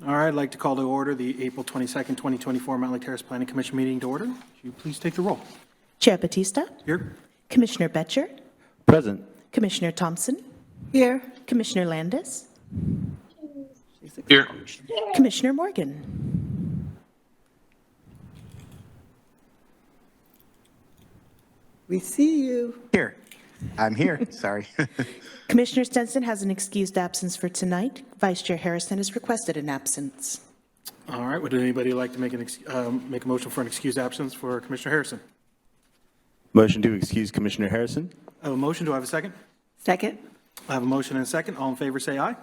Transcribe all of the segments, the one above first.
All right, I'd like to call to order the April 22nd, 2024 Mountlake Terrace Planning Commission meeting to order. Would you please take the roll? Chair Batista. Here. Commissioner Betcher. Present. Commissioner Thompson. Here. Commissioner Landis. Here. Commissioner Morgan. We see you. Here. I'm here. Sorry. Commissioner Stenson has an excused absence for tonight. Vice Chair Harrison has requested an absence. All right, would anybody like to make a motion for an excused absence for Commissioner Harrison? Motion to excuse Commissioner Harrison. I have a motion. Do I have a second? Second. I have a motion and a second. All in favor, say aye.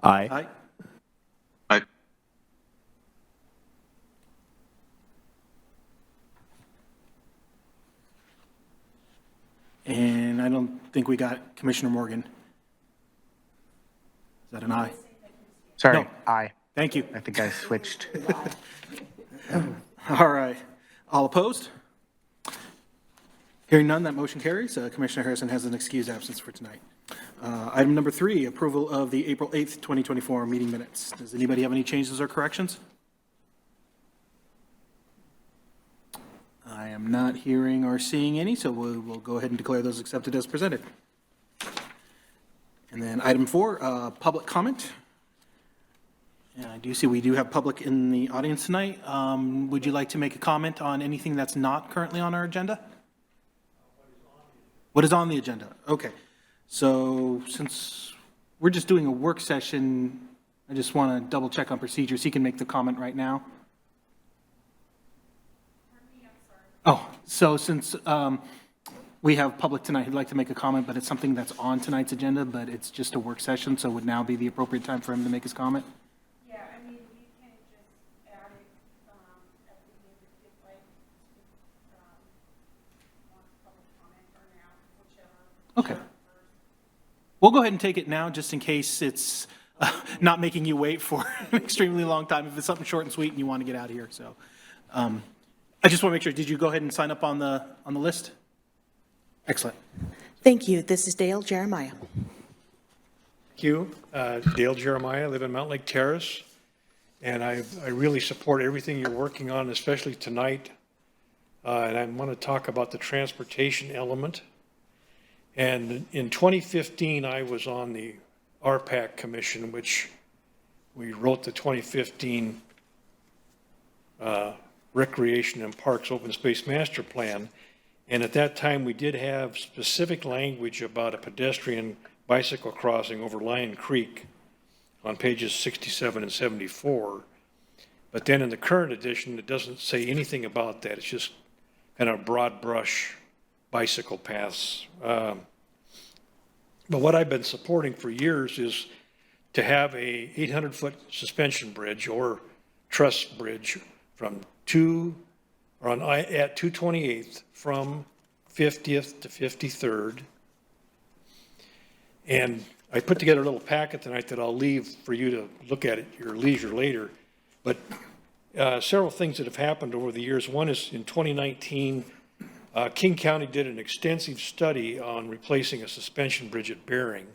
Aye. Aye. Aye. And I don't think we got Commissioner Morgan. Is that an aye? Sorry. No. Aye. Thank you. I think I switched. All right. All opposed? Hearing none, that motion carries. Commissioner Harrison has an excused absence for tonight. Item number 3, approval of the April 8th, 2024 meeting minutes. Does anybody have any changes or corrections? I am not hearing or seeing any, so we'll go ahead and declare those accepted as presented. And then item 4, public comment. And I do see we do have public in the audience tonight. Would you like to make a comment on anything that's not currently on our agenda? What is on the agenda? Okay. So since we're just doing a work session, I just want to double check on procedures. He can make the comment right now. Oh, so since we have public tonight, he'd like to make a comment, but it's something that's on tonight's agenda, but it's just a work session, so would now be the appropriate time for him to make his comment? Yeah, I mean, we can just add it at the end if you'd like, want public comment or now, whichever. Okay. We'll go ahead and take it now, just in case it's not making you wait for an extremely long time, if it's something short and sweet and you want to get out of here. So I just want to make sure, did you go ahead and sign up on the list? Excellent. Thank you. This is Dale Jeremiah. Thank you. Dale Jeremiah, I live in Mountlake Terrace, and I really support everything you're working on, especially tonight. And I want to talk about the transportation element. And in 2015, I was on the RPAC Commission, which we wrote the 2015 Recreation and Parks Open Space Master Plan. And at that time, we did have specific language about a pedestrian bicycle crossing over Lion Creek on pages 67 and 74. But then in the current edition, it doesn't say anything about that. It's just kind of broad brush bicycle paths. But what I've been supporting for years is to have a 800-foot suspension bridge or truss bridge from at 228th from 50th to 53rd. And I put together a little packet tonight that I'll leave for you to look at at your leisure later. But several things that have happened over the years. One is in 2019, King County did an extensive study on replacing a suspension bridge at Bering.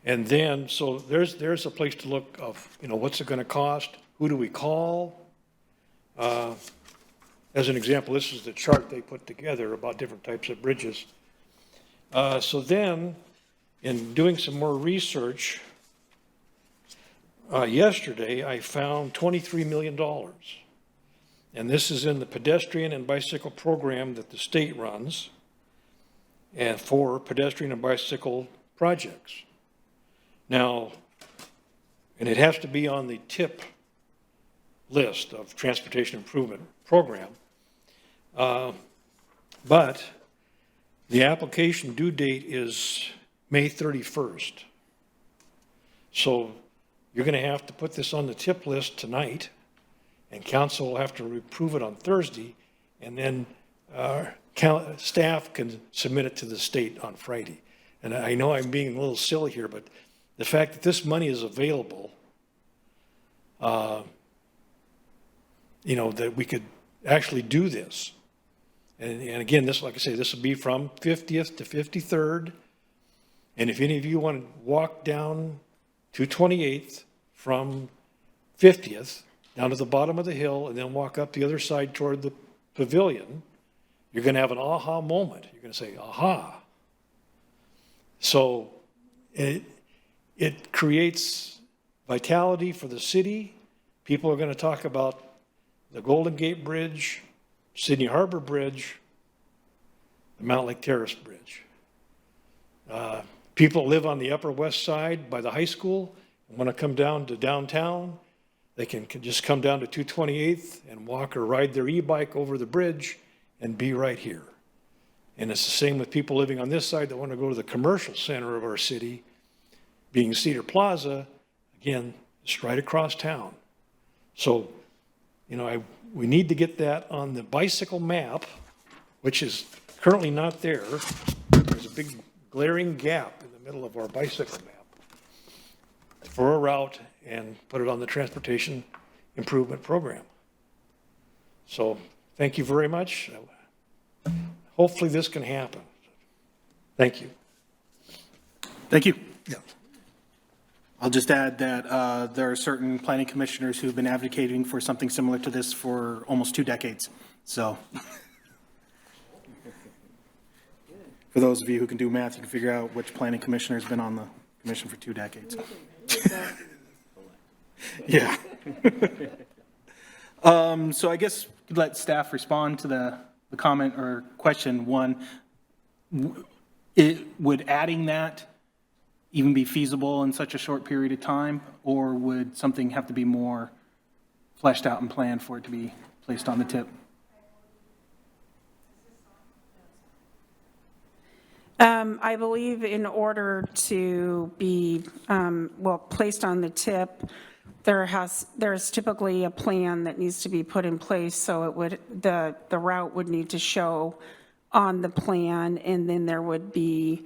And then, so there's a place to look of, what's it going to cost? Who do we call? As an example, this is the chart they put together about different types of bridges. So then, in doing some more research, yesterday I found $23 million. And this is in the pedestrian and bicycle program that the state runs and for pedestrian and bicycle projects. Now, and it has to be on the TIP list of Transportation Improvement Program. But the application due date is May 31st. So you're going to have to put this on the TIP list tonight, and council will have to approve it on Thursday, and then staff can submit it to the state on Friday. And I know I'm being a little silly here, but the fact that this money is available, that we could actually do this. And again, this, like I say, this will be from 50th to 53rd. And if any of you want to walk down 228th from 50th down to the bottom of the hill and then walk up the other side toward the pavilion, you're going to have an aha moment. You're going to say, aha. So it creates vitality for the city. People are going to talk about the Golden Gate Bridge, Sydney Harbor Bridge, the Mountlake Terrace Bridge. People live on the Upper West Side by the high school and want to come down to downtown. They can just come down to 228th and walk or ride their e-bike over the bridge and be right here. And it's the same with people living on this side that want to go to the commercial center of our city, being Cedar Plaza, again, it's right across town. So, we need to get that on the bicycle map, which is currently not there. There's a big glaring gap in the middle of our bicycle map for a route and put it on the transportation improvement program. So thank you very much. Hopefully this can happen. Thank you. Thank you. Yeah. I'll just add that there are certain planning commissioners who've been advocating for something similar to this for almost 2 decades. So for those of you who can do math, you can figure out which planning commissioner has been on the commission for 2 decades. Yeah. So I guess let staff respond to the comment or question. One, would adding that even be feasible in such a short period of time, or would something have to be more fleshed out and planned for it to be placed on the tip? I believe in order to be, placed on the tip, there's typically a plan that needs to be put in place, so it would, the route would need to show on the plan, and then there would be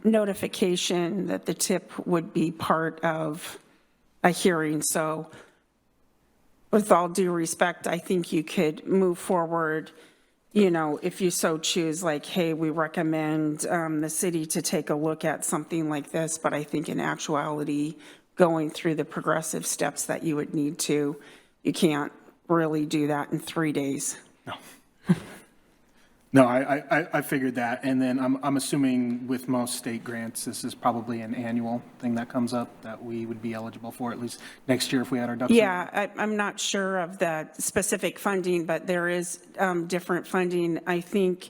notification that the tip would be part of a hearing. So with all due respect, I think you could move forward, if you so choose, like, hey, we recommend the city to take a look at something like this, but I think in actuality, going through the progressive steps that you would need to, you can't really do that in 3 days. No. No, I figured that, and then I'm assuming with most state grants, this is probably an annual thing that comes up that we would be eligible for at least next year if we had our ducks in. Yeah, I'm not sure of the specific funding, but there is different funding. I think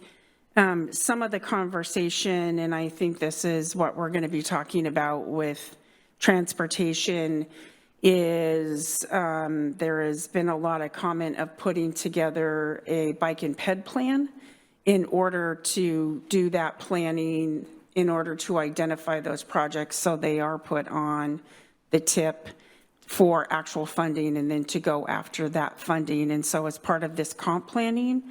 some of the conversation, and I think this is what we're going to be talking about with transportation, is there has been a lot of comment of putting together a bike and ped plan in order to do that planning, in order to identify those projects so they are put on the tip for actual funding and then to go after that funding. And so as part of this comp planning,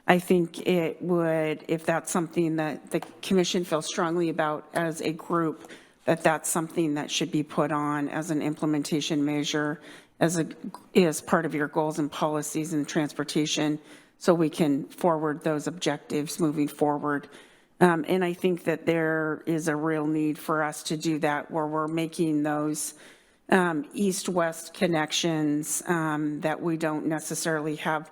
I think it would, if that's something that the commission feels strongly about as a group, that's something that should be put on as an implementation measure as part of your goals and policies in transportation, so we can forward those objectives moving forward. And I think that there is a real need for us to do that, where we're making those east-west connections that we don't necessarily have.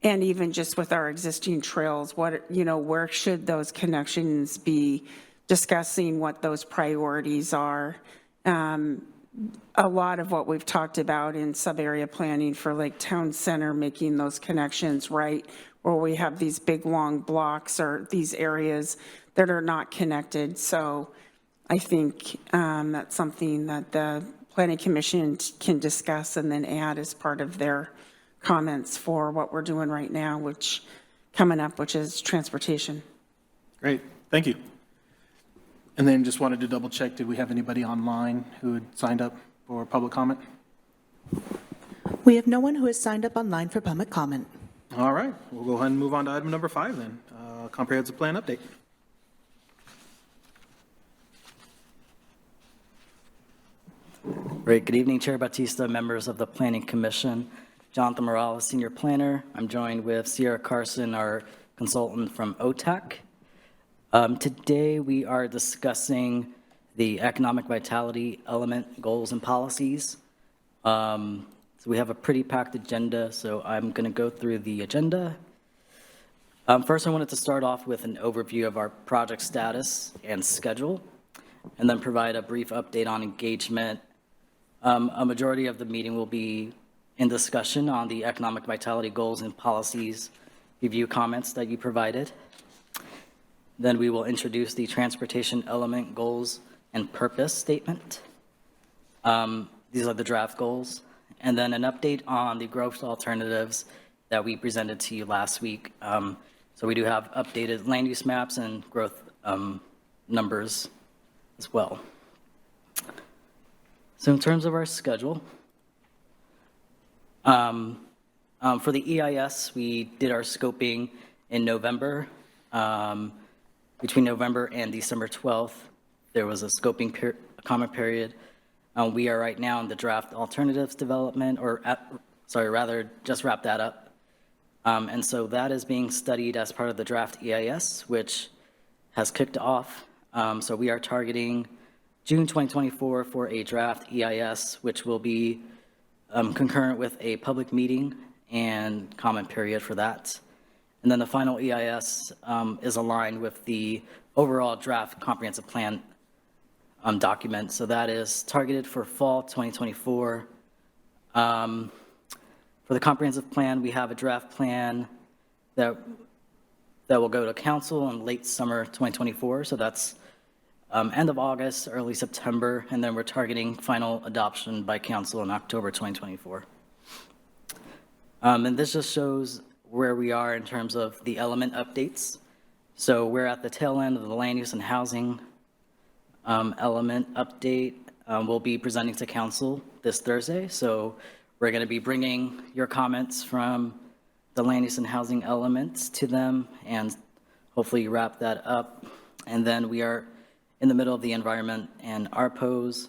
And even just with our existing trails, where should those connections be, discussing what those priorities are. A lot of what we've talked about in sub-area planning for like town center, making those connections, right, where we have these big long blocks or these areas that are not connected. So I think that's something that the Planning Commission can discuss and then add as part of their comments for what we're doing right now, which is transportation. Great, thank you. And then just wanted to double check, did we have anybody online who had signed up for public comment? We have no one who has signed up online for public comment. All right, we'll go ahead and move on to item number 5 then, comprehensive plan update. Great. Good evening, Chair Batista, members of the Planning Commission. Jonathan Morales, Senior Planner. I'm joined with Sierra Carson, our consultant from OTAC. Today we are discussing the economic vitality element, goals, and policies. So we have a pretty packed agenda, so I'm going to go through the agenda. First, I wanted to start off with an overview of our project status and schedule, and then provide a brief update on engagement. A majority of the meeting will be in discussion on the economic vitality goals and policies review comments that you provided. Then we will introduce the transportation element goals and purpose statement. These are the draft goals. And then an update on the growth alternatives that we presented to you last week. So we do have updated land use maps and growth numbers as well. So in terms of our schedule, for the EIS, we did our scoping in November. Between November and December 12th, there was a scoping comment period. We are right now in the draft alternatives development, rather just wrap that up. And so that is being studied as part of the draft EIS, which has kicked off. So we are targeting June 2024 for a draft EIS, which will be concurrent with a public meeting and comment period for that. And then the final EIS is aligned with the overall draft comprehensive plan document. So that is targeted for fall 2024. For the comprehensive plan, we have a draft plan that will go to council in late summer 2024. So that's end of August, early September, and then we're targeting final adoption by council in October 2024. And this just shows where we are in terms of the element updates. So we're at the tail end of the land use and housing element update. We'll be presenting to council this Thursday. So we're going to be bringing your comments from the land use and housing elements to them and hopefully wrap that up. And then we are in the middle of the environment and RPOs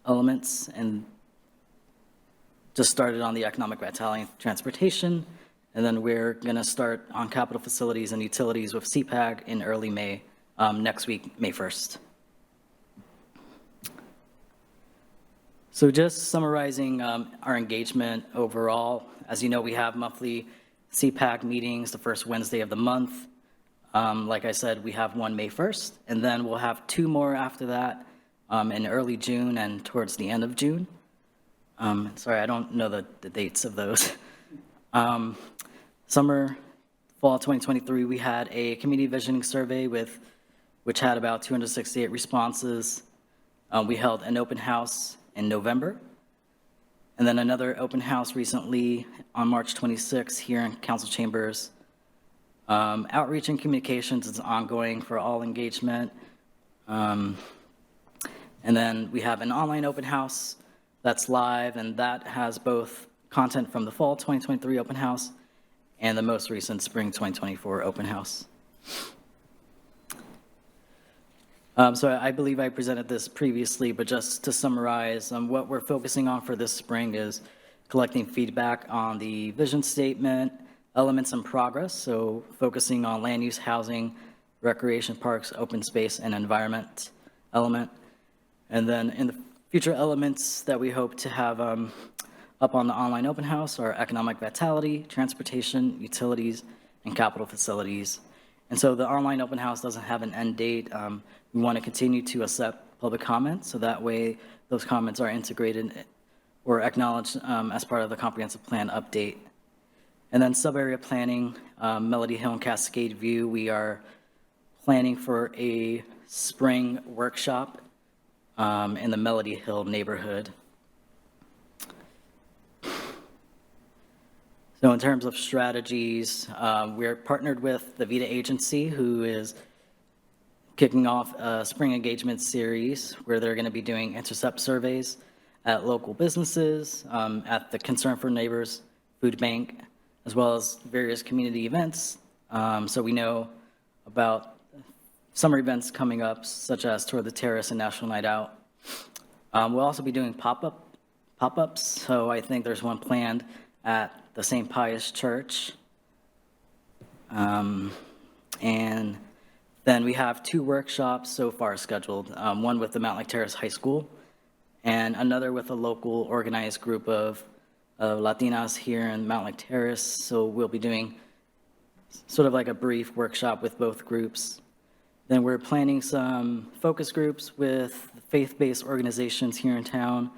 elements, and just started on the economic vitality and transportation. And then we're going to start on capital facilities and utilities with CPAG in early May, next week, May 1st. So just summarizing our engagement overall, as you know, we have monthly CPAG meetings the first Wednesday of the month. Like I said, we have one May 1st, and then we'll have two more after that in early June and towards the end of June. Sorry, I don't know the dates of those. Summer, fall 2023, we had a community visioning survey which had about 268 responses. We held an open house in November, and then another open house recently on March 26th here in council chambers. Outreach and communications is ongoing for all engagement. And then we have an online open house that's live, and that has both content from the fall 2023 open house and the most recent spring 2024 open house. So I believe I presented this previously, but just to summarize, what we're focusing on for this spring is collecting feedback on the vision statement, elements in progress, so focusing on land use, housing, recreation parks, open space, and environment element. And then in the future elements that we hope to have up on the online open house are economic vitality, transportation, utilities, and capital facilities. And so the online open house doesn't have an end date. We want to continue to accept public comments, so that way those comments are integrated or acknowledged as part of the comprehensive plan update. And then sub-area planning, Melody Hill and Cascade View, we are planning for a spring workshop in the Melody Hill neighborhood. So in terms of strategies, we're partnered with the VITA agency, who is kicking off a spring engagement series where they're going to be doing intercept surveys at local businesses, at the Concern for Neighbors Food Bank, as well as various community events. So we know about summer events coming up, such as Tour the Terrace and National Night Out. We'll also be doing pop-ups. So I think there's one planned at the St. Pius Church. And Then we have 2 workshops so far scheduled, one with the Mountlake Terrace High School and another with a local organized group of Latinas here in Mountlake Terrace. So we'll be doing sort of like a brief workshop with both groups. Then we're planning some focus groups with faith-based organizations here in town,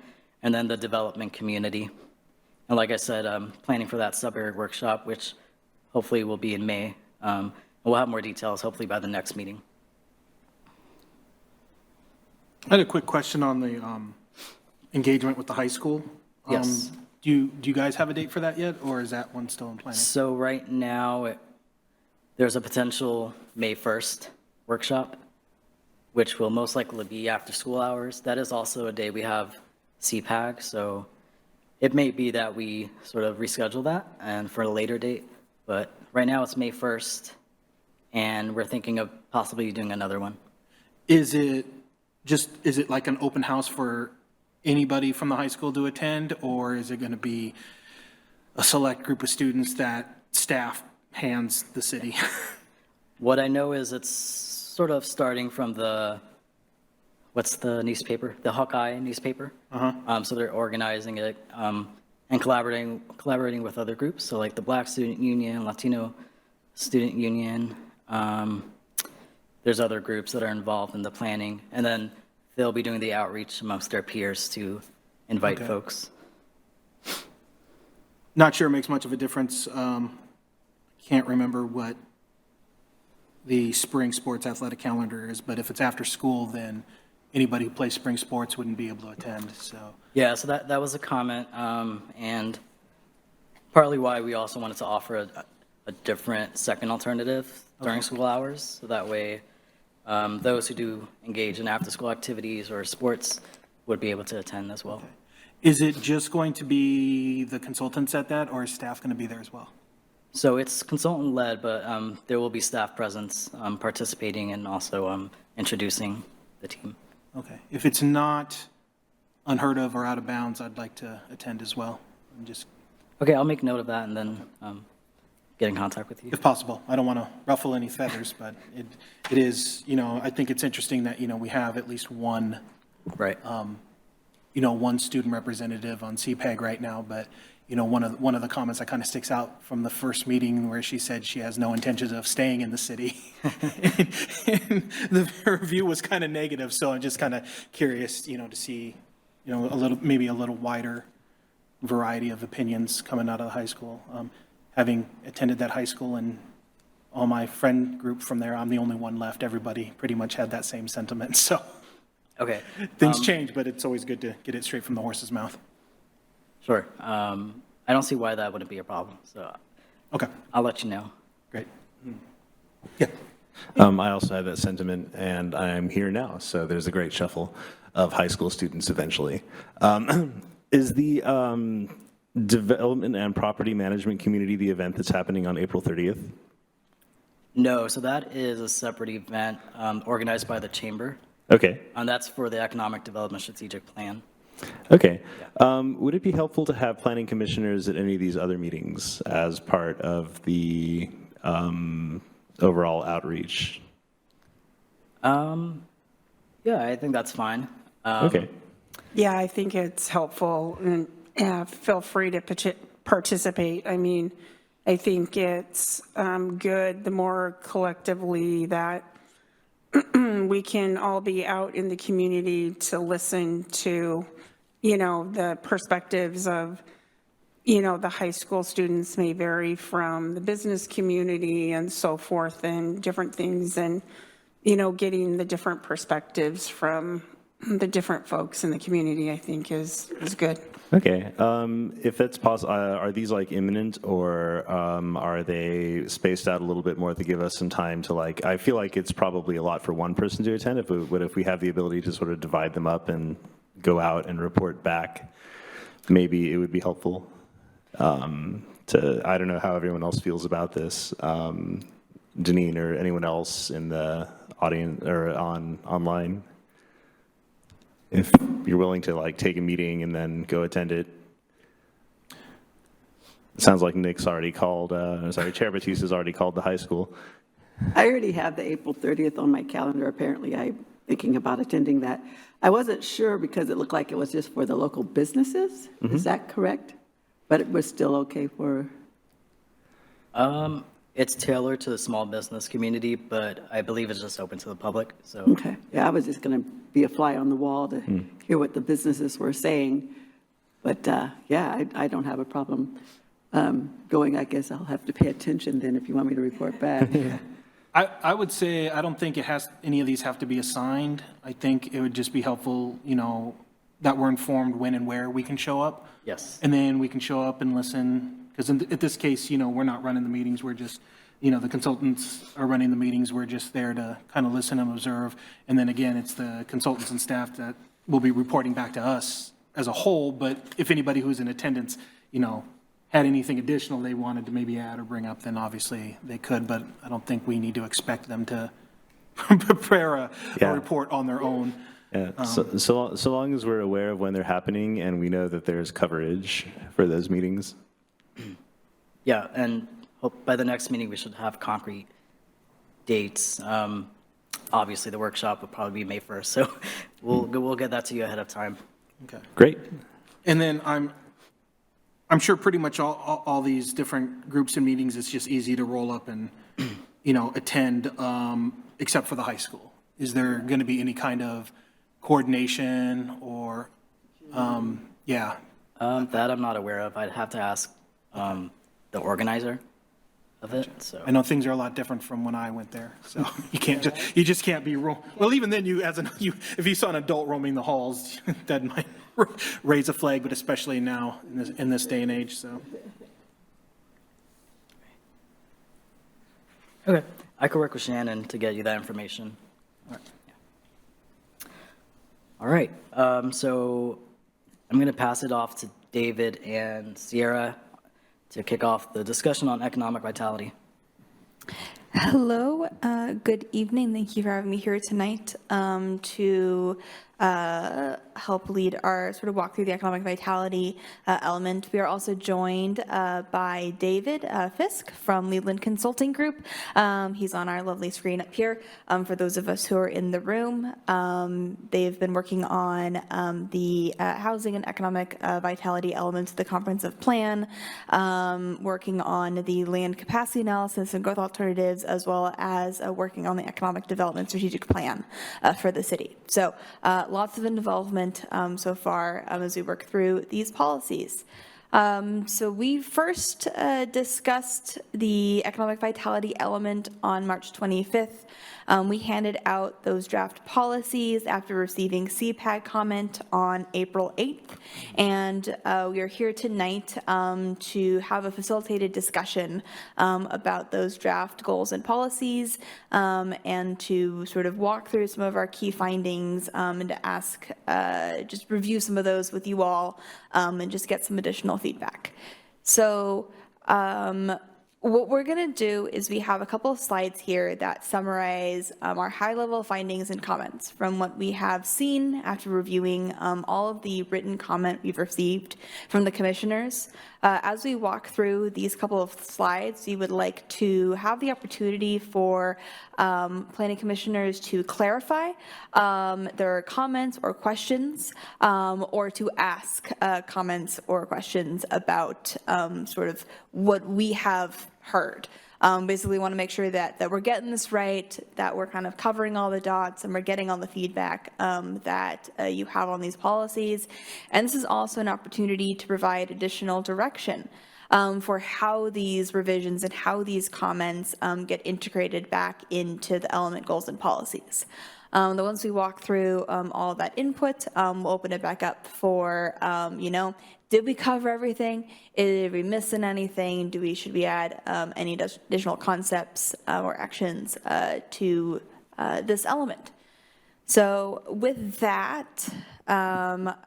and then the development community. And like I said, I'm planning for that sub-area workshop, which hopefully will be in May. We'll have more details hopefully by the next meeting. I had a quick question on the engagement with the high school. Yes. Do you guys have a date for that yet, or is that one still in planning? So right now, there's a potential May 1st workshop, which will most likely be after school hours. That is also a day we have CPAG, so it may be that we sort of reschedule that and for a later date. But right now, it's May 1st, and we're thinking of possibly doing another one. Is it like an open house for anybody from the high school to attend, or is it going to be a select group of students that staff hands the city? What I know is it's sort of starting from what's the newspaper? The Hawkeye newspaper. So they're organizing it and collaborating with other groups. So like the Black Student Union, Latino Student Union. There's other groups that are involved in the planning. And then they'll be doing the outreach amongst their peers to invite folks. Not sure it makes much of a difference. Can't remember what the spring sports athletic calendar is, but if it's after school, then anybody who plays spring sports wouldn't be able to attend, so. Yeah, so that was a comment, and partly why we also wanted to offer a different second alternative during school hours, so that way those who do engage in after-school activities or sports would be able to attend as well. Is it just going to be the consultants at that, or is staff going to be there as well? So it's consultant-led, but there will be staff presence participating and also introducing the team. Okay. If it's not unheard of or out of bounds, I'd like to attend as well. And just, Okay, I'll make note of that and then get in contact with you. if possible, I don't want to ruffle any feathers, but it is, I think it's interesting that, we have at least one, Right. one student representative on CPAG right now, but, one of the comments that kind of sticks out from the first meeting where she said she has no intentions of staying in the city. and her review was kind of negative, so I'm just kind of curious, to see, maybe a little wider variety of opinions coming out of the high school. Having attended that high school and all my friend group from there, I'm the only one left. Everybody pretty much had that same sentiment, so. Okay. Things change, but it's always good to get it straight from the horse's mouth. Sure. I don't see why that wouldn't be a problem, so Okay, I'll let you know. great. Yeah. I also had that sentiment, and I'm here now, so there's a great shuffle of high school students eventually. Is the Development and Property Management Community the event that's happening on April 30th? No, so that is a separate event organized by the Chamber, Okay, and that's for the Economic Development Strategic Plan. okay. Would it be helpful to have planning commissioners at any of these other meetings as part of the overall outreach? Yeah, I think that's fine. Okay. Yeah, I think it's helpful, and feel free to participate. I mean, I think it's good the more collectively that we can all be out in the community to listen to, the perspectives of, the high school students may vary from the business community and so forth and different things, and, getting the different perspectives from the different folks in the community, I think is good. Okay. If that's possible, are these like imminent, or are they spaced out a little bit more to give us some time to I feel like it's probably a lot for one person to attend. If we have the ability to sort of divide them up and go out and report back, maybe it would be helpful. I don't know how everyone else feels about this. Janine or anyone else in the audience or online. If you're willing to take a meeting and then go attend it. It sounds like Nick's already called, Chair Batista's already called the high school. I already have the April 30th on my calendar. Apparently, I'm thinking about attending that. I wasn't sure because it looked like it was just for the local businesses. Is that correct? But it was still okay for, It's tailored to the small business community, but I believe it's just open to the public, so. okay. Yeah, I was just going to be a fly on the wall to hear what the businesses were saying. But yeah, I don't have a problem going. I guess I'll have to pay attention then if you want me to report back. I would say, I don't think any of these have to be assigned. I think it would just be helpful, that we're informed when and where we can show up. Yes. And then we can show up and listen, because in this case, we're not running the meetings, we're just, the consultants are running the meetings, we're just there to kind of listen and observe. And then again, it's the consultants and staff that will be reporting back to us as a whole, but if anybody who's in attendance, had anything additional they wanted to maybe add or bring up, then obviously they could, but I don't think we need to expect them to prepare a report on their own. Yeah, so long as we're aware of when they're happening and we know that there's coverage for those meetings. Yeah, and hope by the next meeting, we should have concrete dates. Obviously, the workshop will probably be May 1st, so we'll get that to you ahead of time. Okay. Great. And then I'm sure pretty much all these different groups and meetings, it's just easy to roll up and, attend, except for the high school. Is there going to be any kind of coordination or, yeah? That I'm not aware of. I'd have to ask the organizer of it, so. I know things are a lot different from when I went there, so you just can't be, well, even then if you saw an adult roaming the halls, that might raise a flag, but especially now in this day and age, so. Okay. I could work with Shannon to get you that information. All right. So I'm going to pass it off to David and Sierra to kick off the discussion on economic vitality. Hello, good evening. Thank you for having me here tonight to help lead our sort of walk through the economic vitality element. We are also joined by David Fisk from Leland Consulting Group. He's on our lovely screen up here. For those of us who are in the room, they've been working on the housing and economic vitality elements of the comprehensive plan, working on the land capacity analysis and growth alternatives, as well as working on the economic development strategic plan for the city. So lots of involvement so far as we work through these policies. So we first discussed the economic vitality element on March 25th. We handed out those draft policies after receiving CPAG comment on April 8th. And we are here tonight to have a facilitated discussion about those draft goals and policies and to sort of walk through some of our key findings and to ask, just review some of those with you all and just get some additional feedback. So what we're going to do is we have a couple of slides here that summarize our high-level findings and comments from what we have seen after reviewing all of the written comment we've received from the commissioners. As we walk through these couple of slides, we would like to have the opportunity for planning commissioners to clarify their comments or questions, or to ask comments or questions about sort of what we have heard. Basically, want to make sure that we're getting this right, that we're kind of covering all the dots, and we're getting all the feedback that you have on these policies. And this is also an opportunity to provide additional direction for how these revisions and how these comments get integrated back into the element goals and policies. Once we walk through all of that input, we'll open it back up for, did we cover everything? Did we missing anything? Should we add any additional concepts or actions to this element? So with that,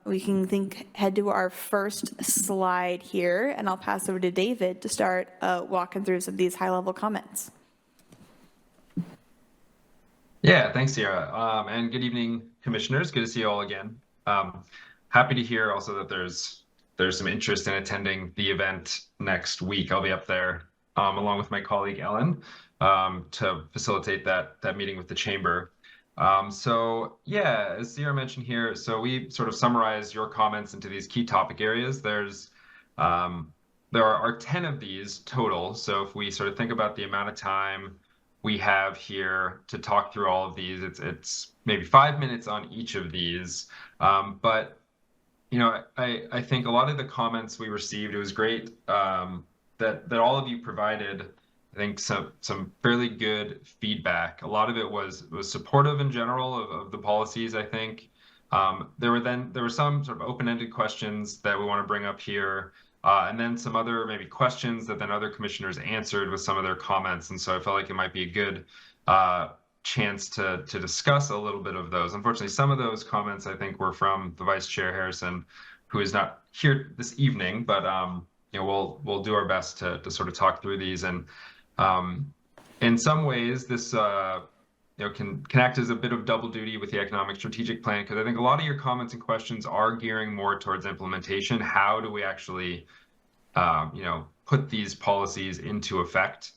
we can head to our first slide here, and I'll pass over to David to start walking through some of these high-level comments. Yeah, thanks, Sierra. And good evening, commissioners. Good to see you all again. Happy to hear also that there's some interest in attending the event next week. I'll be up there along with my colleague Ellen. to facilitate that meeting with the chamber. So yeah, as Sierra mentioned here, so we sort of summarize your comments into these key topic areas. There are 10 of these total. So if we sort of think about the amount of time we have here to talk through all of these, it's maybe 5 minutes on each of these. But you know, I think a lot of the comments we received, it was great that all of you provided, I think, some fairly good feedback. A lot of it was supportive in general of the policies, I think. There were some sort of open-ended questions that we want to bring up here, and then some other maybe questions that then other commissioners answered with some of their comments. And so I felt like it might be a good chance to discuss a little bit of those. Unfortunately, some of those comments I think were from the Vice Chair Harrison, who is not here this evening, but you know, we'll do our best to sort of talk through these. And in some ways, this you know, can act as a bit of double duty with the economic strategic plan, because I think a lot of your comments and questions are gearing more towards implementation. How do we actually you know, put these policies into effect?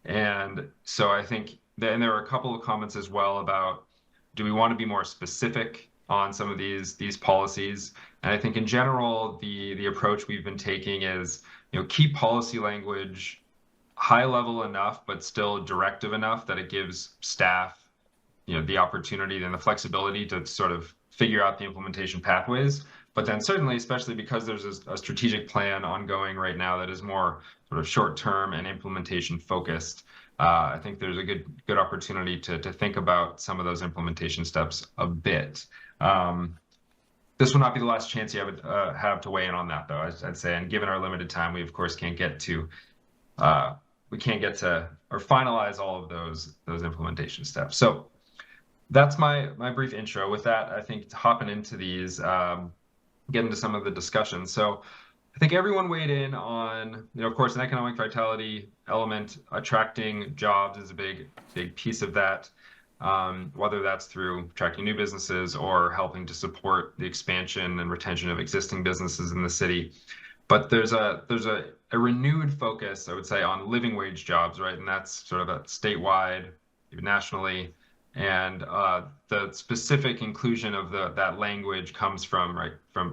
And so I think and there are a couple of comments as well about, do we want to be more specific on some of these policies? And I think in general, the approach we've been taking is, you know, keep policy language high level enough, but still directive enough that it gives staff, you know, the opportunity and the flexibility to sort of figure out the implementation pathways. But then certainly, especially because there's a strategic plan ongoing right now that is more sort of short-term and implementation focused, I think there's a good opportunity to think about some of those implementation steps a bit. This will not be the last chance you have to weigh in on that, though, I'd say. And given our limited time, we of course can't get to or finalize all of those implementation steps. So that's my brief intro. With that, I think hopping into these, get into some of the discussion. So I think everyone weighed in on, you know, of course, an economic vitality element. Attracting jobs is a big piece of that, whether that's through attracting new businesses or helping to support the expansion and retention of existing businesses in the city. But there's a renewed focus, I would say, on living wage jobs, right? And that's sort of a statewide, even nationally. And the specific inclusion of that language comes from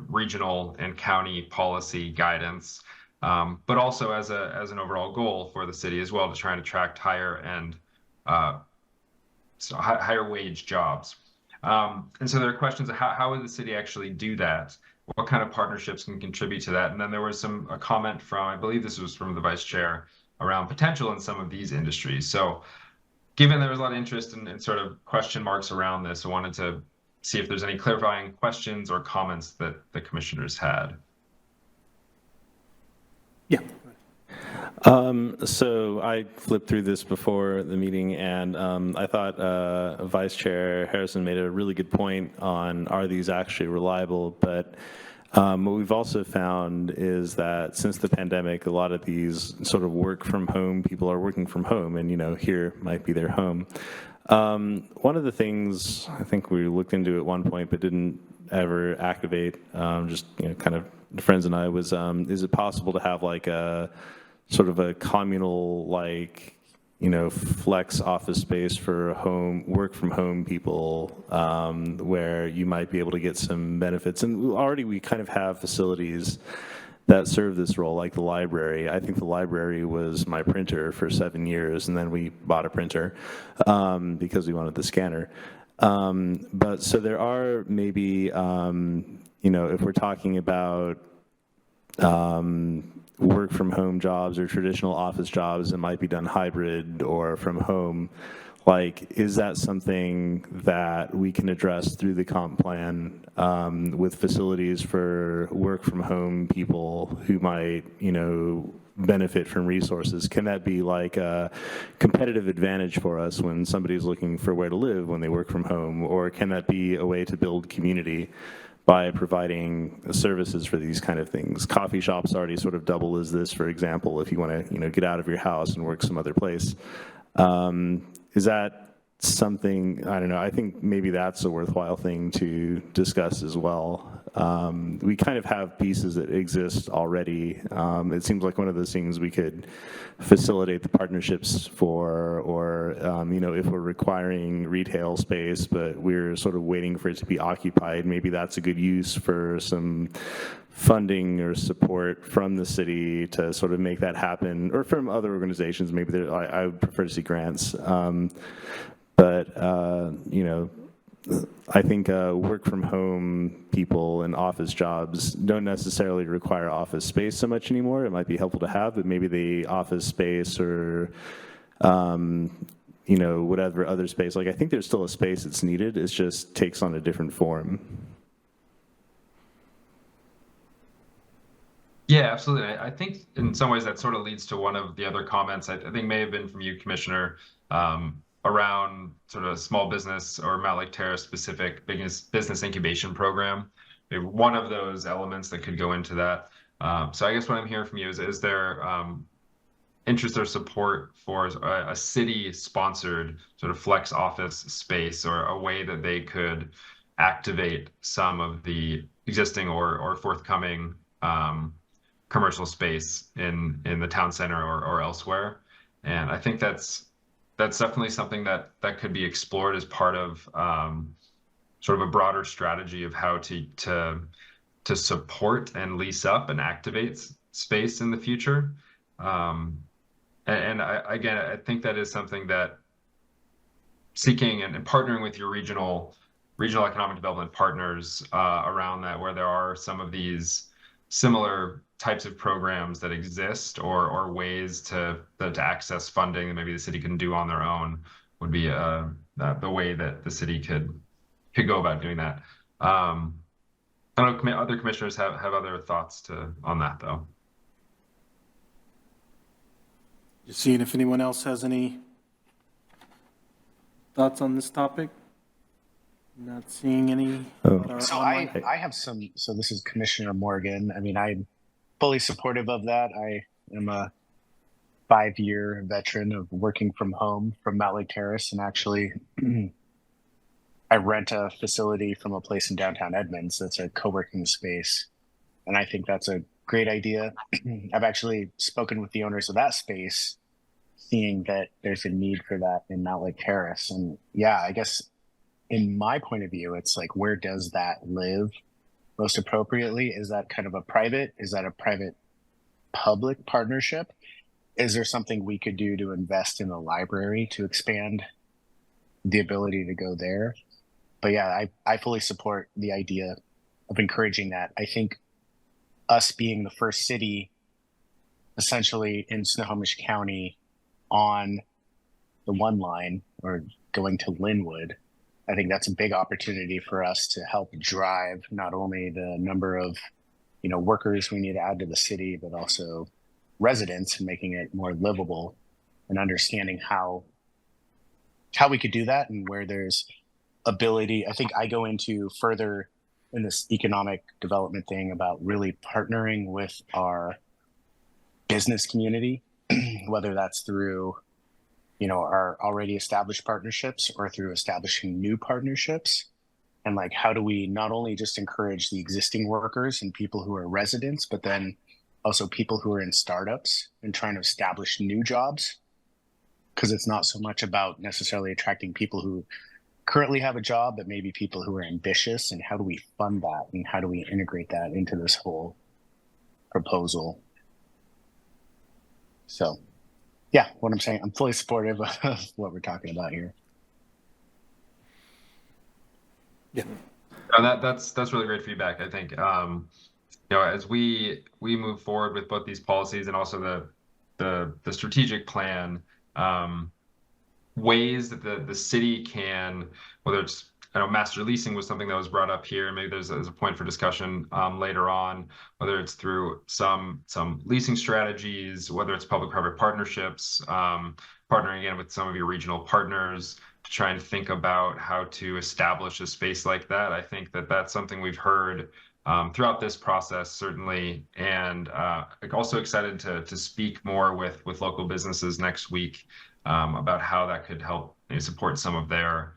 regional and county policy guidance, but also as an overall goal for the city as well, to try and attract higher wage jobs. And so there are questions of how would the city actually do that? What kind of partnerships can contribute to that? And then there was a comment from, I believe this was from the Vice Chair, around potential in some of these industries. So given there was a lot of interest and sort of question marks around this, I wanted to see if there's any clarifying questions or comments that the commissioners had. Yeah. So I flipped through this before the meeting, and I thought Vice Chair Harrison made a really good point on, are these actually reliable? But what we've also found is that since the pandemic, a lot of these sort of work from home, people are working from home, and, you know, here might be their home. One of the things I think we looked into at one point but didn't ever activate, just, you know, kind of friends and I, was, is it possible to have like a sort of a communal, like, you know, flex office space for work from home people, where you might be able to get some benefits? And already we kind of have facilities that serve this role, like the library. I think the library was my printer for 7 years, and then we bought a printer because we wanted the scanner. But so there are maybe, you know, if we're talking about work from home jobs or traditional office jobs that might be done hybrid or from home, like, is that something that we can address through the comp plan with facilities for work from home people who might, you know, benefit from resources? Can that be like a competitive advantage for us when somebody's looking for where to live when they work from home? Or can that be a way to build community by providing services for these kind of things? Coffee shops already sort of double as this, for example, if you want to, you know, get out of your house and work some other place. Is that something, I don't know, I think maybe that's a worthwhile thing to discuss as well. We kind of have pieces that exist already. It seems like one of those things we could facilitate the partnerships for, or if we're requiring retail space, but we're sort of waiting for it to be occupied, maybe that's a good use for some funding or support from the city to sort of make that happen, or from other organizations. Maybe I would prefer to see grants. I think work from home people and office jobs don't necessarily require office space so much anymore. It might be helpful to have, but maybe the office space or whatever other space. Like, I think there's still a space that's needed. It just takes on a different form. Yeah, absolutely. I think in some ways that sort of leads to one of the other comments I think may have been from you, Commissioner, around sort of small business or Mountlake Terrace specific business incubation program. Maybe one of those elements that could go into that. So I guess what I'm hearing from you is there interest or support for a city-sponsored sort of flex office space, or a way that they could activate some of the existing or forthcoming commercial space in the town center or elsewhere. And I think that's definitely something that could be explored as part of sort of a broader strategy of how to support and lease up and activate space in the future. I think that is something that seeking and partnering with your regional economic development partners around that, where there are some of these similar types of programs that exist, or ways to access funding that maybe the city can do on their own, would be the way that the city could go about doing that. I don't know, other commissioners have other thoughts on that, though. Just seeing if anyone else has any thoughts on this topic. Not seeing any. So I have some. So this is Commissioner Morgan. I mean, I'm fully supportive of that. I am a 5-year veteran of working from home from Mountlake Terrace, and actually, I rent a facility from a place in downtown Edmonds that's a co-working space, and I think that's a great idea. I've actually spoken with the owners of that space, seeing that there's a need for that in Mountlake Terrace, and yeah, I guess, in my point of view, it's like, where does that live most appropriately? Is that kind of a private? Is that a private-public partnership? Is there something we could do to invest in a library to expand the ability to go there? But yeah, I fully support the idea of encouraging that. I think us being the first city, essentially in Snohomish County, on the one line, or going to Linwood, I think that's a big opportunity for us to help drive not only the number of, workers we need to add to the city, but also residents, and making it more livable, and understanding how we could do that, and where there's ability. I think I go into further in this economic development thing about really partnering with our business community, whether that's through our already established partnerships, or through establishing new partnerships. And like, how do we not only just encourage the existing workers and people who are residents, but then also people who are in startups and trying to establish new jobs? Because it's not so much about necessarily attracting people who currently have a job, but maybe people who are ambitious, and how do we fund that, and how do we integrate that into this whole proposal? So yeah, what I'm saying, I'm fully supportive of what we're talking about here. Yeah. That's really great feedback. I think as we move forward with both these policies and also the strategic plan, ways that the city can, whether it's, master leasing was something that was brought up here. Maybe there's a point for discussion later on, whether it's through some leasing strategies, whether it's public-private partnerships, partnering again with some of your regional partners to try and think about how to establish a space like that. I think that's something we've heard throughout this process, certainly, and also excited to speak more with local businesses next week about how that could help support some of their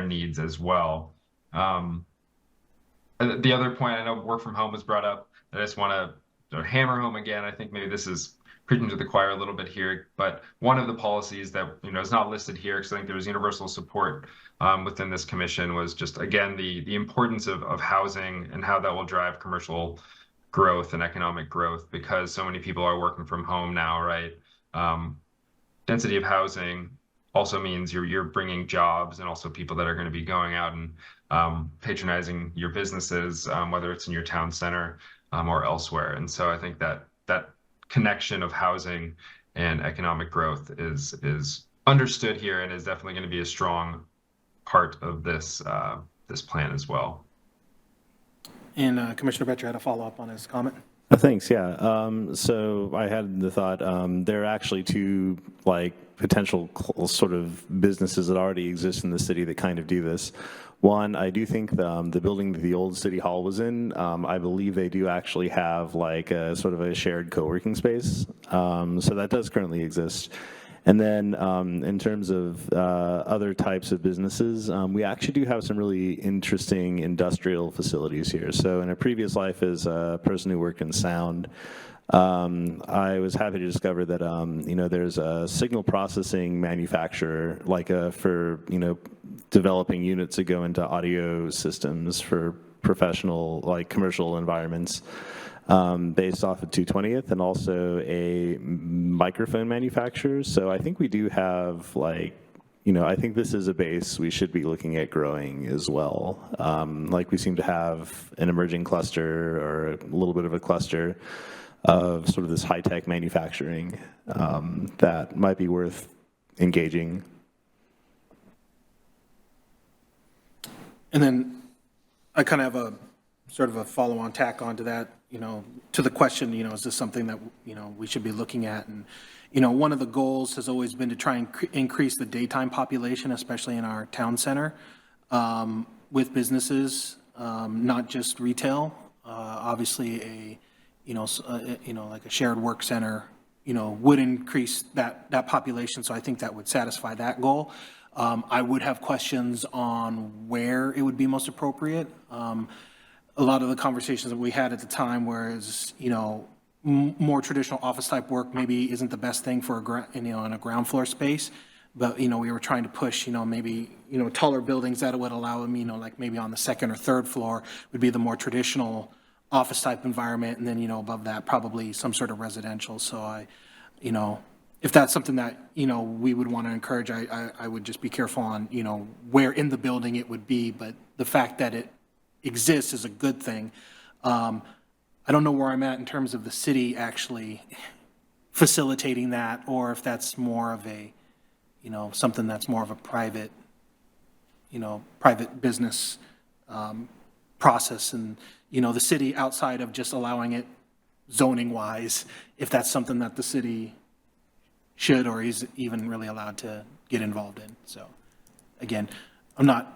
needs as well. the other point, I know work from home was brought up, that I just want to hammer home again. I think maybe this is preaching to the choir a little bit here, but one of the policies that is not listed here, because I think there was universal support within this commission, was just again the importance of housing and how that will drive commercial growth and economic growth, because so many people are working from home now, right? Density of housing also means you're bringing jobs and also people that are going to be going out and patronizing your businesses, whether it's in your town center or elsewhere. And so I think that connection of housing and economic growth is understood here and is definitely going to be a strong part of this this plan as well. And Commissioner Betcher had a follow-up on his comment. Thanks. Yeah. So I had the thought there are actually two potential sort of businesses that already exist in the city that kind of do this. One, I do think the building that the old city hall was in, I believe they do actually have a sort of a shared co-working space. So that does currently exist. And then in terms of other types of businesses, we actually do have some really interesting industrial facilities here. So in a previous life as a person who worked in sound, I was happy to discover that there's a signal processing manufacturer for developing units that go into audio systems for professional I environments. Based off of 220th, and also a microphone manufacturer. So I think we do have I think this is a base we should be looking at growing as well. We seem to have an emerging cluster or a little bit of a cluster of sort of this high-tech manufacturing that might be worth engaging. And then I kind of have a sort of a follow-on tack onto that, to the question, is this something that, we should be looking at? And, one of the goals has always been to try and increase the daytime population, especially in our town center, with businesses, not just retail. Obviously, like a shared work center, would increase that population. So I think that would satisfy that goal. I would have questions on where it would be most appropriate. A lot of the conversations that we had at the time was, more traditional office type work maybe isn't the best thing for in a ground floor space, but we were trying to push, maybe taller buildings that would allow them, like maybe on the second or third floor would be the more traditional office type environment, and then above that probably some sort of residential. So if that's something that we would want to encourage, I would just be careful on where in the building it would be, but the fact that it exists is a good thing. I don't know where I'm at in terms of the city actually facilitating that, or if that's more of a, something that's more of a private, private business process. And, the city outside of just allowing it zoning wise, if that's something that the city should or is even really allowed to get involved in. So again, I'm not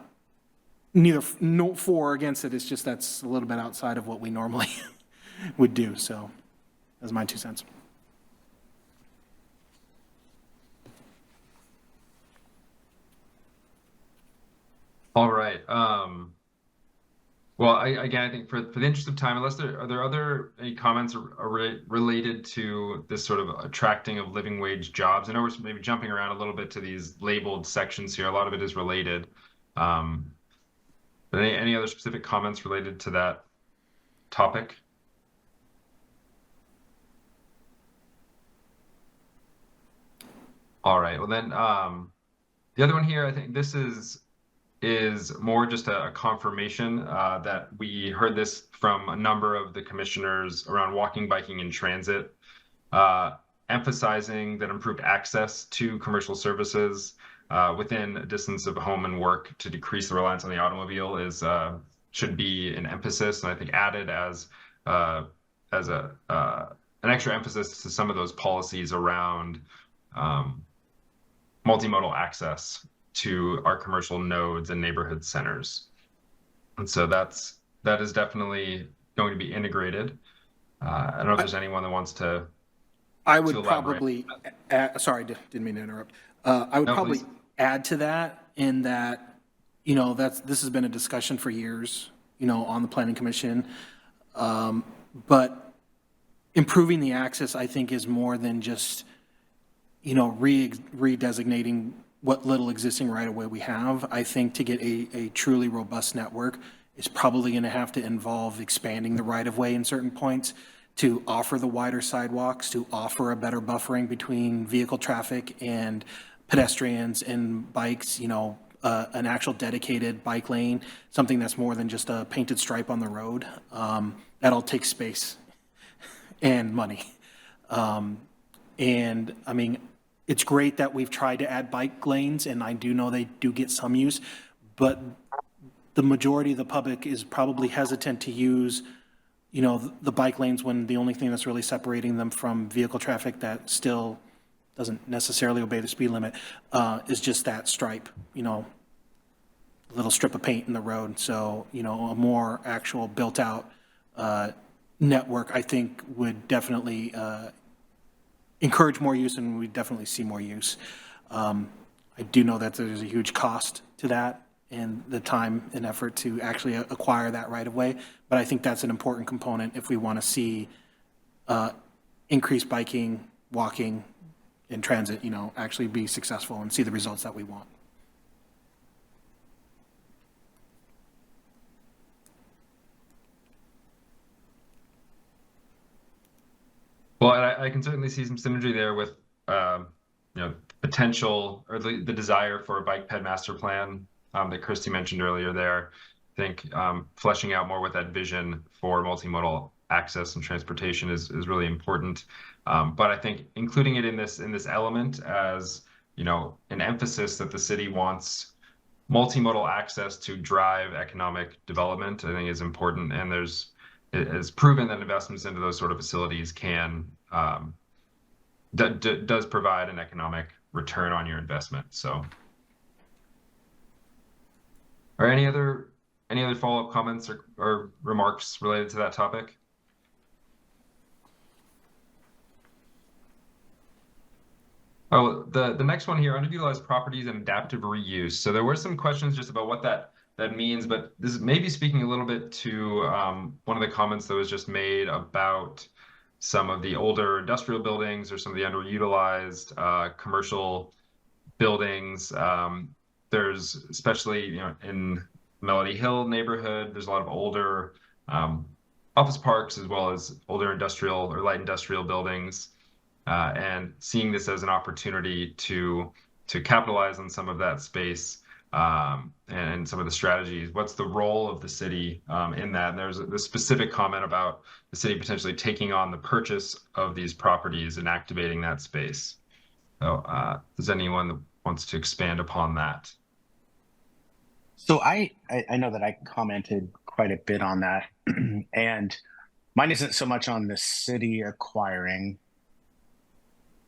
neither for or against it. It's just that's a little bit outside of what we normally would do. So that's my 2 cents. All right. Well, again, I think for the interest of time, unless are there any comments related to this sort of attracting of living wage jobs? I know we're maybe jumping around a little bit to these labeled sections here. A lot of it is related. But any other specific comments related to that topic? All right. Well, then the other one here, I think this is more just a confirmation that we heard this from a number of the commissioners around walking, biking, and transit, emphasizing that improved access to commercial services within a distance of home and work to decrease the reliance on the automobile should be an emphasis, and I think added as an extra emphasis to some of those policies around multimodal access to our commercial nodes and neighborhood centers. And so that is definitely going to be integrated. I don't know if there's anyone that wants to. I would probably, sorry, didn't mean to interrupt. I would probably please. Add to that in that, this has been a discussion for years, on the planning commission. But improving the access, I think, is more than just, redesignating what little existing right-of-way we have. I think to get a truly robust network is probably going to have to involve expanding the right-of-way in certain points to offer the wider sidewalks, to offer a better buffering between vehicle traffic and pedestrians and bikes, an actual dedicated bike lane, something that's more than just a painted stripe on the road. That all takes space and money. And I mean, it's great that we've tried to add bike lanes, and I do know they do get some use, but the majority of the public is probably hesitant to use, the bike lanes when the only thing that's really separating them from vehicle traffic that still doesn't necessarily obey the speed limit is just that stripe, a little strip of paint in the road. So, a more actual built-out network, I think, would definitely encourage more use, and we definitely see more use. I do know that there's a huge cost to that and the time and effort to actually acquire that right of way, but I think that's an important component if we want to see increased biking, walking, and transit, actually be successful and see the results that we want. Well, I can certainly see some synergy there with, potential or the desire for a bike ped master plan that Christy mentioned earlier there. I think fleshing out more what that vision for multimodal access and transportation is really important. But I think including it in this element as, an emphasis that the city wants multimodal access to drive economic development, I think is important. And it has proven that investments into those sort of facilities does provide an economic return on your investment. So, are any other follow-up comments or remarks related to that topic? Oh, the next one here, underutilized properties and adaptive reuse. So there were some questions just about what that means, but this is maybe speaking a little bit to one of the comments that was just made about some of the older industrial buildings or some of the underutilized commercial buildings. There's especially, in Melody Hill neighborhood, there's a lot of older office parks as well as older industrial or light industrial buildings. And seeing this as an opportunity to capitalize on some of that space and some of the strategies. What's the role of the city in that? And there's a specific comment about the city potentially taking on the purchase of these properties and activating that space. So does anyone that wants to expand upon that? So I know that I commented quite a bit on that, and mine isn't so much on the city acquiring.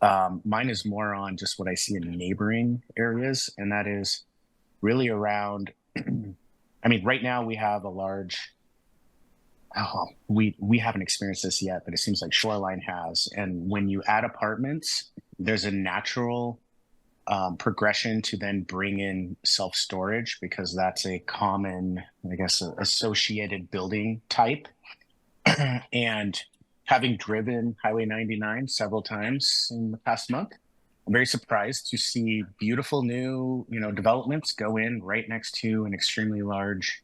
Mine is more on just what I see in neighboring areas, and that is really around. I mean, right now we have a large. We haven't experienced this yet, but it seems like Shoreline has. And when you add apartments, there's a natural progression to then bring in self-storage because that's a common, I guess, associated building type. And having driven Highway 99 several times in the past month, I'm very surprised to see beautiful new, developments go in right next to an extremely large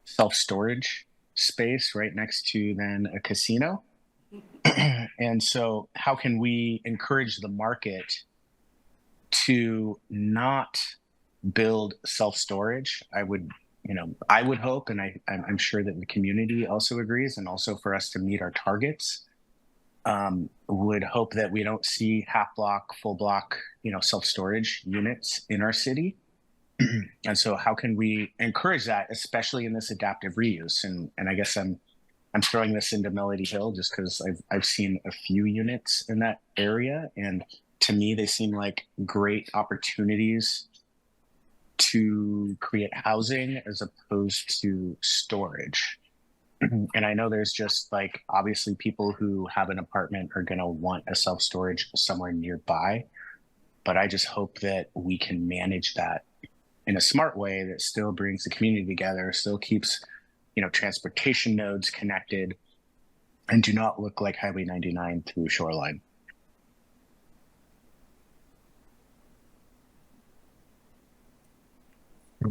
self-storage space right next to then a casino. And so how can we encourage the market to not build self-storage? I would hope, and I'm sure that the community also agrees, and also for us to meet our targets, would hope that we don't see half block, full block, self-storage units in our city. And so how can we encourage that, especially in this adaptive reuse? And I guess I'm throwing this into Melody Hill just because I've seen a few units in that area, and to me they seem like great opportunities to create housing as opposed to storage. And I know there's just like, obviously people who have an apartment are going to want a self-storage somewhere nearby, but I just hope that we can manage that in a smart way that still brings the community together, still keeps transportation nodes connected and do not look like Highway 99 through Shoreline.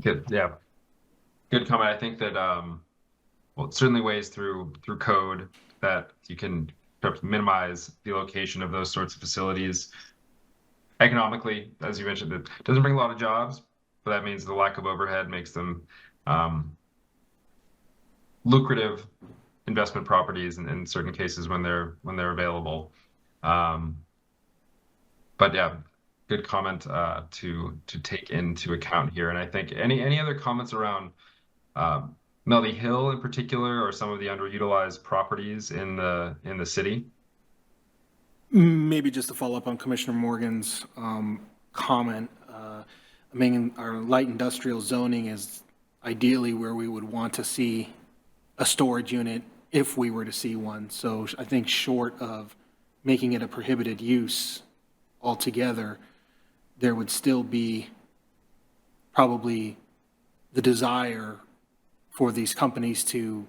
Good, yeah. Good comment. I think that, well, certainly ways through code that you can perhaps minimize the location of those sorts of facilities. Economically, as you mentioned, it doesn't bring a lot of jobs, but that means the lack of overhead makes them lucrative investment properties in certain cases when they're available. But yeah, good comment to take into account here. And I think any other comments around Melody Hill in particular, or some of the underutilized properties in the city? Maybe just to follow up on Commissioner Morgan's comment, I mean, our light industrial zoning is ideally where we would want to see a storage unit if we were to see one. So I think short of making it a prohibited use altogether, there would still be probably the desire for these companies to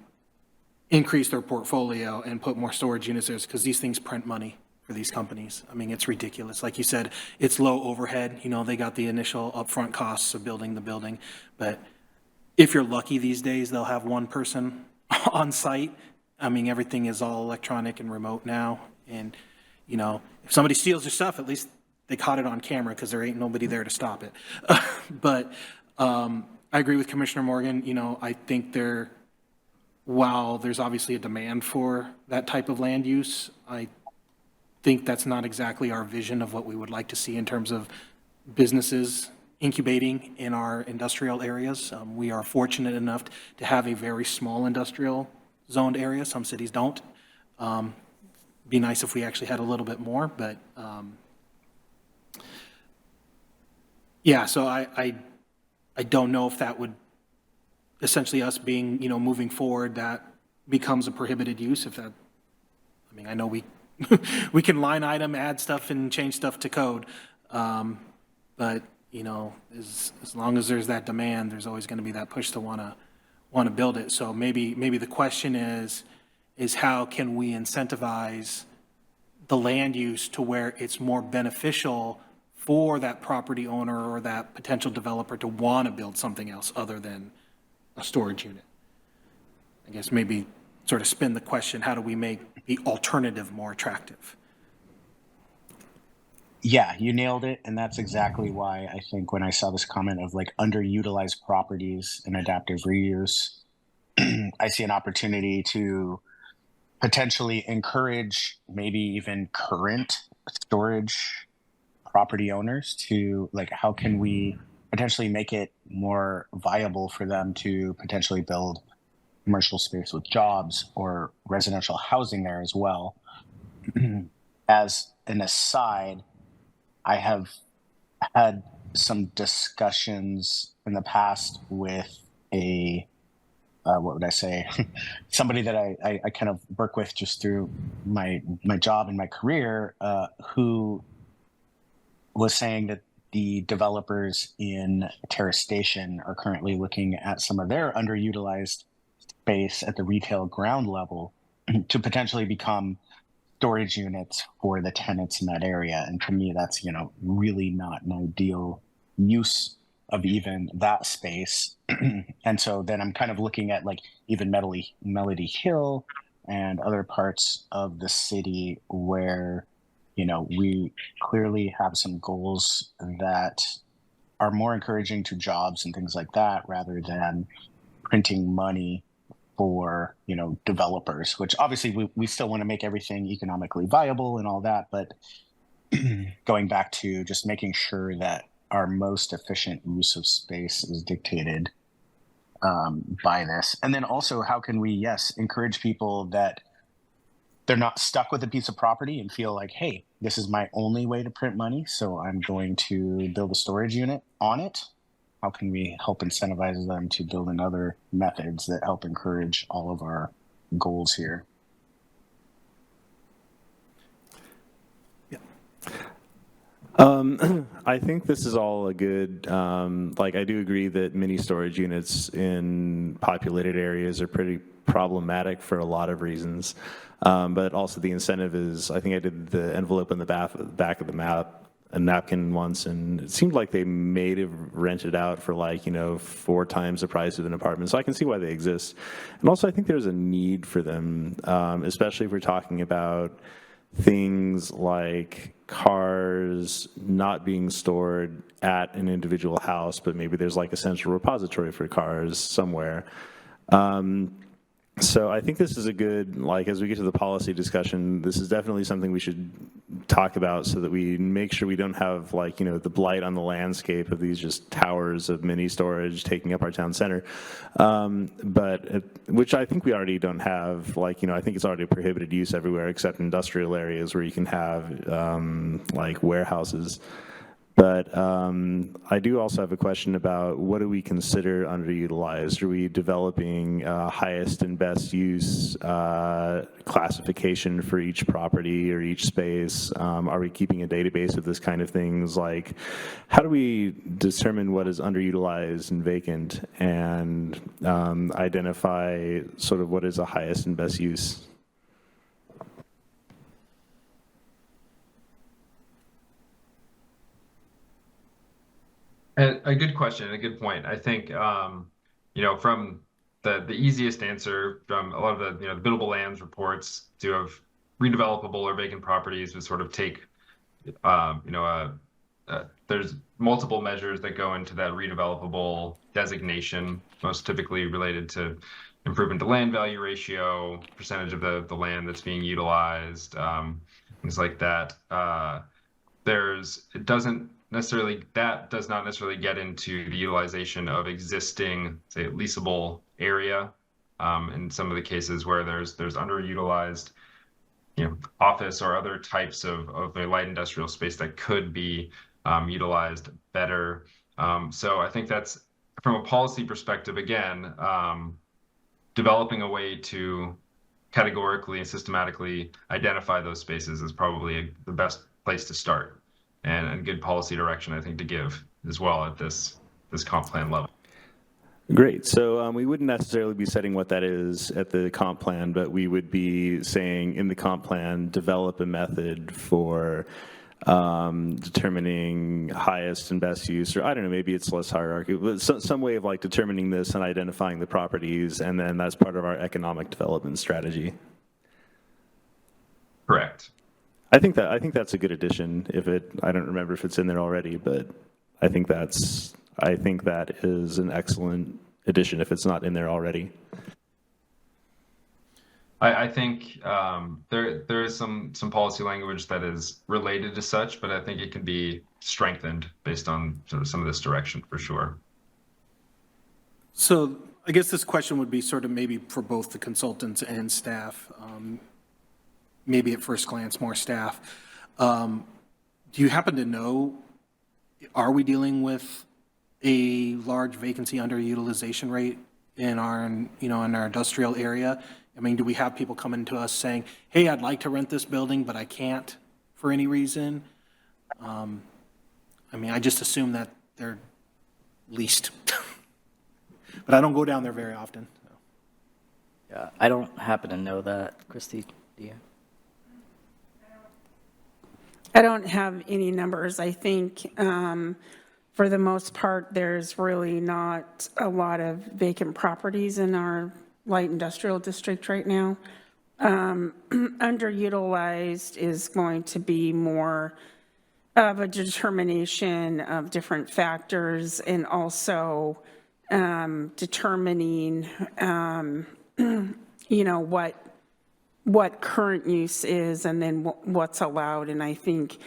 increase their portfolio and put more storage units there, because these things print money for these companies. I mean, it's ridiculous. Like you said, it's low overhead. They got the initial upfront costs of building the building. But if you're lucky these days, they'll have one person on site. I mean, everything is all electronic and remote now. And, if somebody steals your stuff, at least they caught it on camera, because there ain't nobody there to stop it. But I agree with Commissioner Morgan. I think while there's obviously a demand for that type of land use, I think that's not exactly our vision of what we would like to see in terms of businesses incubating in our industrial areas. We are fortunate enough to have a very small industrial zoned area. Some cities don't. Be nice if we actually had a little bit more, but yeah, so I don't know if that would essentially us being, moving forward, that becomes a prohibited use. I know we we can line item, add stuff and change stuff to code. But, as long as there's that demand, there's always going to be that push to want to build it. So maybe the question is how can we incentivize the land use to where it's more beneficial for that property owner or that potential developer to want to build something else other than a storage unit? I guess maybe sort of spin the question, how do we make the alternative more attractive? Yeah, you nailed it. And that's exactly why I think when I saw this comment of like underutilized properties and adaptive reuse, I see an opportunity to potentially encourage maybe even current storage property owners to like, how can we potentially make it more viable for them to potentially build commercial space with jobs or residential housing there as well. As an aside, I have had some discussions in the past with what would I say? Somebody that I kind of work with just through my job and my career, who was saying that the developers in Terrace Station are currently looking at some of their underutilized space at the retail ground level to potentially become storage units for the tenants in that area. And to me, that's, really not an ideal use of even that space. And so then I'm kind of looking at like even Melody Hill and other parts of the city where, we clearly have some goals that are more encouraging to jobs and things like that, rather than printing money for, developers, which obviously we still want to make everything economically viable and all that. But going back to just making sure that our most efficient use of space is dictated by this. And then also, how can we, encourage people that they're not stuck with a piece of property and feel like, hey, this is my only way to print money, so I'm going to build a storage unit on it. How can we help incentivize them to build in other methods that help encourage all of our goals here? I think this is all a good, like, I do agree that mini storage units in populated areas are pretty problematic for a lot of reasons. But also the incentive is, I think I did the envelope in the back of the map, a napkin once, and it seemed like they may have rented out for like, 4 times the price of an apartment. So I can see why they exist. And also I think there's a need for them, especially if we're talking about things like cars not being stored at an individual house, but maybe there's like a central repository for cars somewhere. So I think this is a good, like, as we get to the policy discussion, this is definitely something we should talk about so that we make sure we don't have, like, the blight on the landscape of these just towers of mini storage taking up our town center. Which I think we already don't have, like, I think it's already a prohibited use everywhere except industrial areas where you can have, like, warehouses. But I do also have a question about what do we consider underutilized? Are we developing highest and best use classification for each property or each space? Are we keeping a database of this kind of things? Like, how do we determine what is underutilized and vacant and identify sort of what is a highest and best use? A good question, a good point. I think, from the easiest answer from a lot of the, the biddable lands reports to have redevelopable or vacant properties would sort of take, there's multiple measures that go into that redevelopable designation, most typically related to improvement to land value ratio, percentage of the land that's being utilized, things like that. That does not necessarily get into the utilization of existing, say, leasable area. In some of the cases where there's underutilized, office or other types of a light industrial space that could be utilized better. So I think that's, from a policy perspective, again, developing a way to categorically and systematically identify those spaces is probably the best place to start. And good policy direction, I think, to give as well at this comp plan level. Great. So we wouldn't necessarily be setting what that is at the comp plan, but we would be saying in the comp plan, develop a method for determining highest and best use, or I don't know, maybe it's less hierarchy, but some way of like determining this and identifying the properties, and then that's part of our economic development strategy. Correct. I think that's a good addition. I don't remember if it's in there already, but I think that is an excellent addition if it's not in there already. I think there is some policy language that is related to such, but I think it can be strengthened based on sort of some of this direction for sure. So I guess this question would be sort of maybe for both the consultants and staff. Maybe at first glance, more staff. Do you happen to know, are we dealing with a large vacancy underutilization rate in our industrial area? I mean, do we have people coming to us saying, hey, I'd like to rent this building, but I can't for any reason? I mean, I just assume that they're leased. But I don't go down there very often. So. Yeah, I don't happen to know that. Christy, do you? I don't have any numbers. I think for the most part, there's really not a lot of vacant properties in our light industrial district right now. Underutilized is going to be more of a determination of different factors and also determining, what current use is and then what's allowed. And I think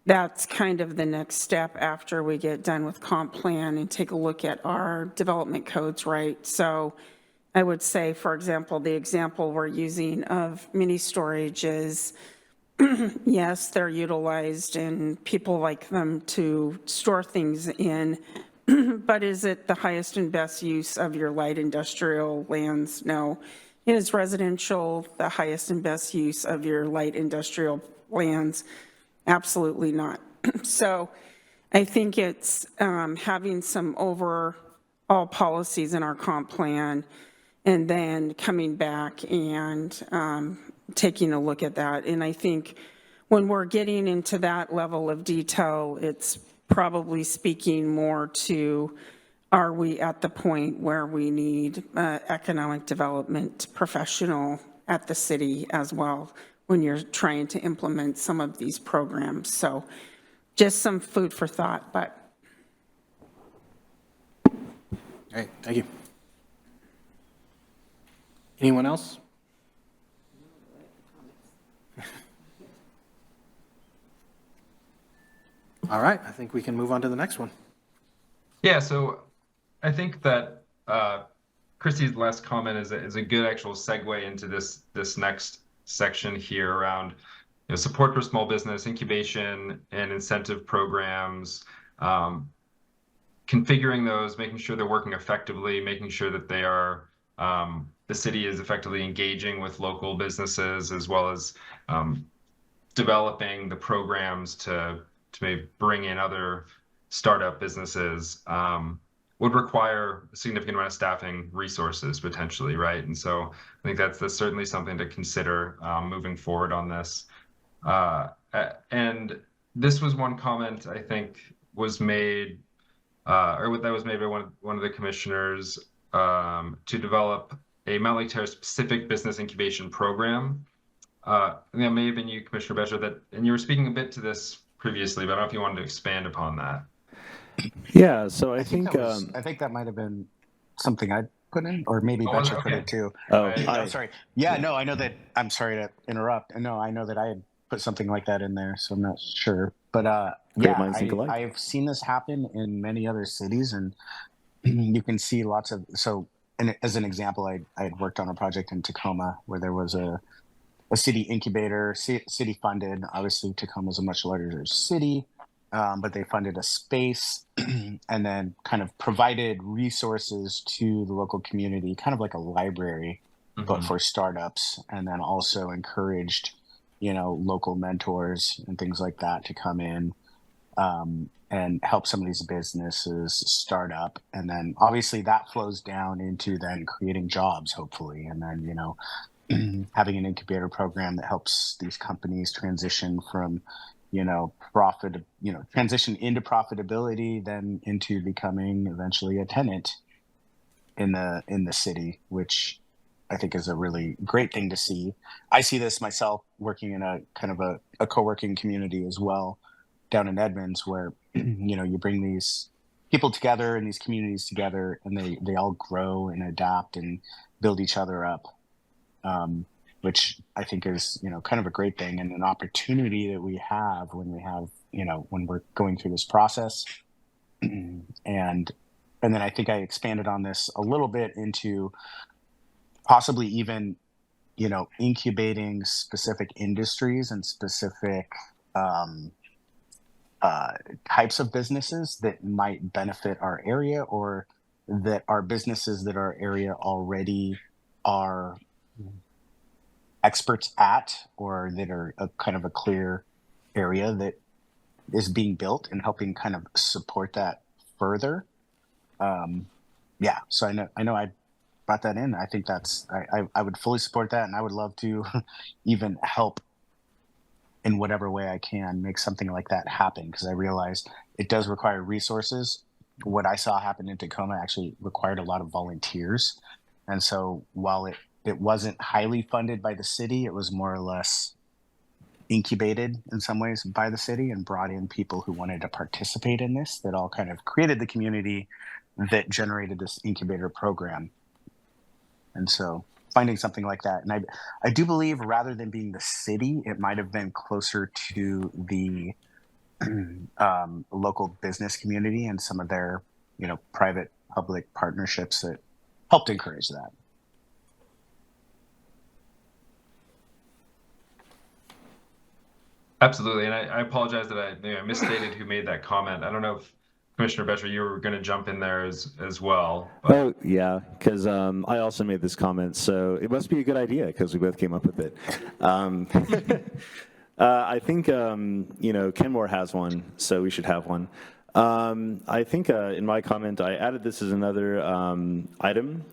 that's kind of the next step after we get done with comp plan and take a look at our development codes, right? So I would say, for example, the example we're using of mini storage is, yes, they're utilized and people like them to store things in, but is it the highest and best use of your light industrial lands? No. Is residential the highest and best use of your light industrial lands? Absolutely not. So I think it's having some overall policies in our comp plan and then coming back and taking a look at that. And I think when we're getting into that level of detail, it's probably speaking more to, are we at the point where we need economic development professional at the city as well when you're trying to implement some of these programs? So just some food for thought, but. All right, thank you. Anyone else? All right, I think we can move on to the next one. Yeah, so I think that Christy's last comment is a good actual segue into this next section here around support for small business, incubation and incentive programs, configuring those, making sure they're working effectively, making sure that they are the city is effectively engaging with local businesses, as well as developing the programs to maybe bring in other startup businesses, would require a significant amount of staffing resources potentially, right? And so I think that's certainly something to consider moving forward on this. And this was one comment I think was made, or that was made by one of the commissioners, to develop a Mountlake Terrace specific business incubation program. That may have been you, Commissioner Besher, and you were speaking a bit to this previously, but I don't know if you wanted to expand upon that. Yeah, so I think I think that might have been something I put in, or maybe Betcha put it too. Oh, No, sorry. Yeah, no, I know that. I'm sorry to interrupt. No, I know that I had put something like that in there, so I'm not sure. But Great minds think alike. I've seen this happen in many other cities, and you can see lots of. So, and as an example, I had worked on a project in Tacoma where there was a city incubator, city funded. Obviously, Tacoma is a much larger city. But they funded a space and then kind of provided resources to the local community, kind of like a library, but for startups, and then also encouraged, local mentors and things like that to come in and help some of these businesses start up. And then obviously that flows down into then creating jobs, hopefully, and then, having an incubator program that helps these companies transition from transition into profitability, then into becoming eventually a tenant in the city, which I think is a really great thing to see. I see this myself working in a kind of a co-working community as well down in Edmonds, where you bring these people together and these communities together, and they all grow and adapt and build each other up. Which I think is, kind of a great thing and an opportunity that we have when we're going through this process. And then I think I expanded on this a little bit into possibly even, incubating specific industries and specific types of businesses that might benefit our area, or that are businesses that our area already are experts at, or that are a kind of a clear area that is being built, and helping kind of support that further. So I know I brought that in. I think I would fully support that, and I would love to even help in whatever way I can make something like that happen, because I realize it does require resources. What I saw happen in Tacoma actually required a lot of volunteers, and so while it wasn't highly funded by the city, it was more or less incubated in some ways by the city, and brought in people who wanted to participate in this, that all kind of created the community that generated this incubator program. And so finding something like that, and I do believe, rather than being the city, it might have been closer to the local business community and some of their private public partnerships that helped encourage that. Absolutely, and I apologize that I misstated who made that comment. I don't know if Commissioner Besher, you were going to jump in there as well. But... Oh, yeah, because I also made this comment, so it must be a good idea, because we both came up with it. I think, Kenmore has one, so we should have one. I think in my comment, I added this as another item,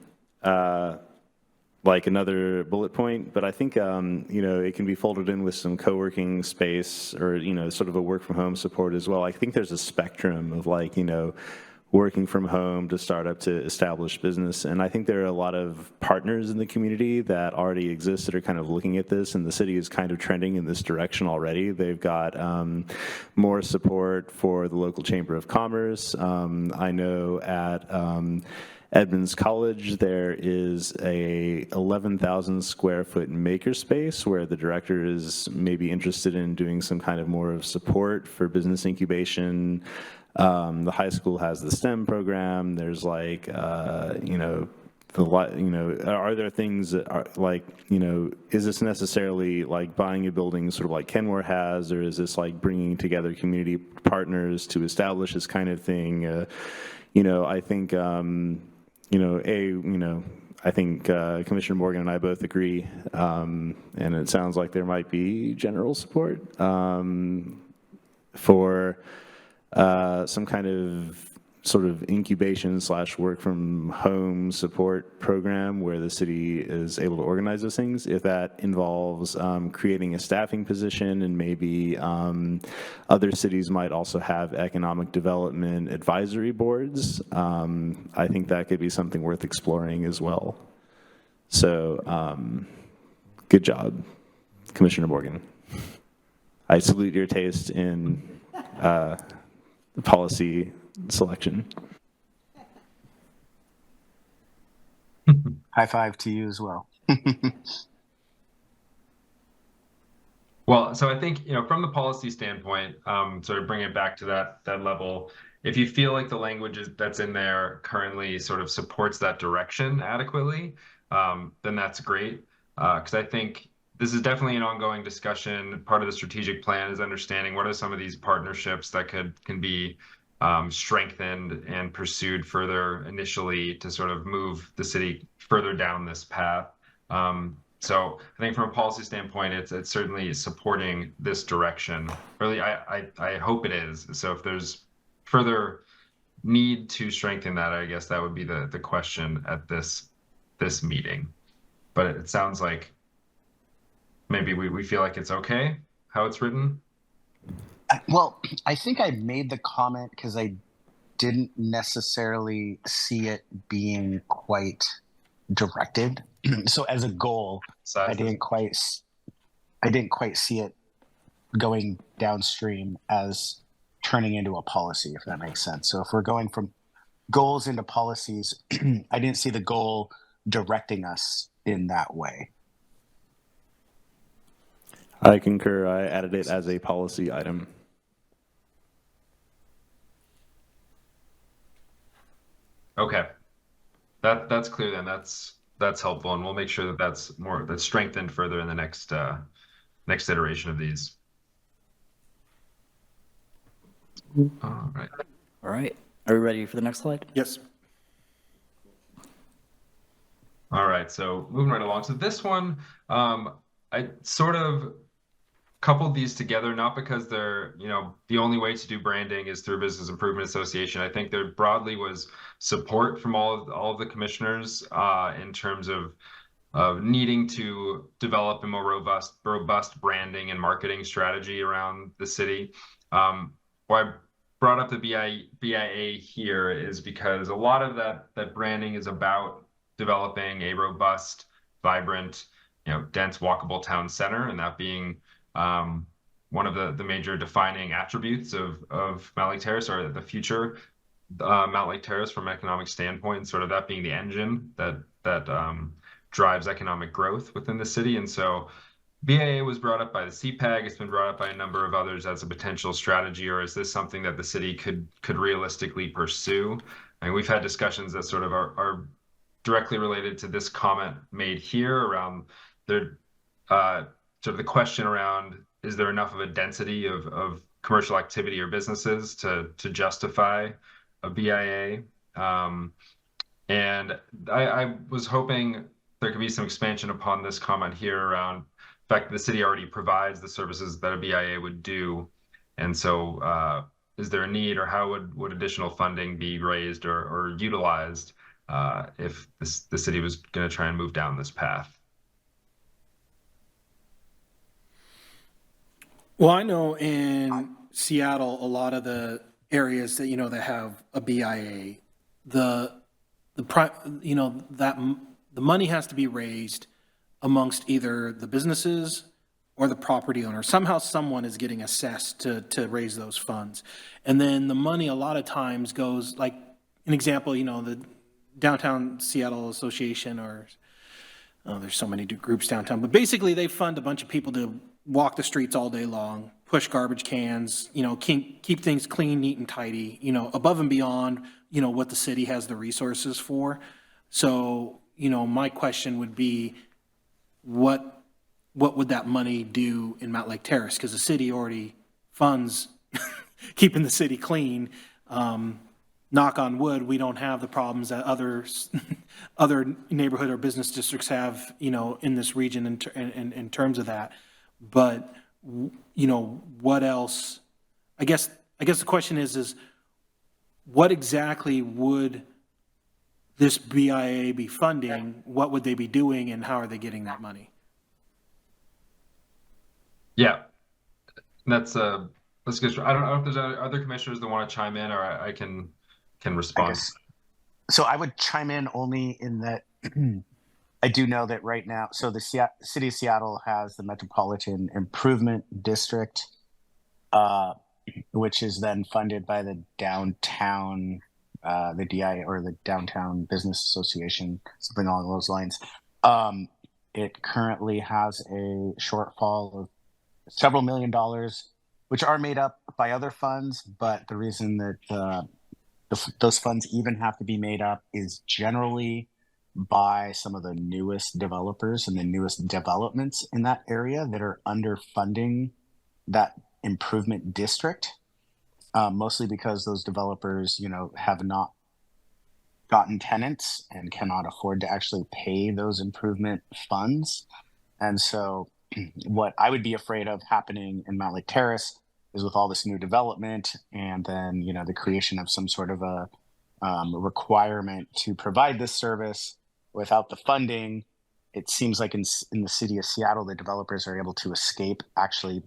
like another bullet point, but I think, it can be folded in with some co-working space or, sort of a work from home support as well. I think there's a spectrum of working from home to start up to establish business. And I think there are a lot of partners in the community that already exist that are kind of looking at this, and the city is kind of trending in this direction already. They've got more support for the local Chamber of Commerce. I know at Edmonds College, there is a 11,000 square foot makerspace where the director is maybe interested in doing some kind of more of support for business incubation. The high school has the STEM program. There's are there things that are is this necessarily like buying a building sort of like Kenmore has, or is this like bringing together community partners to establish this kind of thing? I think, I think Commissioner Morgan and I both agree, and it sounds like there might be general support for some kind of sort of incubation / work from home support program where the city is able to organize those things. If that involves creating a staffing position, and maybe other cities might also have economic development advisory boards, I think that could be something worth exploring as well. So good job, Commissioner Morgan. I salute your taste in policy selection. High five to you as well. Well, so I think, from the policy standpoint, sort of bring it back to that level. If you feel like the language that's in there currently sort of supports that direction adequately, then that's great. Because I think this is definitely an ongoing discussion. Part of the strategic plan is understanding what are some of these partnerships that can be strengthened and pursued further initially to sort of move the city further down this path. So I think from a policy standpoint, it's certainly supporting this direction. Really, I hope it is. So if there's further need to strengthen that, I guess that would be the question at this meeting. But it sounds like maybe we feel like it's okay how it's written. Well, I think I made the comment because I didn't necessarily see it being quite directed. So as a goal, I didn't quite see it going downstream as turning into a policy, if that makes sense. So if we're going from goals into policies, I didn't see the goal directing us in that way. I concur. I added it as a policy item. Okay, that's clear then. That's helpful, and we'll make sure that that's strengthened further in the next iteration of these. All right. All right. Are we ready for the next slide? Yes. All right. So moving right along. So this one, I sort of coupled these together, not because they're, the only way to do branding is through Business Improvement Association. I think there broadly was support from all of the commissioners in terms of needing to develop a more robust branding and marketing strategy around the city. Why I brought up the BIA here is because a lot of that branding is about developing a robust, vibrant, dense, walkable town center, and that being one of the major defining attributes of Mountlake Terrace, or the future Mountlake Terrace from an economic standpoint, sort of that being the engine that drives economic growth within the city. And so BIA was brought up by the CPAG. It's been brought up by a number of others as a potential strategy, or is this something that the city could realistically pursue? I mean, we've had discussions that sort of are directly related to this comment made here around sort of the question around, is there enough of a density of commercial activity or businesses to justify a BIA? And I was hoping there could be some expansion upon this comment here around fact that the city already provides the services that a BIA would do. And so is there a need, or how would additional funding be raised or utilized if the city was going to try and move down this path? Well, I know in Seattle, a lot of the areas that, that have a BIA, the money has to be raised amongst either the businesses or the property owner. Somehow someone is getting assessed to raise those funds. And then the money a lot of times goes, like an example, the Downtown Seattle Association, or there's so many groups downtown, but basically they fund a bunch of people to walk the streets all day long, push garbage cans, keep things clean, neat and tidy, above and beyond, what the city has the resources for. So, my question would be, what would that money do in Mountlake Terrace? Because the city already funds keeping the city clean. Knock on wood, we don't have the problems that other neighborhood or business districts have, in this region in terms of that. But, what else? I guess the question is what exactly would this BIA be funding? What would they be doing, and how are they getting that money? Yeah, that's good. I don't know if there's other commissioners that want to chime in, or I can respond. So I would chime in only in that I do know that right now, so the city of Seattle has the Metropolitan Improvement District, which is then funded by the downtown, the DI, or the Downtown Business Association, something along those lines. It currently has a shortfall of several $1 million, which are made up by other funds, but the reason that those funds even have to be made up is generally by some of the newest developers and the newest developments in that area that are underfunding that improvement district, mostly because those developers, have not gotten tenants and cannot afford to actually pay those improvement funds. And so what I would be afraid of happening in Mountlake Terrace is, with all this new development and then, the creation of some sort of a requirement to provide this service without the funding, it seems like in the city of Seattle, the developers are able to escape actually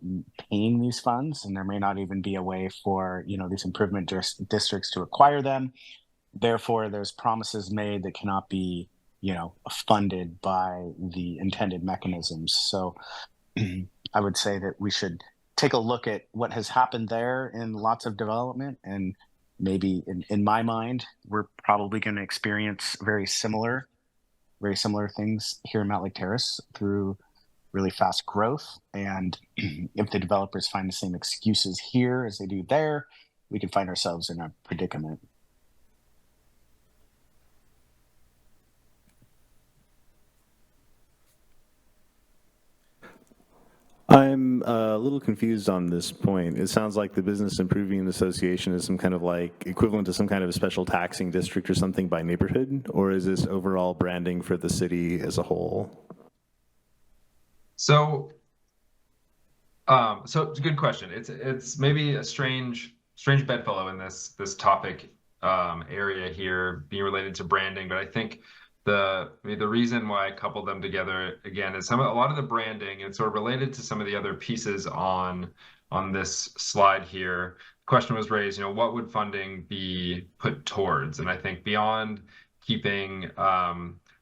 paying these funds, and there may not even be a way for, these improvement districts to acquire them. Therefore, there's promises made that cannot be, funded by the intended mechanisms. So I would say that we should take a look at what has happened there in lots of development, and maybe in my mind, we're probably going to experience very similar things here in Mountlake Terrace through really fast growth. And if the developers find the same excuses here as they do there, we can find ourselves in a predicament. I'm a little confused on this point. It sounds like the Business Improving Association is some kind of equivalent to some kind of a special taxing district or something by neighborhood, or is this overall branding for the city as a whole? So it's a good question. It's maybe a strange bedfellow in this topic area here, being related to branding, but I think the reason why I coupled them together again is a lot of the branding, and sort of related to some of the other pieces on this slide here. The question was raised, what would funding be put towards? And I think beyond keeping,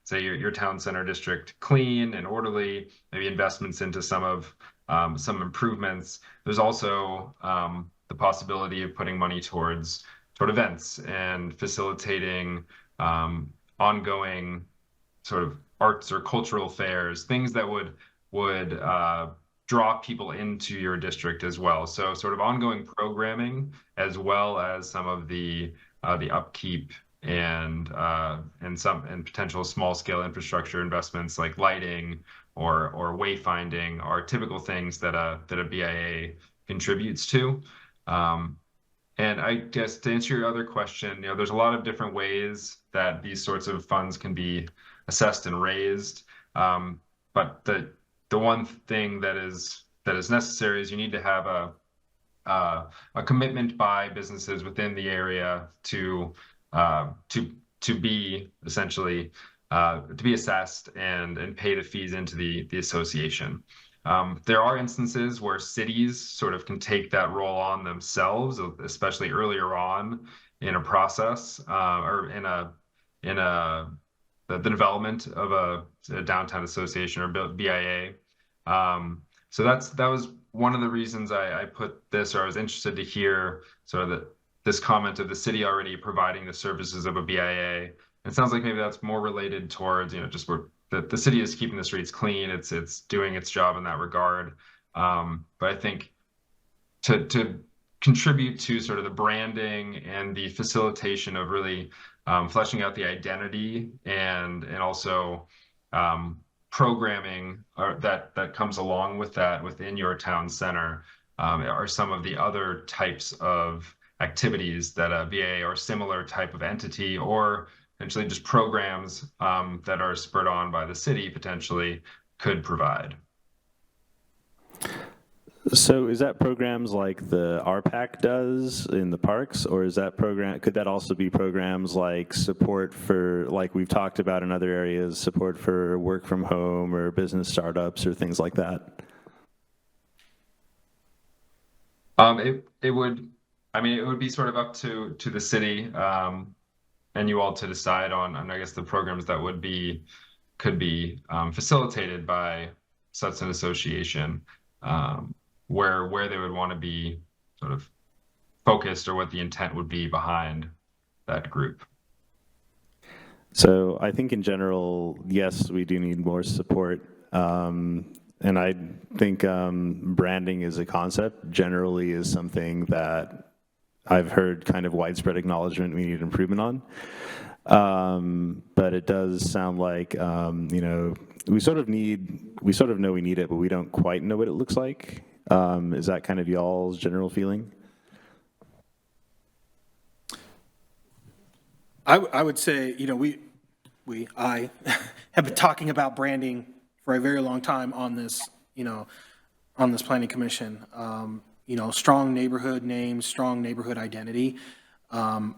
say, your town center district clean and orderly, maybe investments into some improvements, there's also the possibility of putting money towards events and facilitating ongoing sort of arts or cultural fairs, things that would draw people into your district as well. So sort of ongoing programming, as well as some of the upkeep and potential small scale infrastructure investments like lighting or wayfinding are typical things that a BIA contributes to. And I guess to answer your other question, there's a lot of different ways that these sorts of funds can be assessed and raised. But the one thing that is necessary is you need to have a commitment by businesses within the area to be essentially to be assessed and pay the fees into the association. There are instances where cities sort of can take that role on themselves, especially earlier on in a process or in the development of a downtown association or BIA. So that was one of the reasons I put this, or I was interested to hear sort of this comment of the city already providing the services of a BIA. It sounds like maybe that's more related towards, just where the city is keeping the streets clean. It's doing its job in that regard. But I think to contribute to sort of the branding and the facilitation of really fleshing out the identity and also programming that comes along with that within your town center are some of the other types of activities that a VA or similar type of entity, or potentially just programs that are spurred on by the city potentially could provide. So is that programs like the RPAC does in the parks, or is that could that also be programs like support for, like we've talked about in other areas, support for work from home or business startups or things like that? It would be sort of up to the city and you all to decide on, I guess, the programs that could be facilitated by such an association. Where they would want to be sort of focused, or what the intent would be behind that group. So I think in general, yes, we do need more support. And I think branding as a concept generally is something that I've heard kind of widespread acknowledgement we need improvement on. But it does sound like, we sort of know we need it, but we don't quite know what it looks like. Is that kind of y'all's general feeling? I would say, I have been talking about branding for a very long time on this, on this planning commission. Strong neighborhood names, strong neighborhood identity, goes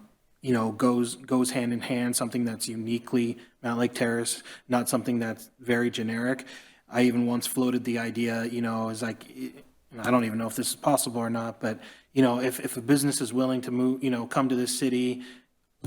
hand in hand, something that's uniquely Mountlake Terrace, not something that's very generic. I even once floated the idea, is like, I don't even know if this is possible or not, but, if a business is willing to move, come to this city,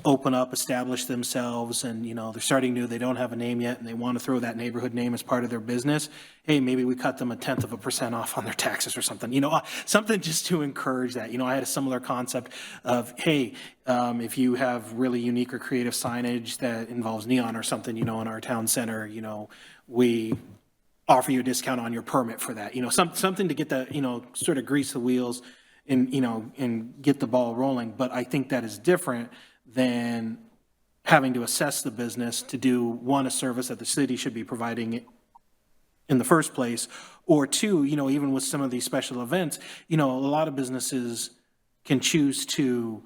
open up, establish themselves, and, they're starting new, they don't have a name yet, and they want to throw that neighborhood name as part of their business, hey, maybe we cut them 0.1% off on their taxes or something, something just to encourage that. I had a similar concept of, hey, if you have really unique or creative signage that involves neon or something, in our town center, we offer you a discount on your permit for that, something to get the, sort of grease the wheels and, and get the ball rolling. But I think that is different than having to assess the business to do, one, a service that the city should be providing in the first place, or two, even with some of these special events, a lot of businesses can choose to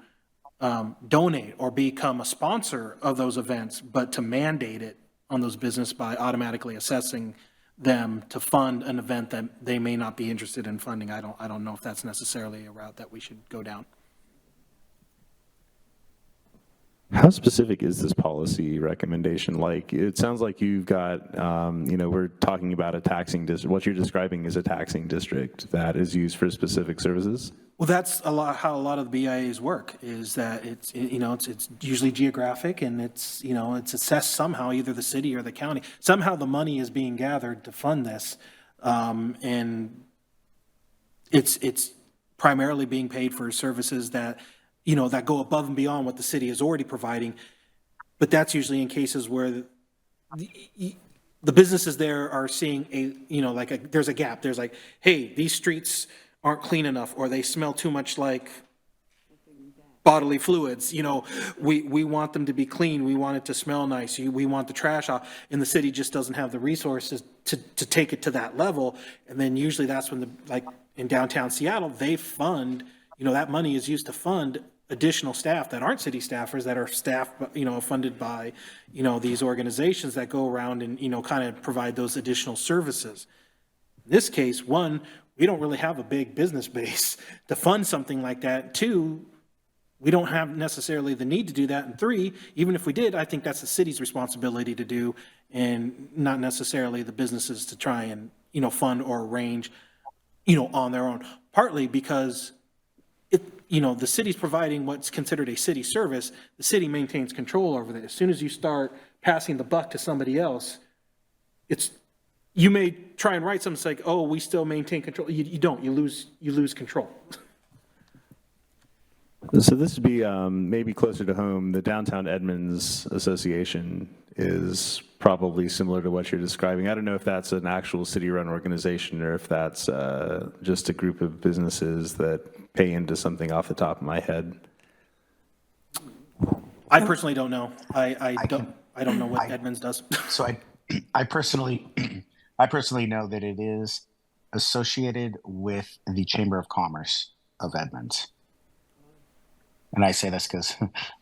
donate or become a sponsor of those events, but to mandate it on those businesses by automatically assessing them to fund an event that they may not be interested in funding. I don't know if that's necessarily a route that we should go down. How specific is this policy recommendation? Like, it sounds like you've got, we're talking about a taxing district. What you're describing is a taxing district that is used for specific services? Well, that's how a lot of the BIAs work, is that it's usually geographic, and it's assessed somehow, either the city or the county. Somehow the money is being gathered to fund this, and it's primarily being paid for services that that go above and beyond what the city is already providing. But that's usually in cases where the businesses there are seeing there's a gap. There's like, hey, these streets aren't clean enough, or they smell too much like bodily fluids. We want them to be clean. We want it to smell nice. We want the trash off, and the city just doesn't have the resources to take it to that level. And then usually that's when like in downtown Seattle, they fund, that money is used to fund additional staff that aren't city staffers, that are staff, funded by, these organizations that go around and, kind of provide those additional services. In this case, one, we don't really have a big business base to fund something like that. Two, we don't have necessarily the need to do that. And three, even if we did, I think that's the city's responsibility to do and not necessarily the businesses to try and, fund or arrange, on their own. Partly because the city's providing what's considered a city service, the city maintains control over that. As soon as you start passing the buck to somebody else, you may try and write something that's like, oh, we still maintain control. You don't, you lose control. So this would be maybe closer to home. The Downtown Edmonds Association is probably similar to what you're describing. I don't know if that's an actual city-run organization or if that's just a group of businesses that pay into something off the top of my head. I personally don't know. I don't know what Edmonds does. So I personally know that it is associated with the Chamber of Commerce of Edmonds. And I say this because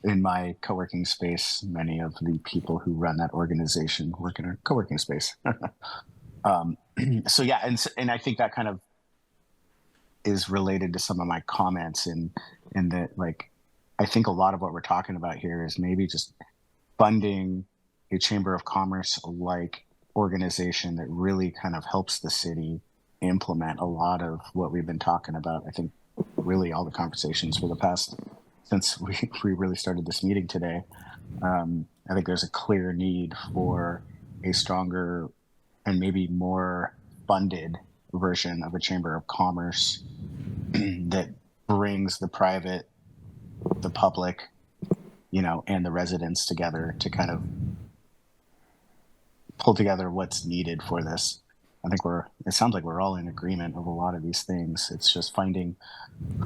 in my co-working space, many of the people who run that organization work in a co-working space. So yeah, and I think that kind of is related to some of my comments in that, like, I think a lot of what we're talking about here is maybe just funding a Chamber of Commerce like organization that really kind of helps the city implement a lot of what we've been talking about. I think really all the conversations for the past, since we really started this meeting today, I think there's a clear need for a stronger and maybe more funded version of a Chamber of Commerce that brings the private, the public, and the residents together to kind of pull together what's needed for this. I think it sounds like we're all in agreement of a lot of these things. It's just finding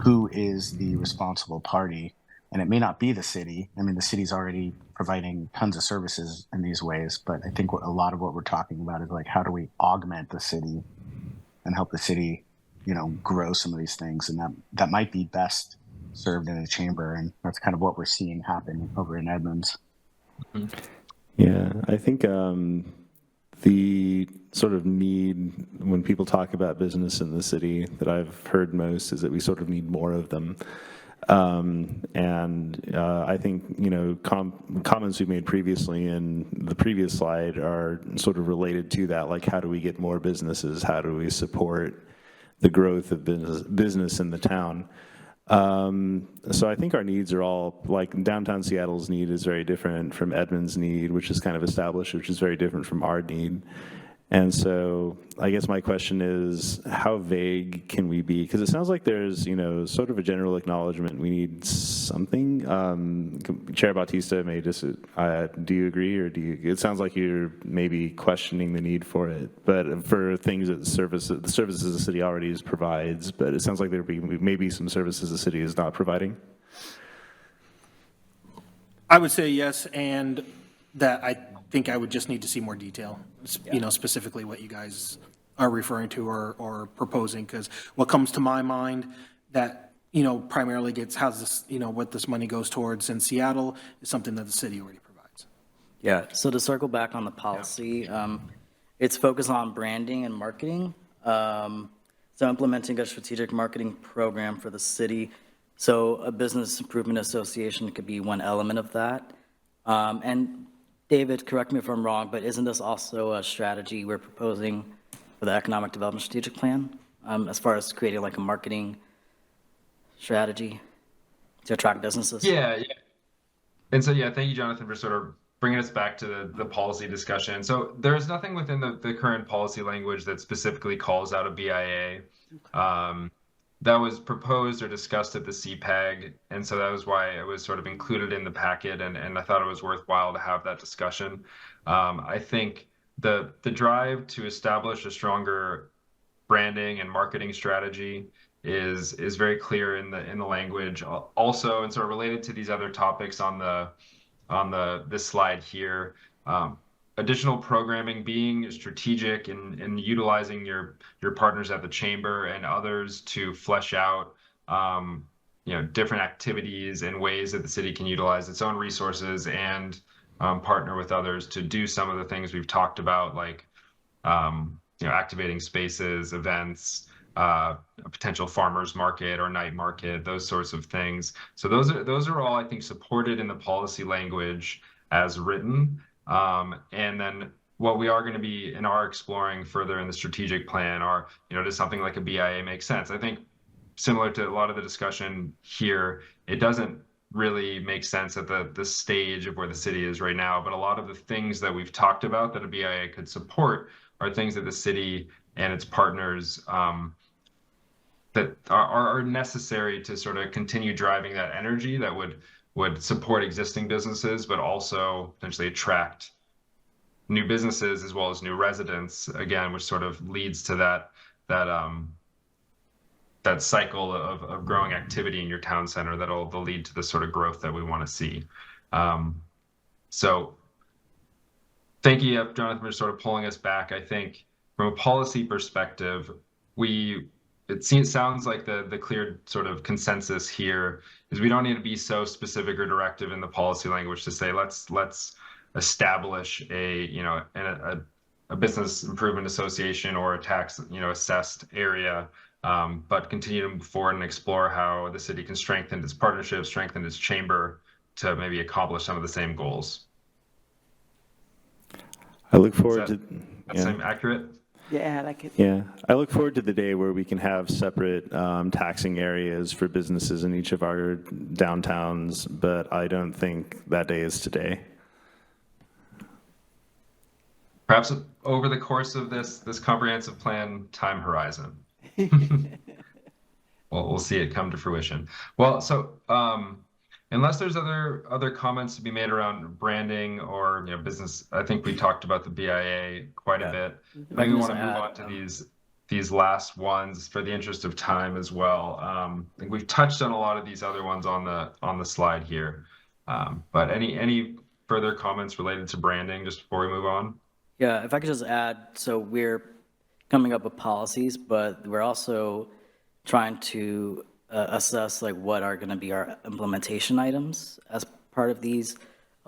who is the responsible party. And it may not be the city. I mean, the city's already providing tons of services in these ways, but I think a lot of what we're talking about is like, how do we augment the city and help the city, grow some of these things? And that might be best served in a chamber. And that's kind of what we're seeing happen over in Edmonds. Yeah, I think the sort of need when people talk about business in the city that I've heard most is that we sort of need more of them. I think, comments we made previously in the previous slide are sort of related to that, like how do we get more businesses? How do we support the growth of business in the town? So I think our needs are all, like downtown Seattle's need is very different from Edmonds' need, which is kind of established, which is very different from our need. And so I guess my question is, how vague can we be? Because it sounds like there's, sort of a general acknowledgement we need something. Chair Bautista may just, do you agree or it sounds like you're maybe questioning the need for it, but for things that the services the city already provides, but it sounds like there may be some services the city is not providing. I would say yes, and that I think I would just need to see more detail, specifically what you guys are referring to or proposing, because what comes to my mind that, primarily gets how's this, what this money goes towards in Seattle is something that the city already provides. Yeah, so to circle back on the policy, it's focused on branding and marketing. So implementing a strategic marketing program for the city. So a business improvement association could be one element of that. And David, correct me if I'm wrong, but isn't this also a strategy we're proposing for the Economic Development Strategic Plan, as far as creating like a marketing strategy to attract businesses? Yeah. And so, thank you, Jonathan, for sort of bringing us back to the policy discussion. So there's nothing within the current policy language that specifically calls out a BIA. That was proposed or discussed at the CPAG, and so that was why it was sort of included in the packet, and I thought it was worthwhile to have that discussion. I think the drive to establish a stronger branding and marketing strategy is very clear in the language. Also, and sort of related to these other topics on this slide here, additional programming, being strategic and utilizing your partners at the chamber and others to flesh out different activities and ways that the city can utilize its own resources and partner with others to do some of the things we've talked about, like activating spaces, events, a potential farmers market or night market, those sorts of things. So those are all, I think, supported in the policy language as written. And then what we are going to be and are exploring further in the strategic plan are, does something like a BIA make sense? I think similar to a lot of the discussion here, it doesn't really make sense at the stage of where the city is right now. But a lot of the things that we've talked about that a BIA could support are things that the city and its partners that are necessary to sort of continue driving that energy that would support existing businesses, but also potentially attract new businesses as well as new residents, again, which sort of leads to that cycle of growing activity in your town center that'll lead to the sort of growth that we want to see. So thank you, Jonathan, for sort of pulling us back. I think from a policy perspective, sounds like the clear sort of consensus here is we don't need to be so specific or directive in the policy language to say let's establish a business improvement association or a tax assessed area, but continue to move forward and explore how the city can strengthen its partnership, strengthen its chamber to maybe accomplish some of the same goals. I look forward to that seem accurate? Yeah, I like it. Yeah, I look forward to the day where we can have separate taxing areas for businesses in each of our downtowns, but I don't think that day is today. Perhaps over the course of this comprehensive plan time horizon. Well, we'll see it come to fruition. Well, so unless there's other comments to be made around branding or business, I think we talked about the BIA quite a bit. Maybe we want to move on to these last ones for the interest of time as well. I think we've touched on a lot of these other ones on the slide here. But any further comments related to branding just before we move on? Yeah, if I could just add, so we're coming up with policies, but we're also trying to assess like what are going to be our implementation items as part of these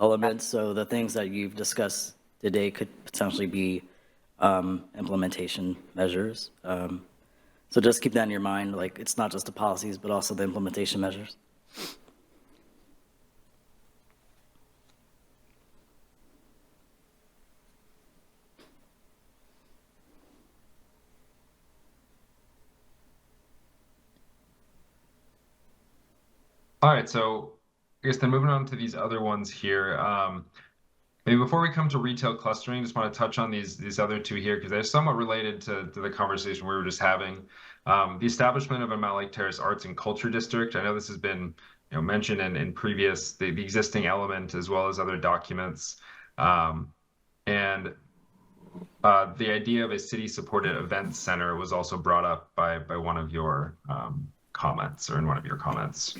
elements. So the things that you've discussed today could potentially be implementation measures. So just keep that in your mind. Like it's not just the policies, but also the implementation measures. All right, so I guess then moving on to these other ones here. Maybe before we come to retail clustering, just want to touch on these other two here because they're somewhat related to the conversation we were just having. The establishment of a Mountlake Terrace Arts and Culture District. I know this has been mentioned in previous the existing element as well as other documents, and the idea of a city-supported event center was also brought up by one of your comments or in one of your comments.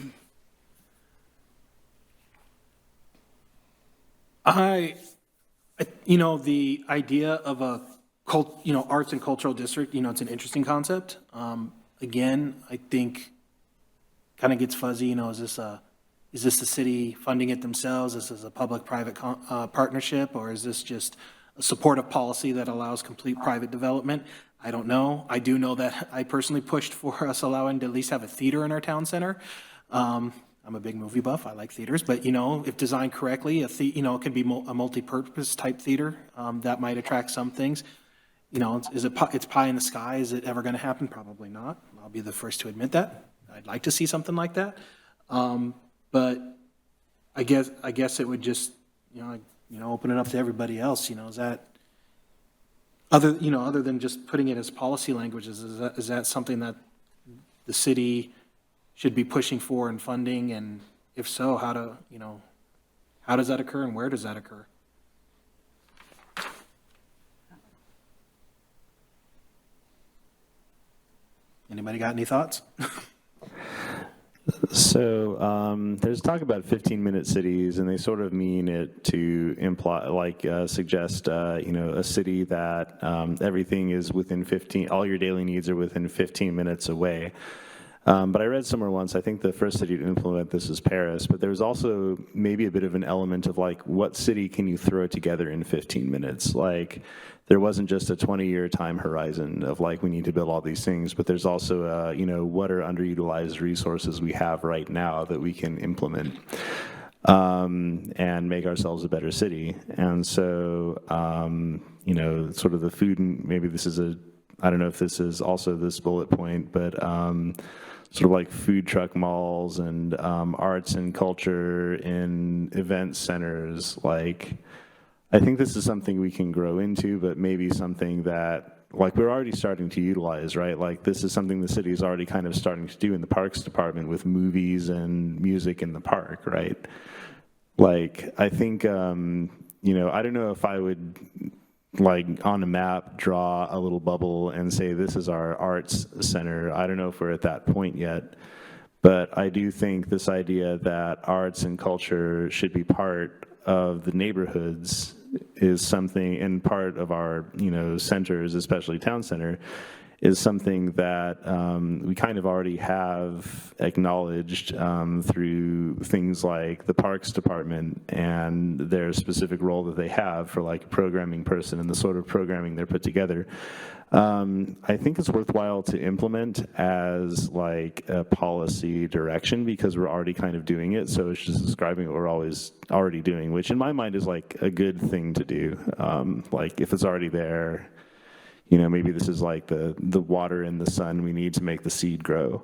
The idea of a arts and cultural district, it's an interesting concept. Again, I think kind of gets fuzzy, is this the city funding it themselves? Is this a public-private partnership, or is this just a supportive policy that allows complete private development? I don't know. I do know that I personally pushed for us allowing to at least have a theater in our town center. I'm a big movie buff. I like theaters, but if designed correctly, it can be a multi-purpose type theater that might attract some things. It's pie in the sky. Is it ever going to happen? Probably not. I'll be the first to admit that. I'd like to see something like that, but I guess it would just open it up to everybody else. Is that other than just putting it as policy languages? Is that something that the city should be pushing for and funding, and if so, how does that occur and where does that occur? Anybody got any thoughts? So there's talk about 15-minute cities, and they sort of mean it to imply, suggest, a city that everything is within all your daily needs are within 15 minutes away. But I read somewhere once, I think the first city to implement this is Paris, but there's also maybe a bit of an element of like, what city can you throw together in 15 minutes? Like, there wasn't just a 20-year time horizon of like, we need to build all these things, but there's also, what are underutilized resources we have right now that we can implement and make ourselves a better city. And so, sort of the food, and maybe this is I don't know if this is also this bullet point, but sort of like food truck malls and arts and culture in event centers. Like, I think this is something we can grow into, but maybe something that, like, we're already starting to utilize, right? Like, this is something the city is already kind of starting to do in the parks department with movies and music in the park, right? Like, I think, I don't know if I would, like, on a map, draw a little bubble and say, this is our arts center. I don't know if we're at that point yet, but I do think this idea that arts and culture should be part of the neighborhoods is something, and part of our, centers, especially town center, is something that we kind of already have acknowledged through things like the Parks Department and their specific role that they have for like a programming person and the sort of programming they're put together. I think it's worthwhile to implement as like a policy direction because we're already kind of doing it. So it's just describing what we're always already doing, which in my mind is like a good thing to do. Like if it's already there, maybe this is like the water in the sun we need to make the seed grow.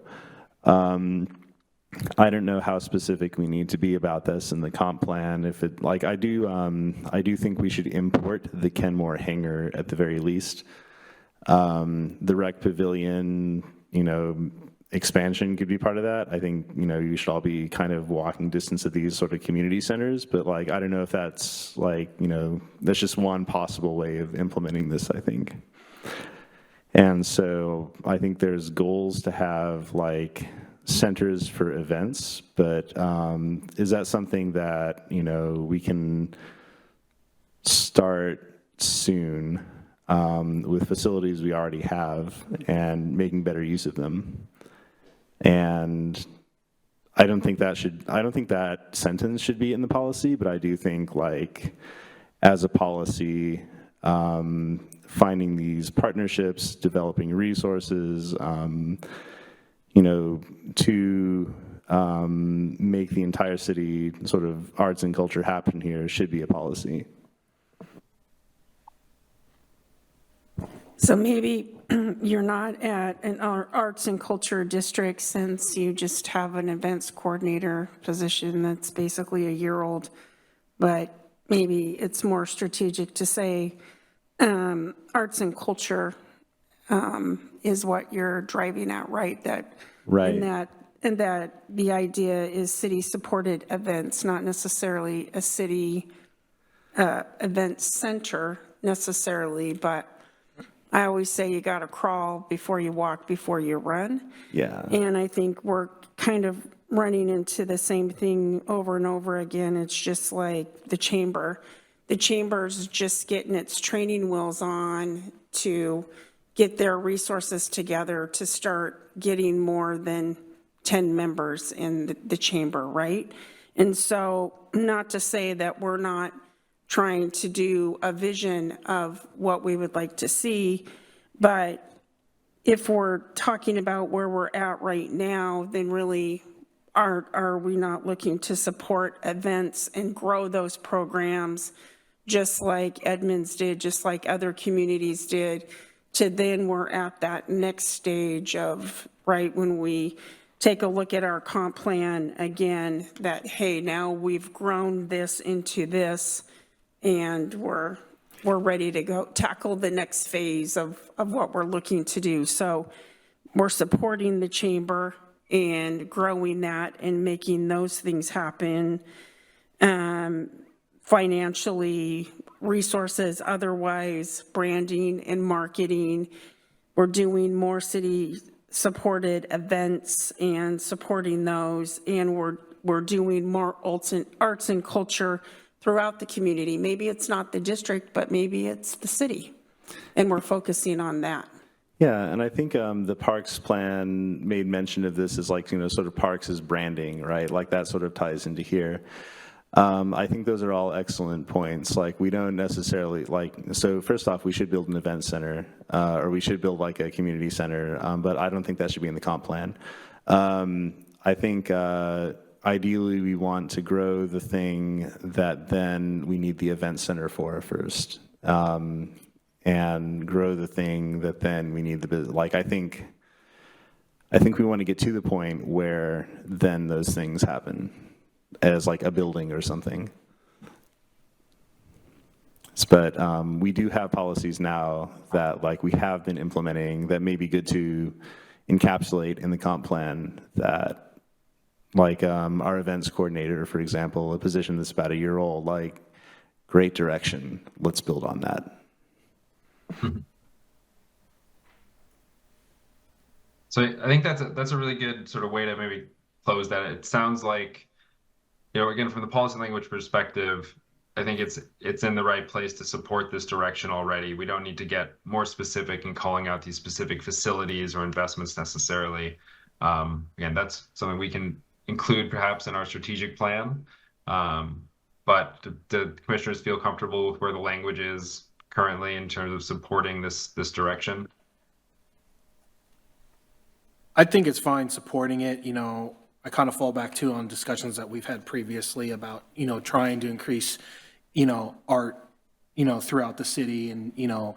I don't know how specific we need to be about this in the comp plan. If it, like, I do think we should import the Kenmore hangar at the very least. The rec pavilion, expansion could be part of that. I think, you should all be kind of walking distance of these sort of community centers, but like, I don't know if that's like, that's just one possible way of implementing this, I think. And so I think there's goals to have like centers for events, but is that something that, we can start soon with facilities we already have and making better use of them? And I don't think that sentence should be in the policy, but I do think like as a policy, finding these partnerships, developing resources, to make the entire city sort of arts and culture happen here should be a policy. So maybe you're not at an arts and culture district since you just have an events coordinator position that's basically a year old, but maybe it's more strategic to say arts and culture is what you're driving at, right? Right. And that the idea is city-supported events, not necessarily a city event center necessarily, but I always say you got to crawl before you walk, before you run. Yeah. And I think we're kind of running into the same thing over and over again. It's just like the chamber. The chamber's just getting its training wheels on to get their resources together to start getting more than 10 members in the chamber, right? And so not to say that we're not trying to do a vision of what we would like to see, but if we're talking about where we're at right now, then really are we not looking to support events and grow those programs just like Edmonds did, just like other communities did, to then we're at that next stage of, right, when we take a look at our comp plan again, that, hey, now we've grown this into this, and we're ready to go tackle the next phase of what we're looking to do. So we're supporting the chamber and growing that and making those things happen financially, resources, otherwise, branding and marketing. We're doing more city-supported events and supporting those, and we're doing more arts and culture throughout the community. Maybe it's not the district, but maybe it's the city, and we're focusing on that. Yeah, and I think the parks plan made mention of this as like, sort of parks as branding, right? Like that sort of ties into here. I think those are all excellent points. Like we don't necessarily so first off, we should build an event center, or we should build like a community center, but I don't think that should be in the comp plan. I think ideally we want to grow the thing that then we need the event center for first. And grow the thing that then we need the business. Like I think we want to get to the point where then those things happen as like a building or something. But we do have policies now that like we have been implementing that may be good to encapsulate in the comp plan that like our events coordinator, for example, a position that's about a year old, like great direction. Let's build on that. So I think that's a really good sort of way to maybe close that. It sounds like, again, from the policy language perspective, I think it's in the right place to support this direction already. We don't need to get more specific in calling out these specific facilities or investments necessarily. Again, that's something we can include perhaps in our strategic plan. But do the commissioners feel comfortable with where the language is currently in terms of supporting this direction? I think it's fine supporting it. I kind of fall back too on discussions that we've had previously about, trying to increase, art, throughout the city and,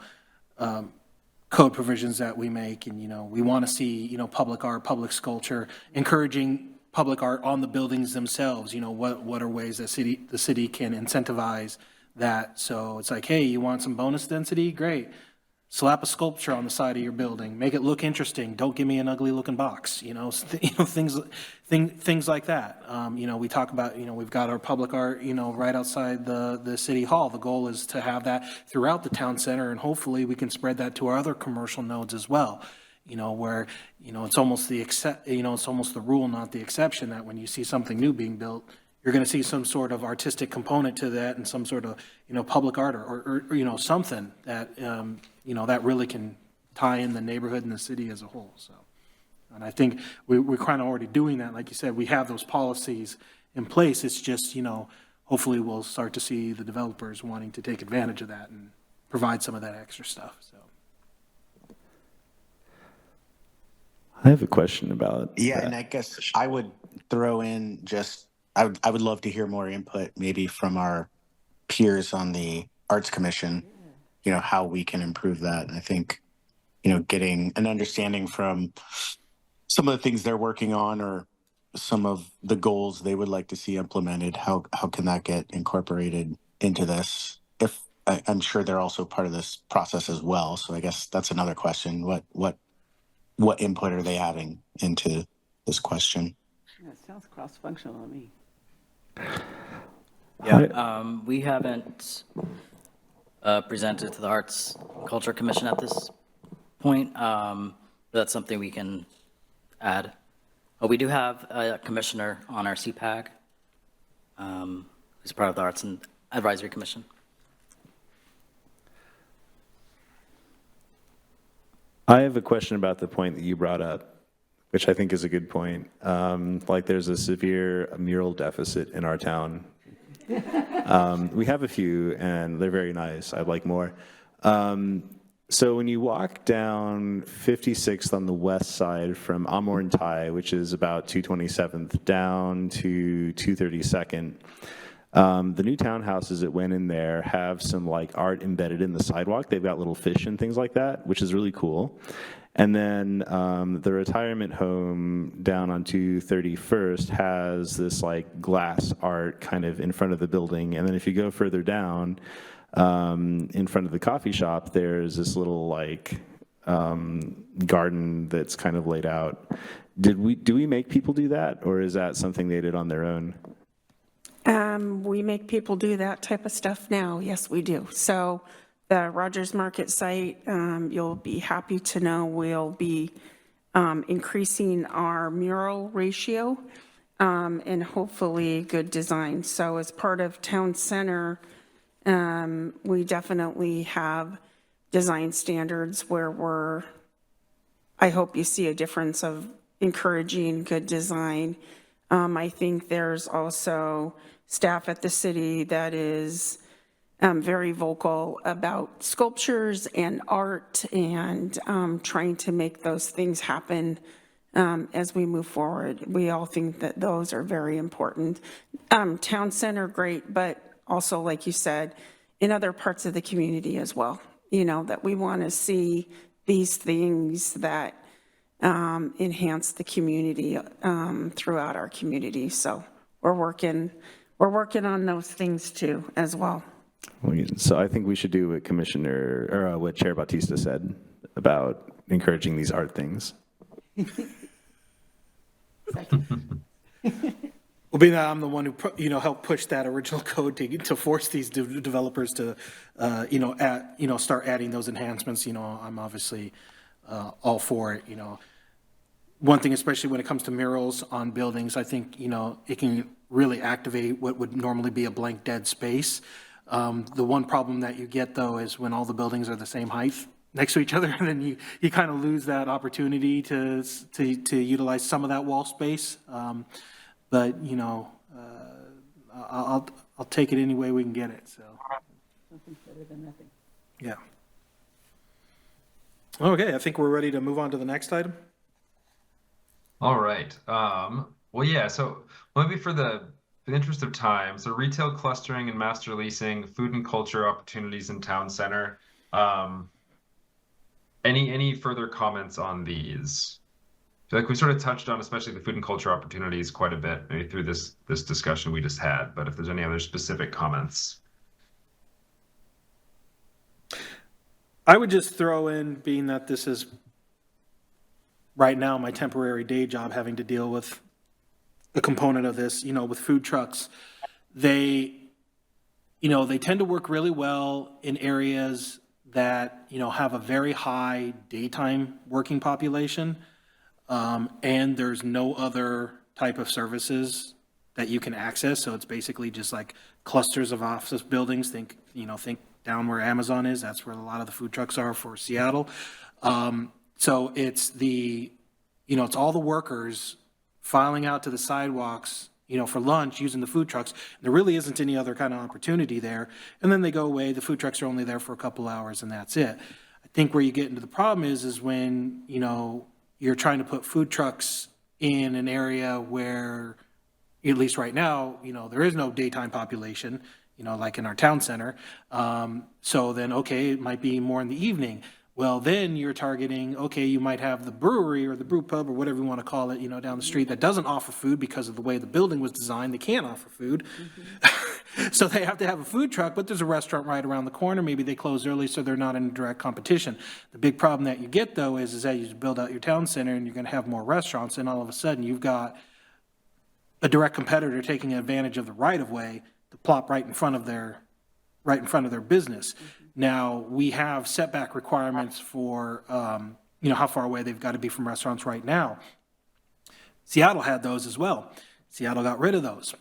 code provisions that we make. And, we want to see, public art, public sculpture, encouraging public art on the buildings themselves. What are ways that the city can incentivize that? So it's like, hey, you want some bonus density? Great. Slap a sculpture on the side of your building. Make it look interesting. Don't give me an ugly looking box. Things like that. We talk about, we've got our public art, right outside the city hall. The goal is to have that throughout the town center, and hopefully we can spread that to our other commercial nodes as well. Where, it's almost it's almost the rule, not the exception, that when you see something new being built, you're going to see some sort of artistic component to that and some sort of, public art or something that, that really can tie in the neighborhood and the city as a whole. So, and I think we're kind of already doing that. Like you said, we have those policies in place. It's just, hopefully we'll start to see the developers wanting to take advantage of that and provide some of that extra stuff. So. I have a question about Yeah, that. and I guess I would throw in just I would love to hear more input maybe from our peers on the Arts Commission, how we can improve that. And I think, getting an understanding from some of the things they're working on or some of the goals they would like to see implemented, how can that get incorporated into this? If I'm sure they're also part of this process as well. So I guess that's another question. What input are they having into this question? Yeah, it sounds cross-functional to me. Yeah, we haven't presented to the Arts and Culture Commission at this point. But that's something we can add. We do have a commissioner on our CPAC who's part of the Arts and Advisory Commission. I have a question about the point that you brought up, which I think is a good point. Like there's a severe mural deficit in our town. We have a few, and they're very nice. I'd like more. So when you walk down 56th on the west side from Amorntai, which is about 227th, down to 232nd, the new townhouses that went in there have some like art embedded in the sidewalk. They've got little fish and things like that, which is really cool. And then the retirement home down on 231st has this like glass art kind of in front of the building. And then if you go further down in front of the coffee shop, there's this little like garden that's kind of laid out. Do we make people do that, or is that something they did on their own? We make people do that type of stuff now. Yes, we do. So the Rogers Market site, you'll be happy to know we'll be increasing our mural ratio and hopefully good design. So as part of Town Center, we definitely have design standards where we're I hope you see a difference of encouraging good design. I think there's also staff at the city that is very vocal about sculptures and art and trying to make those things happen as we move forward. We all think that those are very important. Town center, great, but also, like you said, in other parts of the community as well, you know, that we want to see these things that enhance the community throughout our community. So we're working on those things too as well. So I think we should do what Commissioner, or what Chair Bautista said about encouraging these art things. Well, being that I'm the one who, helped push that original code to force these developers to, start adding those enhancements, I'm obviously all for it, One thing, especially when it comes to murals on buildings, I think, it can really activate what would normally be a blank dead space. The one problem that you get, though, is when all the buildings are the same height next to each other, and then you kind of lose that opportunity to utilize some of that wall space. But I'll take it any way we can get it. So Something's better than nothing. yeah. Okay, I think we're ready to move on to the next item. All right. Well, yeah. So maybe for the interest of time, so retail clustering and master leasing, food and culture opportunities in town center. Any further comments on these? I feel like we sort of touched on, especially the food and culture opportunities, quite a bit, maybe through this discussion we just had. But if there's any other specific comments. I would just throw in, being that this is right now my temporary day job, having to deal with a component of this, with food trucks. They tend to work really well in areas that, have a very high daytime working population. And there's no other type of services that you can access. So it's basically just like clusters of office buildings. Think down where Amazon is. That's where a lot of the food trucks are for Seattle. So it's it's all the workers filing out to the sidewalks, for lunch using the food trucks. There really isn't any other kind of opportunity there. And then they go away. The food trucks are only there for a couple hours and that's it. I think where you get into the problem is when, you're trying to put food trucks in an area where, at least right now, there is no daytime population, like in our town center. So then, okay, it might be more in the evening. Well, then you're targeting, okay, you might have the brewery or the brew pub or whatever you want to call it, down the street that doesn't offer food because of the way the building was designed. They can't offer food. Mm-hmm. So they have to have a food truck, but there's a restaurant right around the corner. Maybe they close early, so they're not in direct competition. The big problem that you get, though, is that you build out your town center and you're going to have more restaurants, and all of a sudden you've got a direct competitor taking advantage of the right-of-way to plop right in front of their business. Mm-hmm. Now, we have setback requirements for, how far away they've got to be from restaurants right now. Seattle had those as well. Seattle got rid of those.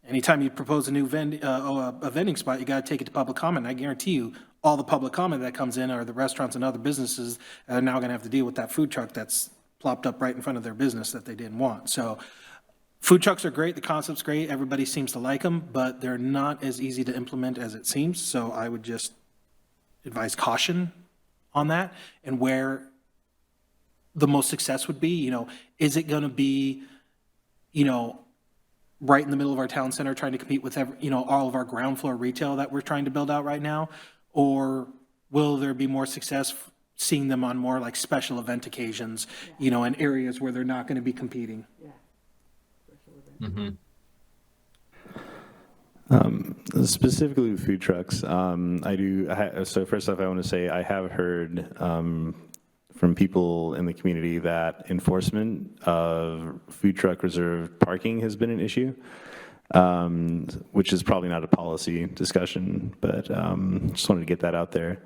Anytime you propose a new vending spot, you got to take it to public comment. I guarantee you, all the public comment that comes in are the restaurants and other businesses that are now going to have to deal with that food truck that's plopped up right in front of their business that they didn't want. So food trucks are great. The concept's great. Everybody seems to like them, but they're not as easy to implement as it seems. So I would just advise caution on that, and where the most success would be, is it going to be, right in the middle of our town center trying to compete with, all of our ground floor retail that we're trying to build out right now? Or will there be more success seeing them on more like special event occasions, in areas where they're not going to be competing? Mm-hmm. Specifically with food trucks, so first off, I want to say I have heard from people in the community that enforcement of food truck reserved parking has been an issue, which is probably not a policy discussion, but just wanted to get that out there.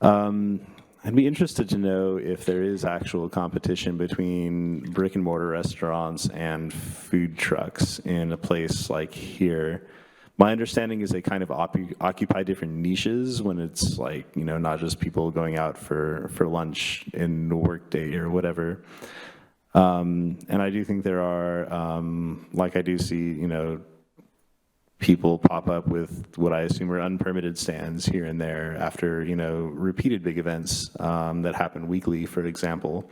I'd be interested to know if there is actual competition between brick and mortar restaurants and food trucks in a place like here. my understanding is they kind of occupy different niches when it's like, you know, not just people going out for lunch in the workday or whatever. And I do think there are, like I do see, you know, people pop up with what I assume are unpermitted stands here and there after, you know, repeated big events that happen weekly, for example.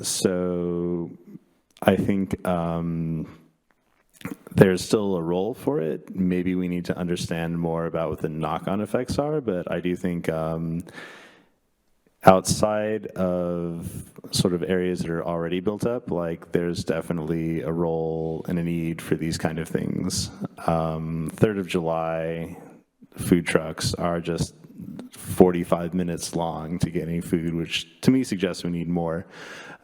So I think there's still a role for it. Maybe we need to understand more about what the knock-on effects are, but I do think outside of sort of areas that are already built up, like there's definitely a role and a need for these kind of things. 3rd of July food trucks are just 45 minutes long to get any food, which to me suggests we need more.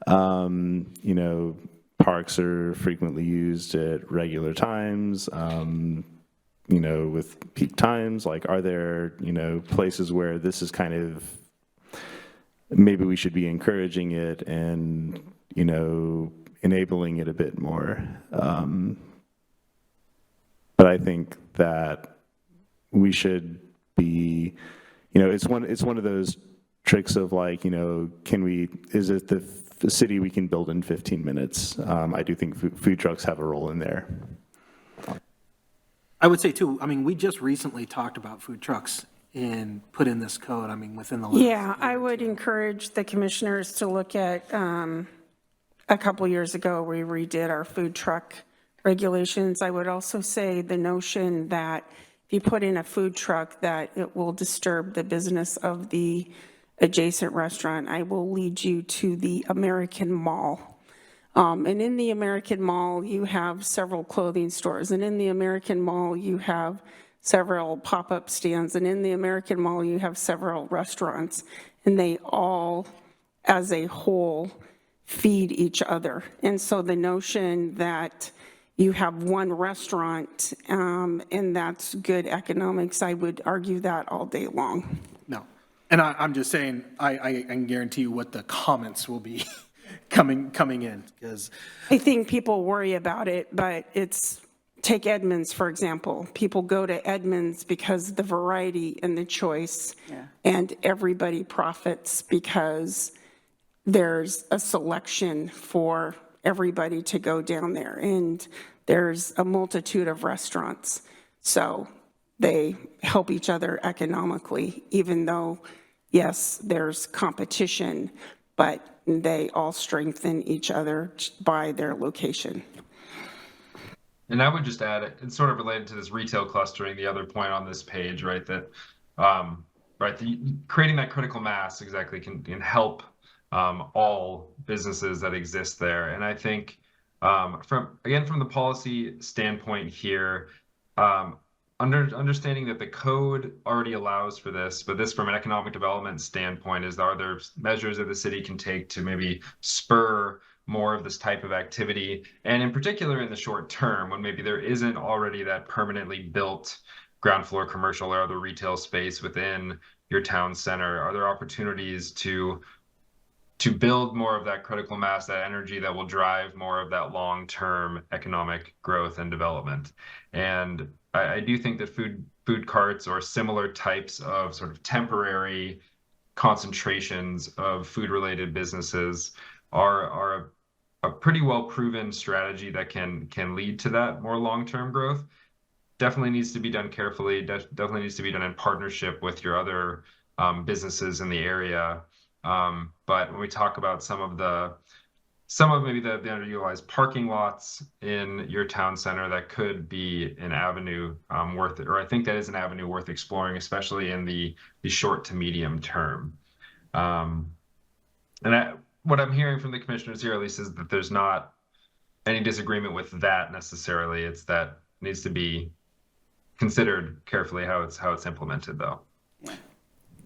You know, parks are frequently used at regular times, you know, with peak times. Like, are there, you know, places where this is kind of, maybe we should be encouraging it and, you know, enabling it a bit more. But I think that we should be, you know, it's one of those tricks of like, you know, is it the city we can build in 15 minutes? I do think food trucks have a role in there. I would say too, I mean, we just recently talked about food trucks and put in this code, I mean, within the last Yeah, I would encourage the commissioners to look at, a couple years ago, we redid our food truck regulations. I would also say the notion that if you put in a food truck that it will disturb the business of the adjacent restaurant. I will lead you to the American Mall. And in the American Mall, you have several clothing stores. And in the American Mall, you have several pop-up stands. And in the American Mall, you have several restaurants. And they all, as a whole, feed each other. And so the notion that you have one restaurant and that's good economics, I would argue that all day long. No. And I'm just saying, I can guarantee you what the comments will be coming in, because I think people worry about it, but take Edmonds, for example. People go to Edmonds because the variety and the choice, and everybody profits because there's a selection for everybody to go down there, and there's a multitude of restaurants. So they help each other economically, even though, yes, there's competition, but they all strengthen each other by their location. And I would just add, it's sort of related to this retail clustering, the other point on this page, right, that creating that critical mass exactly can help all businesses that exist there. And I think from the policy standpoint here, understanding that the code already allows for this, but this from an economic development standpoint are there measures that the city can take to maybe spur more of this type of activity, and in particular in the short term when maybe there isn't already that permanently built ground floor commercial or other retail space within your town center? Are there opportunities to build more of that critical mass, that energy that will drive more of that long-term economic growth and development? And I do think that food carts or similar types of sort of temporary concentrations of food-related businesses are a pretty well-proven strategy that can lead to that more long-term growth. Definitely needs to be done carefully. Definitely needs to be done in partnership with your other businesses in the area. But when we talk about some of maybe the underutilized parking lots in your town center, that could be an avenue I think that is an avenue worth exploring, especially in the short to medium term. What I'm hearing from the commissioners here, at least, is that there's not any disagreement with that necessarily. It's that it needs to be considered carefully how it's implemented, though.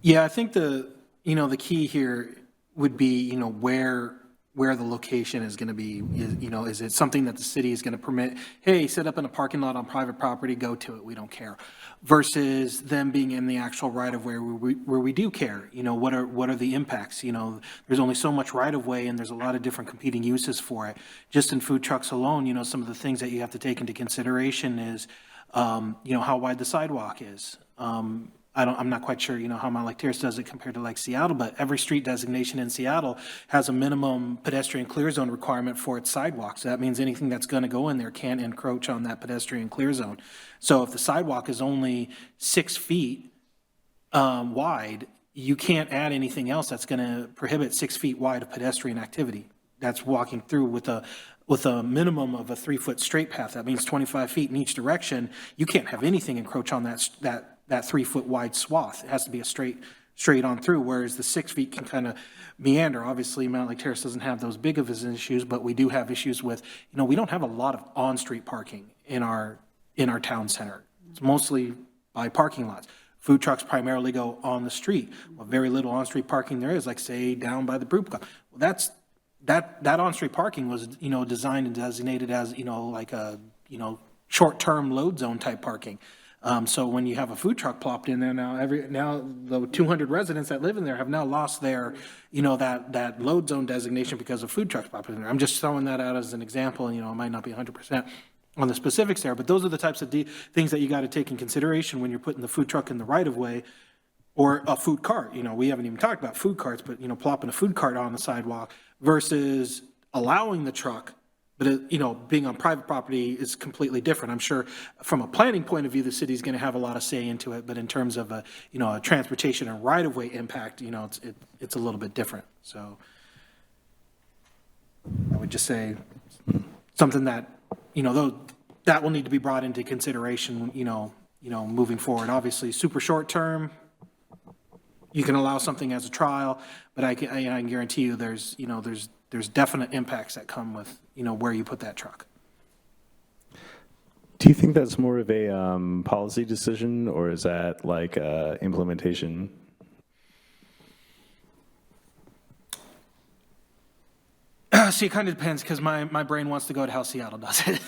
Yeah, I think the key here would be, where where the location is going to be. Is it something that the city is going to permit, hey, set up in a parking lot on private property, go to it, we don't care, versus them being in the actual right-of-way where we do care. What are the impacts? There's only so much right-of-way, and there's a lot of different competing uses for it. Just in food trucks alone, some of the things that you have to take into consideration is, how wide the sidewalk is. I'm not quite sure, how Mountlake Terrace does it compared to like Seattle, but every street designation in Seattle has a minimum pedestrian clear zone requirement for its sidewalks. So that means anything that's going to go in there can't encroach on that pedestrian clear zone. So if the sidewalk is only 6 feet wide, you can't add anything else that's going to prohibit 6 feet wide of pedestrian activity. That's walking through with a minimum of a 3-foot straight path. That means 25 feet in each direction. You can't have anything encroach on that 3-foot wide swath. It has to be a straight on through, whereas the 6 feet can kind of meander. Obviously, Mountlake Terrace doesn't have those big of issues, but we do have issues with, we don't have a lot of on-street parking in our town center. It's mostly by parking lots. Food trucks primarily go on the street. What very little on-street parking there is, like say down by the brew pub. Well, that on-street parking was, designed and designated as, like a, short-term load zone type parking. So when you have a food truck plopped in there now the 200 residents that live in there have now lost their, that load zone designation because of food trucks popping in there. I'm just throwing that out as an example, and, it might not be 100% on the specifics there, but those are the types of things that you got to take in consideration when you're putting the food truck in the right of way or a food cart. We haven't even talked about food carts, but, plopping a food cart on the sidewalk versus allowing the truck. But, being on private property is completely different. I'm sure from a planning point of view, the city's going to have a lot of say into it. But in terms of a transportation and right-of-way impact, it's a little bit different. So I would just say something that, that will need to be brought into consideration, moving forward. Obviously, super short term, you can allow something as a trial, but I can guarantee you there's definite impacts that come with, where you put that truck. Do you think that's more of a policy decision, or is that like implementation? See, it kind of depends, because my brain wants to go to how Seattle does it.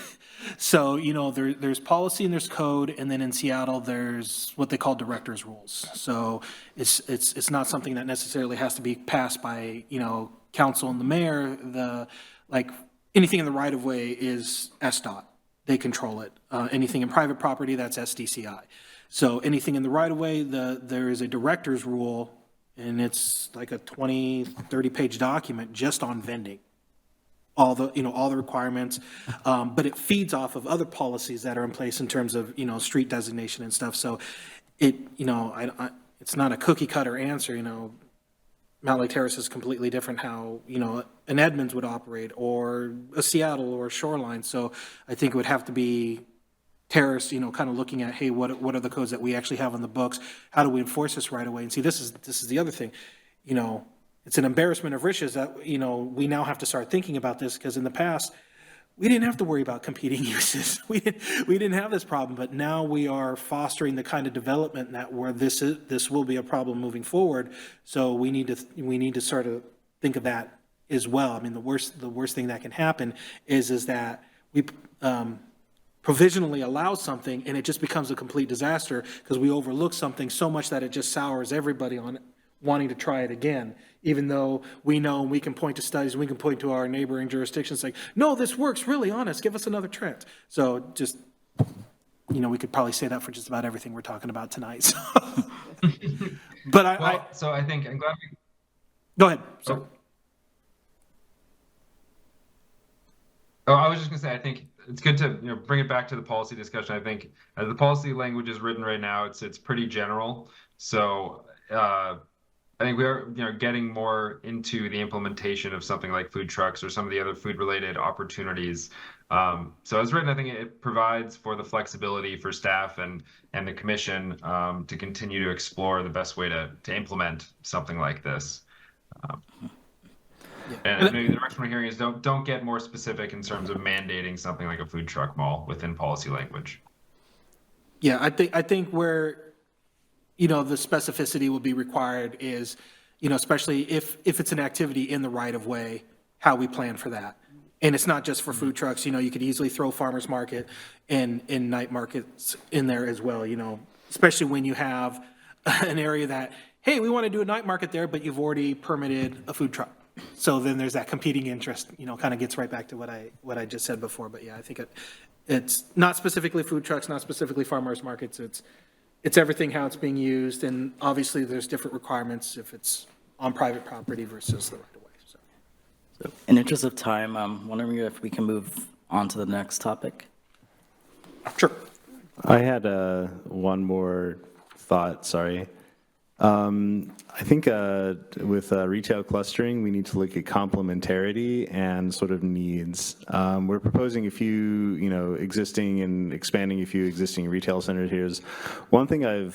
So, there's policy and there's code, and then in Seattle, there's what they call director's rules. So it's not something that necessarily has to be passed by, council and the mayor. Anything in the right of way is SDOT. They control it. Anything in private property, that's SDCI. So anything in the right of way, there is a director's rule, and it's like a 20, 30-page document just on vending. All the requirements, but it feeds off of other policies that are in place in terms of, street designation and stuff. So it's not a cookie cutter answer. Mountlake Terrace is completely different how, an Edmonds would operate, or a Seattle or a Shoreline. So I think it would have to be Terrace, kind of looking at, hey, what are the codes that we actually have on the books? How do we enforce this right away? And see, this is the other thing, it's an embarrassment of riches that, we now have to start thinking about this, because in the past, we didn't have to worry about competing uses. We didn't have this problem, but now we are fostering the kind of development that where this will be a problem moving forward. So we need to sort of think of that as well. I mean, the worst thing that can happen is that we provisionally allow something and it just becomes a complete disaster because we overlook something so much that it just sours everybody on wanting to try it again. Even though we know we can point to studies, we can point to our neighboring jurisdictions like, no, this works really honest, give us another trend. So just, we could probably say that for just about everything we're talking about tonight. So. But so I think I'm glad we... Go ahead. Sorry. Oh, I was just gonna say, I think it's good to bring it back to the policy discussion. I think as the policy language is written right now, it's pretty general. So I think we are, getting more into the implementation of something like food trucks or some of the other food-related opportunities. So as written, I think it provides for the flexibility for staff and the commission to continue to explore the best way to implement something like this. And maybe the direction we're hearing is don't get more specific in terms of mandating something like a food truck mall within policy language. Yeah, I think where the specificity will be required is, especially if it's an activity in the right of way, how we plan for that. And it's not just for food trucks, you could easily throw farmer's market and night markets in there as well, especially when you have an area that, hey, we want to do a night market there, but you've already permitted a food truck. So then there's that competing interest, kind of gets right back to what I just said before. But yeah, I think it's not specifically food trucks, not specifically farmers markets. It's everything, how it's being used. And obviously there's different requirements if it's on private property versus the right of way. So in interest of time, I'm wondering if we can move on to the next topic. Sure. I had one more thought, sorry. I think with retail clustering, we need to look at complementarity and sort of needs. We're proposing a few, existing and expanding a few existing retail centers here. One thing I've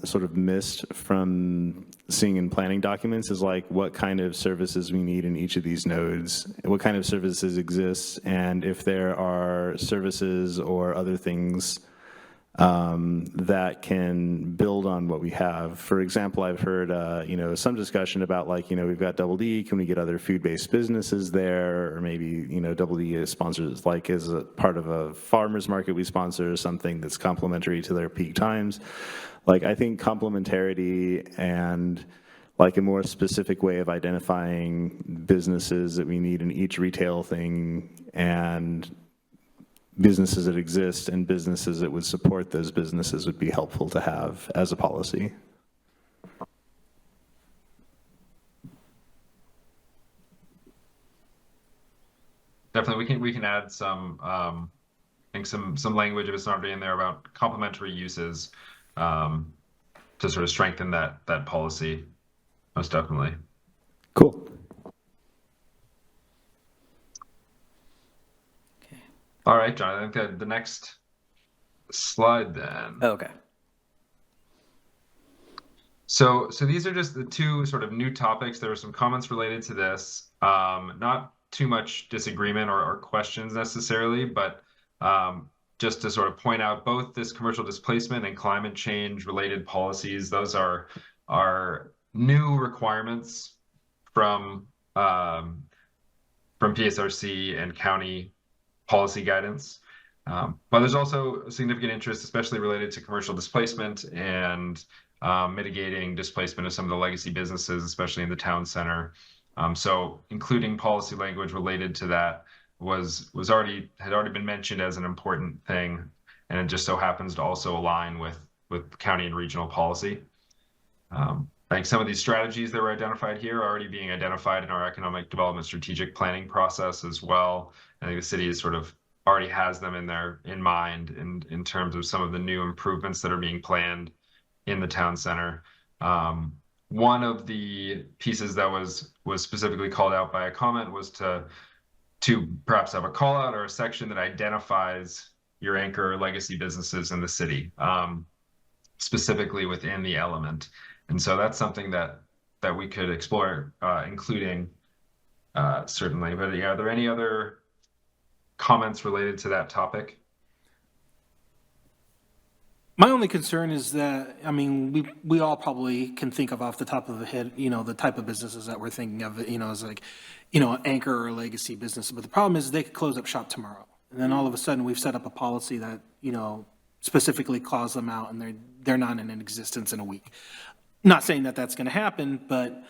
sort of missed from seeing in planning documents is like what kind of services we need in each of these nodes, what kind of services exist, and if there are services or other things that can build on what we have. For example, I've heard, some discussion about like, we've got Double D, can we get other food-based businesses there? Or maybe, Double D is sponsors, like as a part of a farmer's market we sponsor something that's complementary to their peak times. Like, I think complementarity and like a more specific way of identifying businesses that we need in each retail thing and businesses that exist and businesses that would support those businesses would be helpful to have as a policy. Definitely, we can add some, I think some language if it's not already in there about complementary uses to sort of strengthen that policy. Most definitely. Cool. All right, John, I think the next slide then. Okay. So these are just the two sort of new topics. There were some comments related to this. Not too much disagreement or questions necessarily, but just to sort of point out both this commercial displacement and climate change related policies. Those are new requirements from PSRC and county policy guidance. But there's also a significant interest, especially related to commercial displacement and mitigating displacement of some of the legacy businesses, especially in the town center. So including policy language related to that had already been mentioned as an important thing, and it just so happens to also align with county and regional policy. I think some of these strategies that were identified here are already being identified in our economic development strategic planning process as well. I think the city is sort of already has them in mind in terms of some of the new improvements that are being planned in the town center. One of the pieces that was specifically called out by a comment was to perhaps have a call out or a section that identifies your anchor legacy businesses in the city, specifically within the element. And so that's something that we could explore, including certainly. But yeah, are there any other comments related to that topic? My only concern is that, we all probably can think of off the top of the head, the type of businesses that we're thinking of, as like, an anchor or a legacy business. But the problem is they could close up shop tomorrow. And then all of a sudden we've set up a policy that, specifically calls them out and they're not in existence in a week. Not saying that that's going to happen, but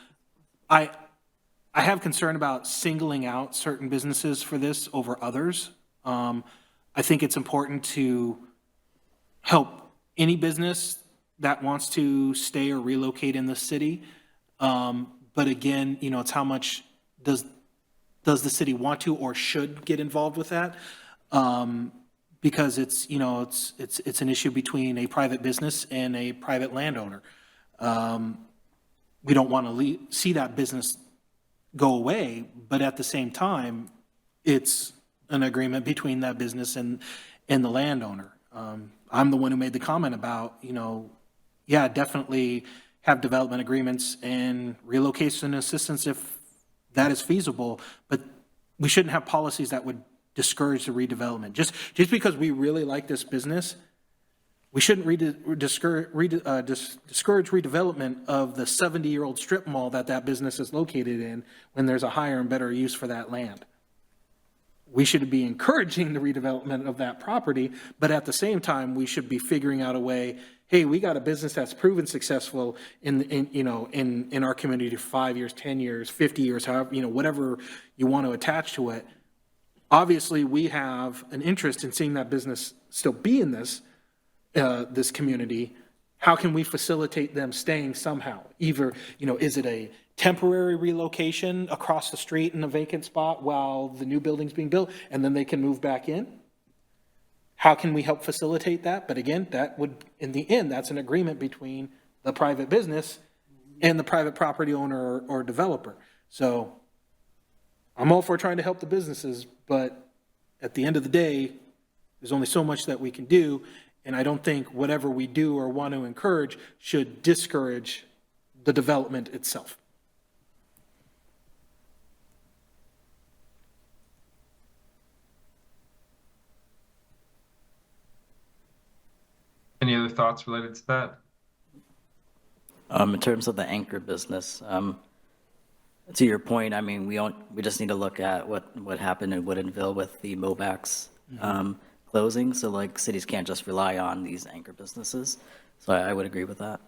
I have concern about singling out certain businesses for this over others. I think it's important to help any business that wants to stay or relocate in the city. But again, it's how much does the city want to or should get involved with that? Because it's an issue between a private business and a private landowner. We don't want to see that business go away, but at the same time, it's an agreement between that business and the landowner. I'm the one who made the comment about, definitely have development agreements and relocation assistance if that is feasible, but we shouldn't have policies that would discourage the redevelopment. Just because we really like this business, We shouldn't discourage redevelopment of the 70-year-old strip mall that business is located in when there's a higher and better use for that land. We should be encouraging the redevelopment of that property, but at the same time, we should be figuring out a way, hey, we got a business that's proven successful in our community for 5 years, 10 years, 50 years, however, whatever you want to attach to it. Obviously, we have an interest in seeing that business still be in this community. How can we facilitate them staying somehow? Either, is it a temporary relocation across the street in a vacant spot while the new building's being built, and then they can move back in? How can we help facilitate that? But again, that would, in the end, that's an agreement between the private business and the private property owner or developer. So I'm all for trying to help the businesses, but at the end of the day, there's only so much that we can do. And I don't think whatever we do or want to encourage should discourage the development itself. Any other thoughts related to that? In terms of the anchor business, to your point, I mean, we just need to look at what happened in Woodinville with the Mobax closing. So like cities can't just rely on these anchor businesses. So I would agree with that.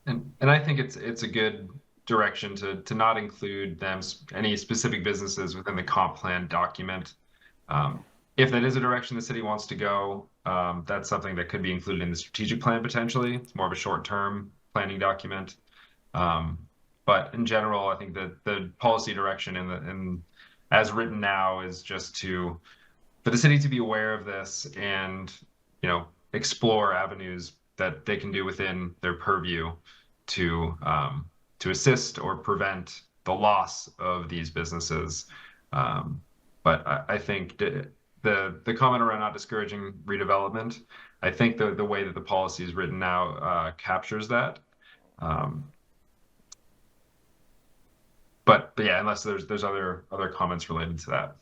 And I think it's a good direction to not include any specific businesses within the comp plan document. If that is a direction the city wants to go, that's something that could be included in the strategic plan potentially. It's more of a short-term planning document. But in general, I think that the policy direction in as written now is just for the city to be aware of this and, explore avenues that they can do within their purview to assist or prevent the loss of these businesses. But I think the comment around not discouraging redevelopment, I think the way that the policy is written now captures that. But yeah, unless there's other comments related to that.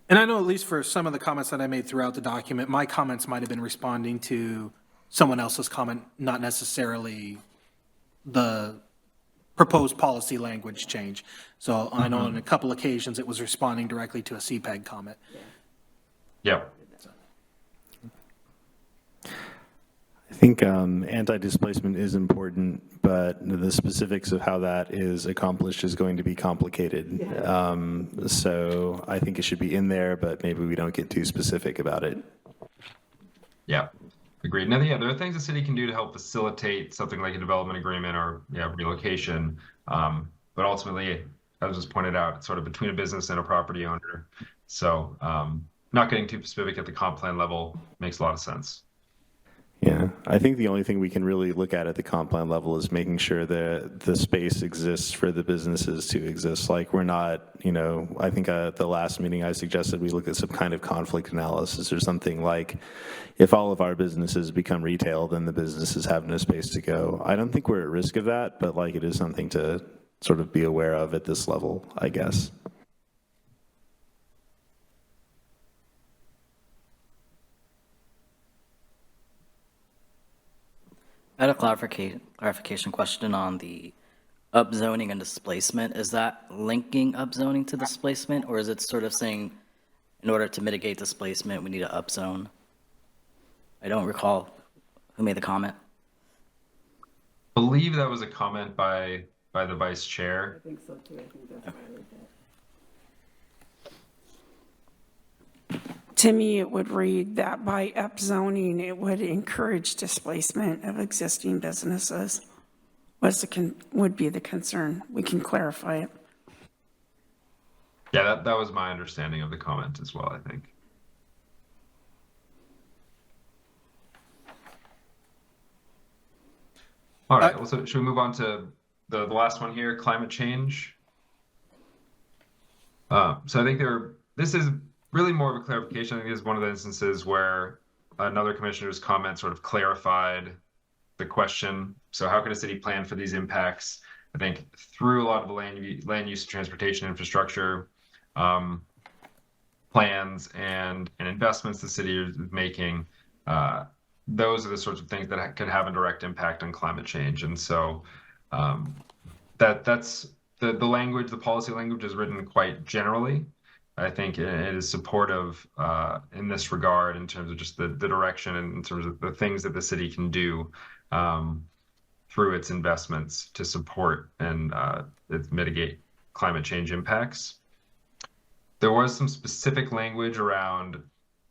And I know at least for some of the comments that I made throughout the document, my comments might have been responding to someone else's comment, not necessarily the proposed policy language change. So I know on a couple occasions it was responding directly to a CPEG comment. Yeah. I think anti-displacement is important, but the specifics of how that is accomplished is going to be complicated. So I think it should be in there, but maybe we don't get too specific about it. Yeah, agreed. Now, there are things the city can do to help facilitate something like a development agreement or relocation. But ultimately, as was pointed out, it's sort of between a business and a property owner. So not getting too specific at the comp plan level makes a lot of sense. Yeah, I think the only thing we can really look at the comp plan level is making sure that the space exists for the businesses to exist. Like we're not, I think at the last meeting I suggested we look at some kind of conflict analysis or something like if all of our businesses become retail, then the businesses have no space to go. I don't think we're at risk of that, but like it is something to sort of be aware of at this level, I guess. I had a clarification question on the upzoning and displacement. Is that linking upzoning to displacement, or is it sort of saying in order to mitigate displacement, we need to upzone? I don't recall who made the comment. I believe that was a comment by the vice chair. I think so too. I think that's why I read that. To me, it would read that by upzoning, it would encourage displacement of existing businesses. Would be the concern. We can clarify it. Yeah, that was my understanding of the comment as well, I think. All right, well, so should we move on to the last one here, climate change? So I think this is really more of a clarification. I think this is one of the instances where another commissioner's comment sort of clarified the question. So how can a city plan for these impacts? I think through a lot of the land use and transportation infrastructure, plans and investments the city is making, those are the sorts of things that could have a direct impact on climate change. And so that's the language, the policy language is written quite generally. I think it is supportive in this regard in terms of just the direction and in terms of the things that the city can do through its investments to support and mitigate climate change impacts. There was some specific language around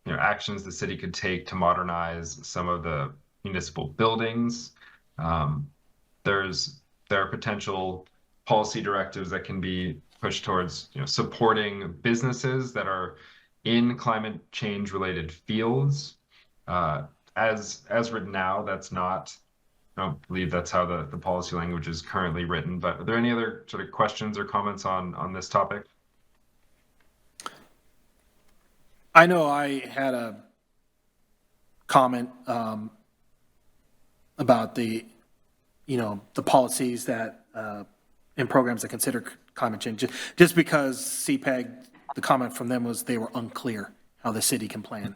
actions the city could take to modernize some of the municipal buildings. There are potential policy directives that can be pushed towards supporting businesses that are in climate change related fields. As written now, that's not, I don't believe that's how the policy language is currently written, but are there any other sort of questions or comments on this topic? I know I had a comment about the policies that and programs that consider climate change. Just because CPEG, the comment from them was they were unclear how the city can plan.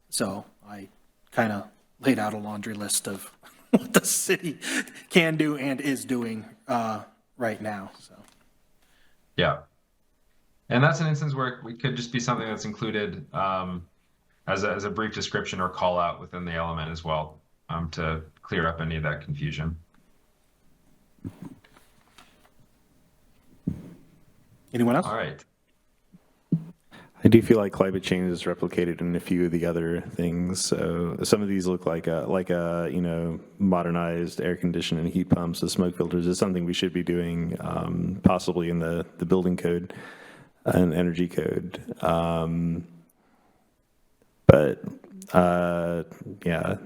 So I kind of laid out a laundry list of what the city can do and is doing right now. So yeah. And that's an instance where it could just be something that's included as a brief description or call out within the element as well to clear up any of that confusion. Anyone else? All right. I do feel like climate change is replicated in a few of the other things. So some of these look like a modernized air conditioning and heat pumps, the smoke filters is something we should be doing, possibly in the building code and energy code. Yeah,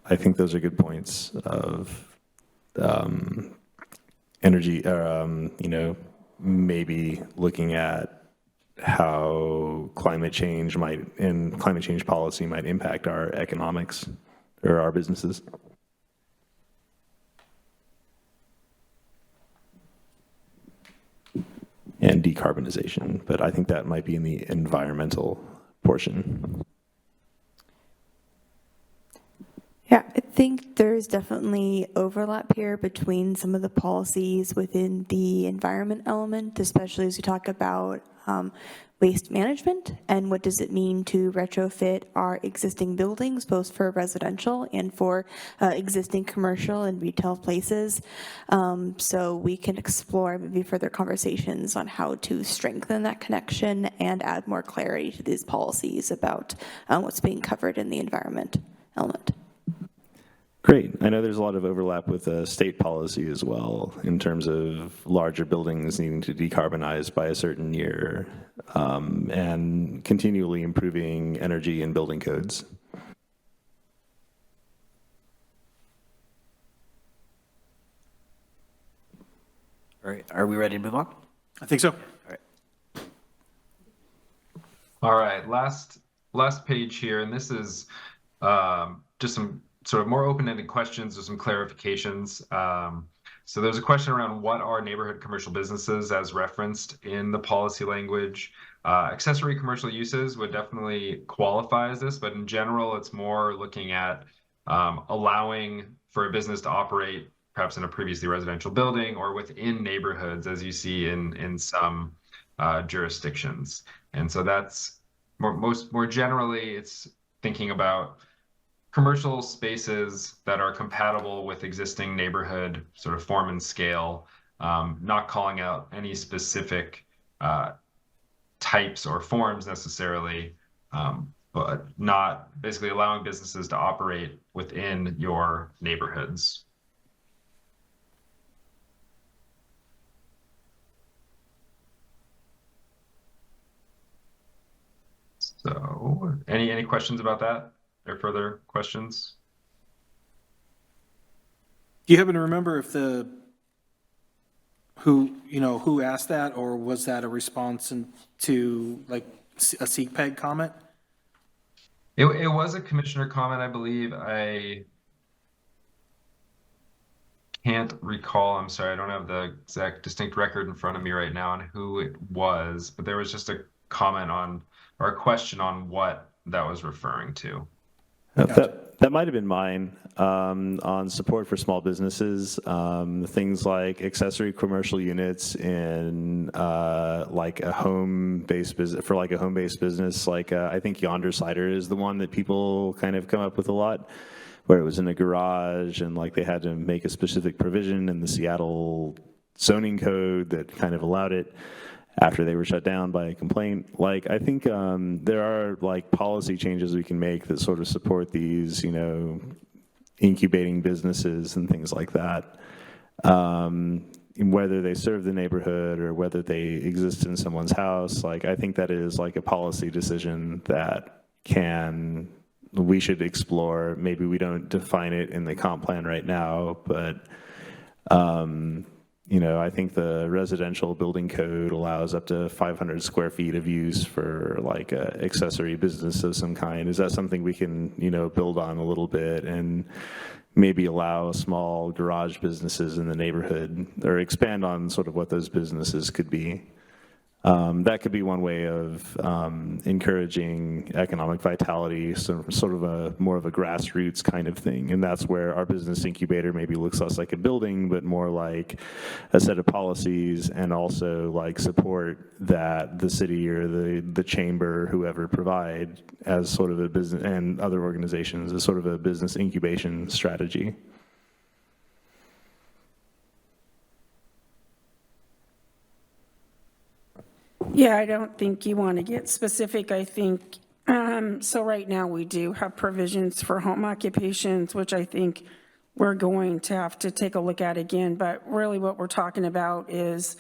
I think those are good points of energy, maybe looking at how climate change policy might impact our economics or our businesses. And decarbonization, but I think that might be in the environmental portion. Yeah, I think there's definitely overlap here between some of the policies within the environment element, especially as we talk about waste management and what does it mean to retrofit our existing buildings, both for residential and for existing commercial and retail places. So we can explore maybe further conversations on how to strengthen that connection and add more clarity to these policies about what's being covered in the environment element. Great. I know there's a lot of overlap with state policy as well in terms of larger buildings needing to decarbonize by a certain year and continually improving energy and building codes. All right, are we ready to move on? I think so. All right, last page here, and this is just some sort of more open-ended questions or some clarifications. So there's a question around what are neighborhood commercial businesses as referenced in the policy language. Accessory commercial uses would definitely qualify as this, but in general, it's more looking at allowing for a business to operate perhaps in a previously residential building or within neighborhoods, as you see in some jurisdictions. And so that's more generally, it's thinking about commercial spaces that are compatible with existing neighborhood sort of form and scale, not calling out any specific types or forms necessarily, but not basically allowing businesses to operate within your neighborhoods. So any questions about that? Or further questions? Do you happen to remember if who asked that, or was that a response to like a CPEG comment? It was a commissioner comment, I believe. I can't recall. I'm sorry, I don't have the exact distinct record in front of me right now on who it was, but there was just a comment on or a question on what that was referring to. That might have been mine, on support for small businesses, things like accessory commercial units in like a home-based business, for like a home-based business. Like I think Yonder Cider is the one that people kind of come up with a lot, where it was in a garage and like they had to make a specific provision in the Seattle zoning code that kind of allowed it after they were shut down by a complaint. Like, I think there are like policy changes we can make that sort of support these, you know, incubating businesses and things like that. Whether they serve the neighborhood or whether they exist in someone's house, like, I think that is like a policy decision that we should explore. Maybe we don't define it in the comp plan right now, but you know, I think the residential building code allows up to 500 square feet of use for like a accessory business of some kind. Is that something we can, you know, build on a little bit and maybe allow small garage businesses in the neighborhood, or expand on sort of what those businesses could be? That could be one way of encouraging economic vitality, sort of more of a grassroots kind of thing. And that's where our business incubator maybe looks less like a building, but more like a set of policies, and also like support that the city or the chamber, whoever, provide as sort of a business, and other organizations as sort of a business incubation strategy. Yeah, I don't think you want to get specific. I think, so right now we do have provisions for home occupations, which I think we're going to have to take a look at again. But really what we're talking about is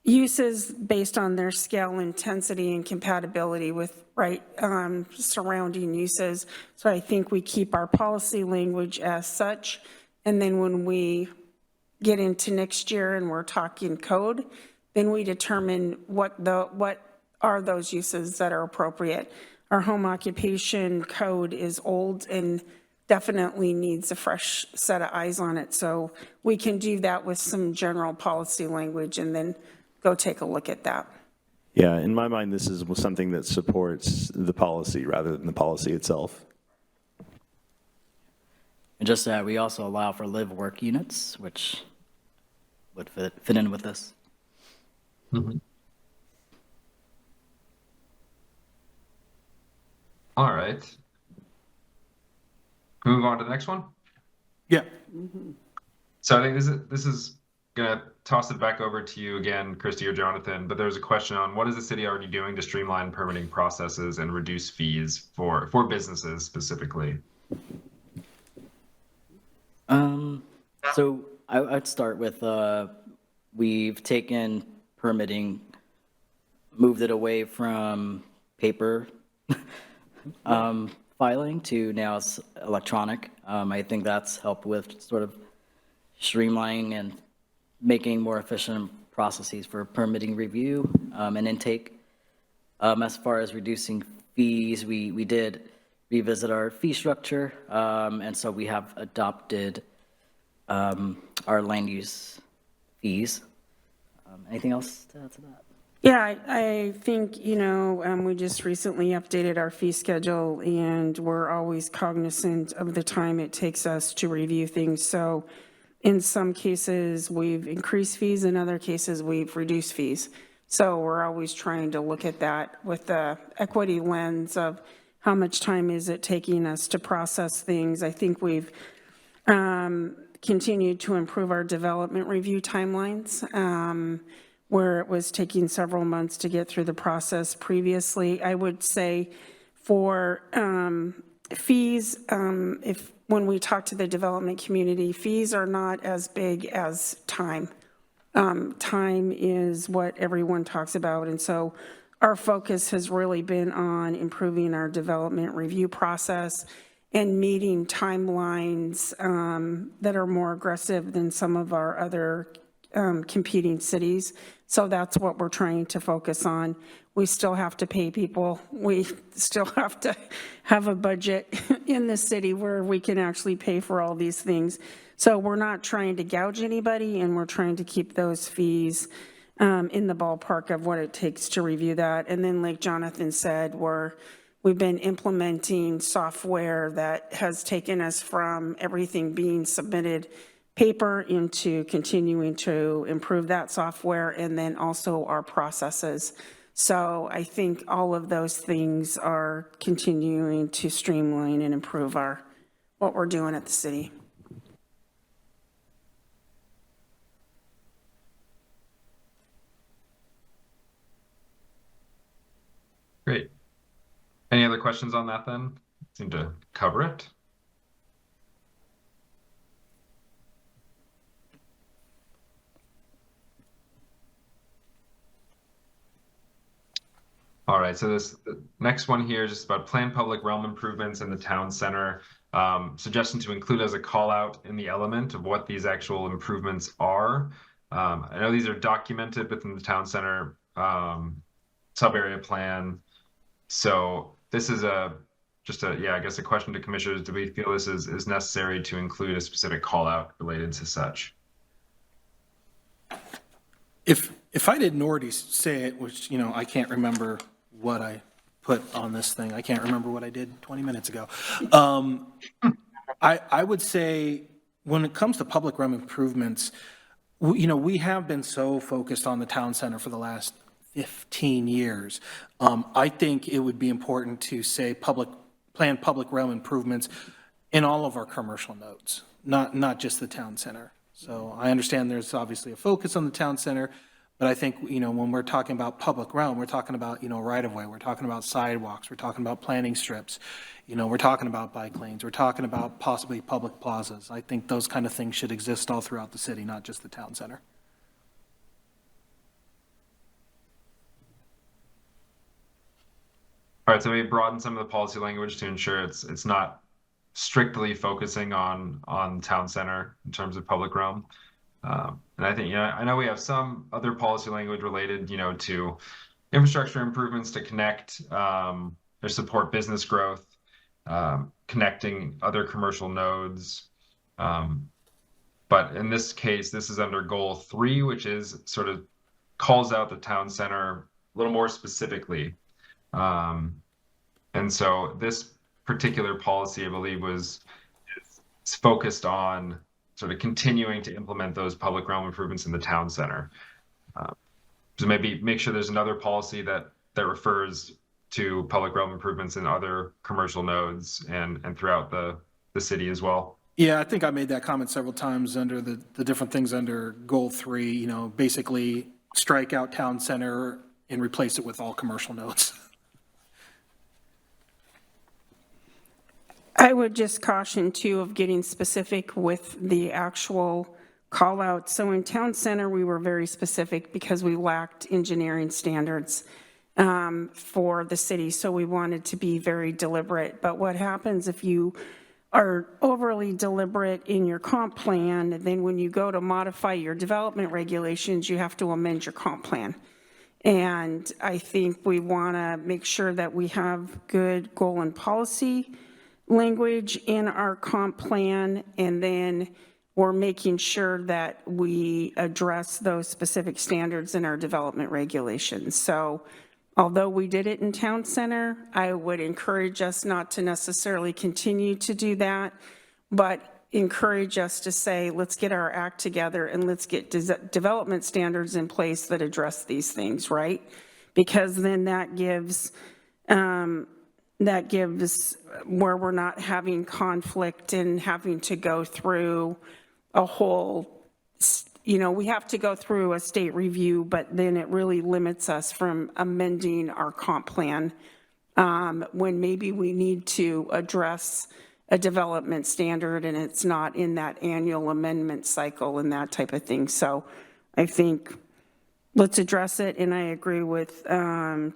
uses based on their scale, intensity, and compatibility with surrounding uses. So I think we keep our policy language as such. And then when we get into next year and we're talking code, then we determine what are those uses that are appropriate. Our home occupation code is old and definitely needs a fresh set of eyes on it. So we can do that with some general policy language and then go take a look at that. Yeah, in my mind, this is something that supports the policy rather than the policy itself. And just that we also allow for live-work units, which would fit in with this. Mm-hmm. All right. Move on to the next one. Yeah. So I think this is gonna toss it back over to you again, Christy or Jonathan. But there's a question on what is the city already doing to streamline permitting processes and reduce fees for businesses specifically? So I'd start with we've taken permitting, moved it away from paper filing to now it's electronic. I think that's helped with sort of streamlining and making more efficient processes for permitting review and intake. As far as reducing fees, we did revisit our fee structure, and so we have adopted our land use fees. Anything else to add to that? Yeah, I think, we just recently updated our fee schedule, and we're always cognizant of the time it takes us to review things. So in some cases, we've increased fees. In other cases, we've reduced fees. So we're always trying to look at that with the equity lens of how much time is it taking us to process things. I think we've continued to improve our development review timelines, where it was taking several months to get through the process previously. I would say for fees, when we talk to the development community, fees are not as big as time. Time is what everyone talks about, and so our focus has really been on improving our development review process and meeting timelines that are more aggressive than some of our other competing cities. So that's what we're trying to focus on. We still have to pay people. We still have to have a budget in the city where we can actually pay for all these things. So we're not trying to gouge anybody, and we're trying to keep those fees in the ballpark of what it takes to review that. And then like Jonathan said, we've been implementing software that has taken us from everything being submitted paper into continuing to improve that software and then also our processes. So I think all of those things are continuing to streamline and improve what we're doing at the city. Great. Any other questions on that then? Seem to cover it. All right, so the next one here is just about planned public realm improvements in the town center. Suggestion to include as a call out in the element of what these actual improvements are. I know these are documented within the town center sub-area plan. So this is I guess a question to commissioners. Do we feel this is necessary to include a specific call out related to such? If I didn't already say it, which, I can't remember what I put on this thing. I can't remember what I did 20 minutes ago. I would say when it comes to public realm improvements, we have been so focused on the town center for the last 15 years. I think it would be important to say planned public realm improvements in all of our commercial nodes, not just the town center. So I understand there's obviously a focus on the town center, but I think, when we're talking about public realm, we're talking about, right-of-way, we're talking about sidewalks, we're talking about planting strips, we're talking about bike lanes, we're talking about possibly public plazas. I think those kind of things should exist all throughout the city, not just the town center. All right, so we broaden some of the policy language to ensure it's not strictly focusing on town center in terms of public realm. And I think, I know we have some other policy language related, to infrastructure improvements to connect or support business growth, connecting other commercial nodes. But in this case, this is under goal 3, which is sort of calls out the town center a little more specifically. And so this particular policy, I believe, is focused on sort of continuing to implement those public realm improvements in the town center. So maybe make sure there's another policy that refers to public realm improvements in other commercial nodes and throughout the city as well. Yeah, I think I made that comment several times under the different things under goal 3, basically strike out town center and replace it with all commercial nodes. I would just caution too of getting specific with the actual call out. So in town center, we were very specific because we lacked engineering standards for the city. So we wanted to be very deliberate. But what happens if you are overly deliberate in your comp plan, then when you go to modify your development regulations, you have to amend your comp plan. And I think we want to make sure that we have good goal and policy language in our comp plan, and then we're making sure that we address those specific standards in our development regulations. So although we did it in town center, I would encourage us not to necessarily continue to do that, but encourage us to say, let's get our act together and let's get development standards in place that address these things, right? Because then that gives where we're not having conflict and having to go through a whole, we have to go through a state review, but then it really limits us from amending our comp plan when maybe we need to address a development standard and it's not in that annual amendment cycle and that type of thing. So I think let's address it, and I agree with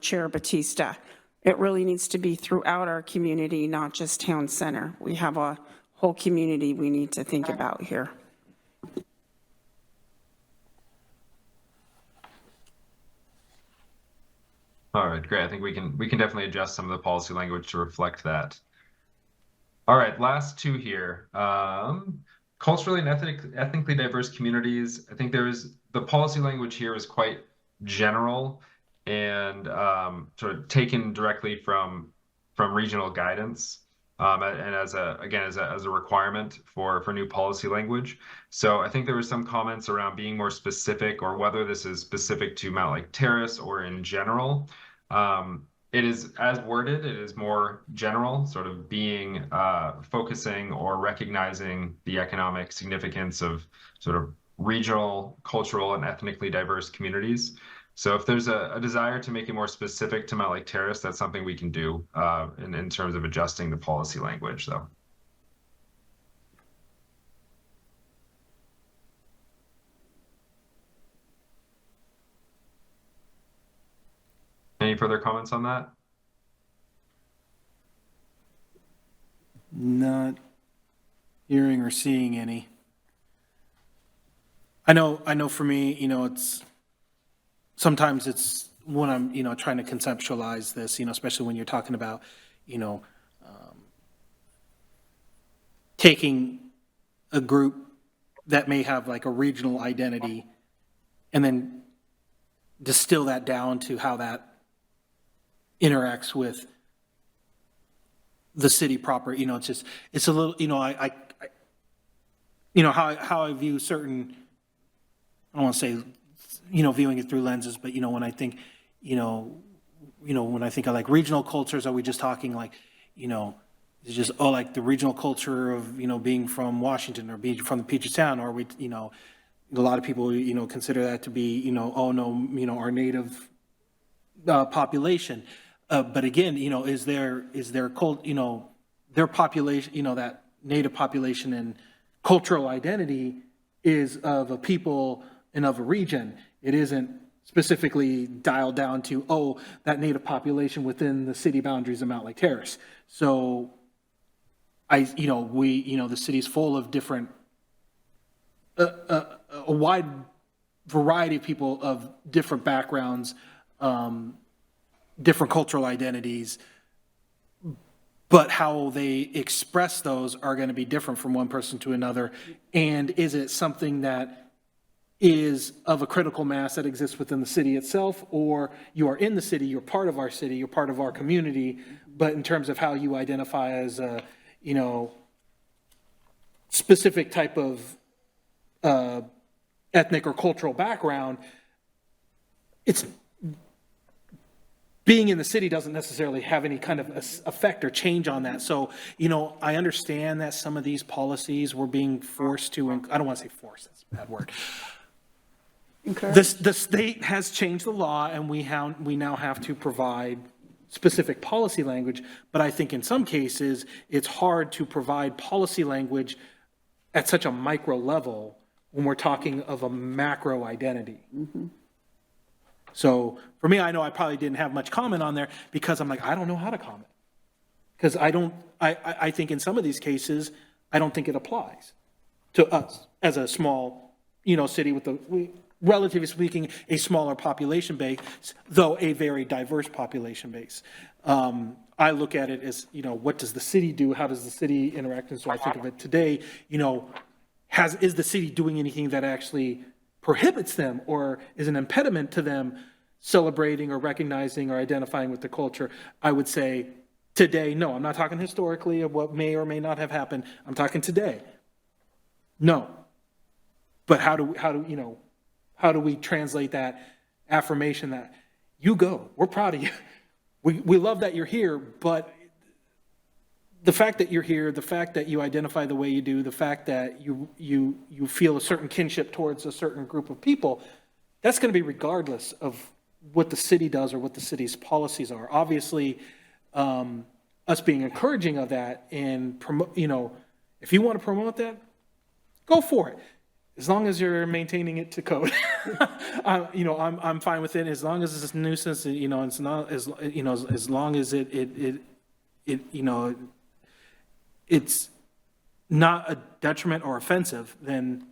Chair Batista. It really needs to be throughout our community, not just town center. We have a whole community we need to think about here. All right, great. I think we can definitely adjust some of the policy language to reflect that. All right, last 2 here. Culturally and ethnically diverse communities. I think the policy language here is quite general and sort of taken directly from regional guidance. And as a requirement for new policy language. So I think there were some comments around being more specific, or whether this is specific to Mountlake Terrace or in general. It is, as worded, it is more general, sort of being focusing or recognizing the economic significance of sort of regional, cultural, and ethnically diverse communities. So if there's a desire to make it more specific to Mountlake Terrace, that's something we can do in terms of adjusting the policy language, though. Any further comments on that? Not hearing or seeing any. I know for me, it's, sometimes it's when I'm, trying to conceptualize this, especially when you're talking about, taking a group that may have like a regional identity and then distill that down to how that interacts with the city proper. It's a little, how I view certain, I don't want to say, viewing it through lenses, but, when I think, when I think of like regional cultures, are we just talking like, it's just, like the regional culture of, being from Washington or being from the Puget Sound, or we, a lot of people, consider that to be, our native population. But again, is their their population, that native population and cultural identity is of a people and of a region. It isn't specifically dialed down to, that native population within the city boundaries of Mountlake Terrace. So the city's full of different, a wide variety of people of different backgrounds, different cultural identities, but how they express those are going to be different from one person to another. And is it something that is of a critical mass that exists within the city itself, or you are in the city, you're part of our city, you're part of our community, but in terms of how you identify as a, specific type of ethnic or cultural background, it's being in the city doesn't necessarily have any kind of effect or change on that. So, I understand that some of these policies were being forced to, I don't want to say forced, that's a bad word. The state has changed the law, and we now have to provide specific policy language, but I think in some cases, it's hard to provide policy language at such a micro level when we're talking of a macro identity. Mm-hmm. So for me, I know I probably didn't have much comment on there because I'm like, I don't know how to comment. Because I think in some of these cases, I don't think it applies to us as a small, city with relatively speaking, a smaller population base, though a very diverse population base. I look at it as, what does the city do? How does the city interact? And so I think of it today, is the city doing anything that actually prohibits them or is an impediment to them celebrating or recognizing or identifying with the culture? I would say today, no. I'm not talking historically of what may or may not have happened. I'm talking today. No. But how do we translate that affirmation that you go, we're proud of you. We love that you're here, but the fact that you're here, the fact that you identify the way you do, the fact that you feel a certain kinship towards a certain group of people, that's going to be regardless of what the city does or what the city's policies are. Obviously, us being encouraging of that and if you want to promote that, go for it. As long as you're maintaining it to code, I'm fine with it. As long as it's a nuisance, it's not as long as it's not a detriment or offensive, then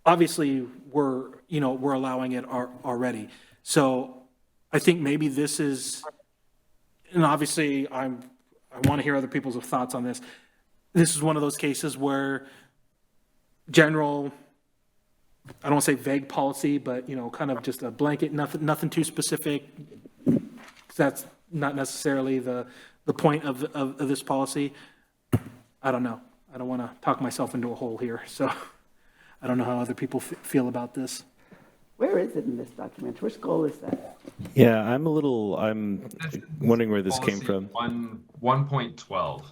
obviously we're allowing it already. So I think maybe this is, and obviously I want to hear other people's thoughts on this. This is one of those cases where general I don't want to say vague policy, but, kind of just a blanket, nothing too specific. That's not necessarily the point of this policy. I don't know. I don't want to talk myself into a hole here, so I don't know how other people feel about this. Where is it in this document? Which goal is that? Yeah, I'm wondering where this came from. 1.12.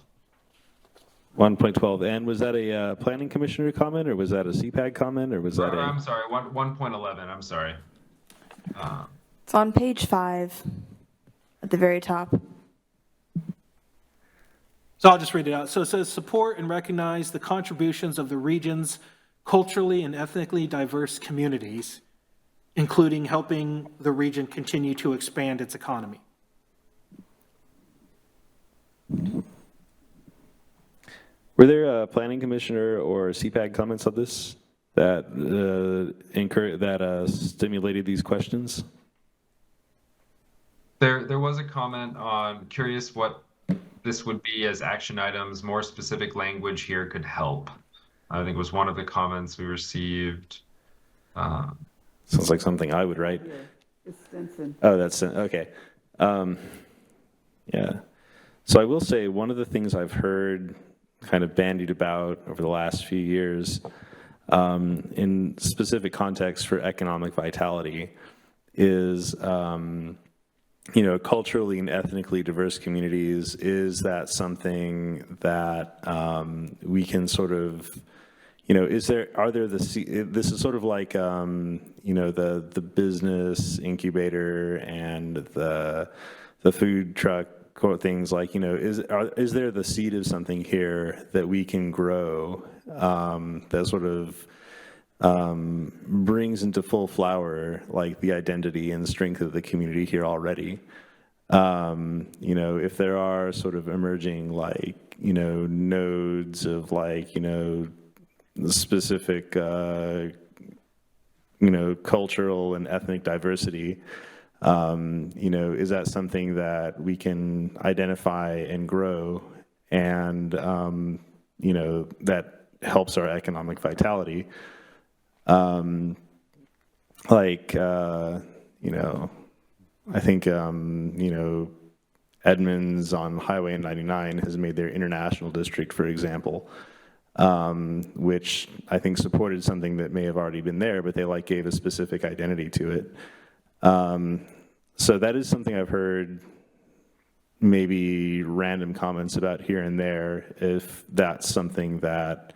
1.12, and was that a planning commissioner comment, or was that a CPAG comment, or was that I'm sorry, 1.11, I'm sorry. It's on page 5 at the very top. So I'll just read it out. So it says, support and recognize the contributions of the region's culturally and ethnically diverse communities, including helping the region continue to expand its economy. Were there a planning commissioner or CPAG comments on this that stimulated these questions? There was a comment on curious what this would be as action items. More specific language here could help. I think was one of the comments we received. Sounds like something I would write. Yeah, it's Stinson. Oh, that's okay. Yeah. So I will say one of the things I've heard kind of bandied about over the last few years in specific context for economic vitality is, culturally and ethnically diverse communities. Is that something that we can sort of, this is sort of like, the business incubator and the food truck things like, is there the seed of something here that we can grow that sort of brings into full flower like the identity and strength of the community here already? If there are sort of emerging like, nodes of like, specific, cultural and ethnic diversity, is that something that we can identify and grow and, that helps our economic vitality? I think, Edmonds on Highway 99 has made their international district, for example, which I think supported something that may have already been there, but they gave a specific identity to it. So that is something I've heard maybe random comments about here and there, if that's something that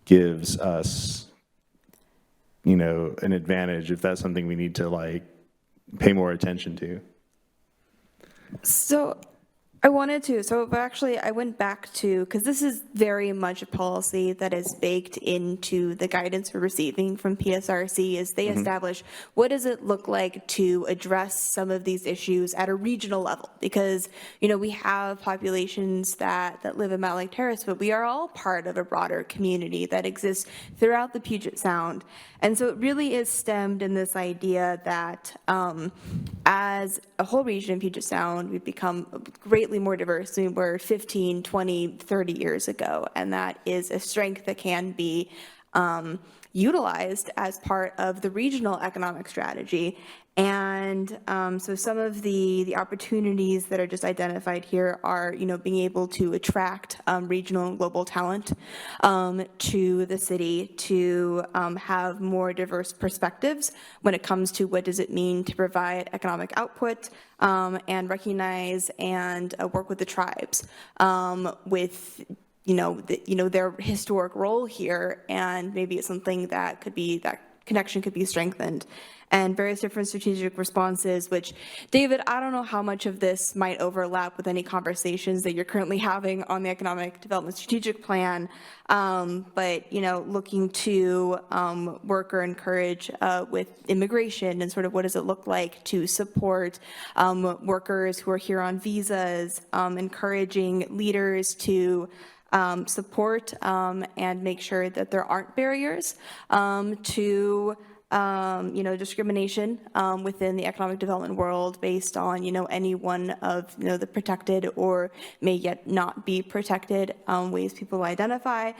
gives us, an advantage, if that's something we need to pay more attention to. So I went back to, because this is very much a policy that is baked into the guidance we're receiving from PSRC, is they establish what does it look like to address some of these issues at a regional level, because, we have populations that live in Mountlake Terrace, but we are all part of a broader community that exists throughout the Puget Sound. And so it really is stemmed in this idea that as a whole region in Puget Sound, we've become greatly more diverse than we were 15, 20, 30 years ago. And that is a strength that can be utilized as part of the regional economic strategy. And so some of the opportunities that are just identified here are, being able to attract regional and global talent to the city, to have more diverse perspectives when it comes to what does it mean to provide economic output and recognize and work with the tribes with their historic role here, and maybe it's something that connection could be strengthened. And various different strategic responses, which, David, I don't know how much of this might overlap with any conversations that you're currently having on the Economic Development Strategic Plan, but, looking to work or encourage with immigration and sort of what does it look like to support workers who are here on visas, encouraging leaders to support and make sure that there aren't barriers to discrimination within the economic development world based on, any one of, the protected or may yet not be protected ways people identify.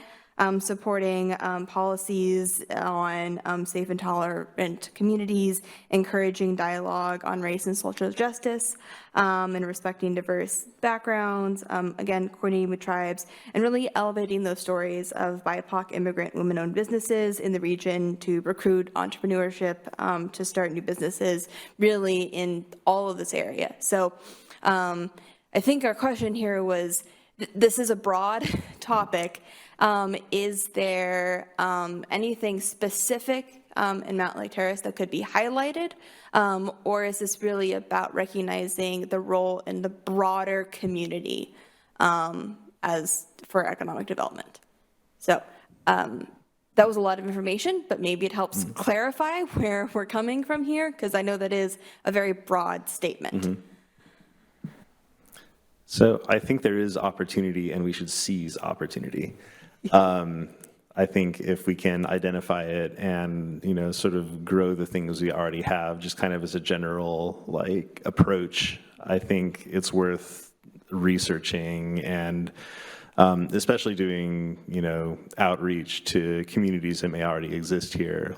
supporting policies on safe and tolerant communities, encouraging dialogue on race and social justice, and respecting diverse backgrounds, again, coordinating with tribes, and really elevating those stories of BIPOC immigrant women-owned businesses in the region to recruit entrepreneurship, to start new businesses, really in all of this area. So I think our question here was, this is a broad topic. Is there anything specific in Mountlake Terrace that could be highlighted? Or is this really about recognizing the role in the broader community as for economic development? So that was a lot of information, but maybe it helps clarify where we're coming from here, because I know that is a very broad statement. So I think there is opportunity, and we should seize opportunity. I think if we can identify it and, sort of grow the things we already have, just kind of as a general approach, I think it's worth researching and especially doing, outreach to communities that may already exist here.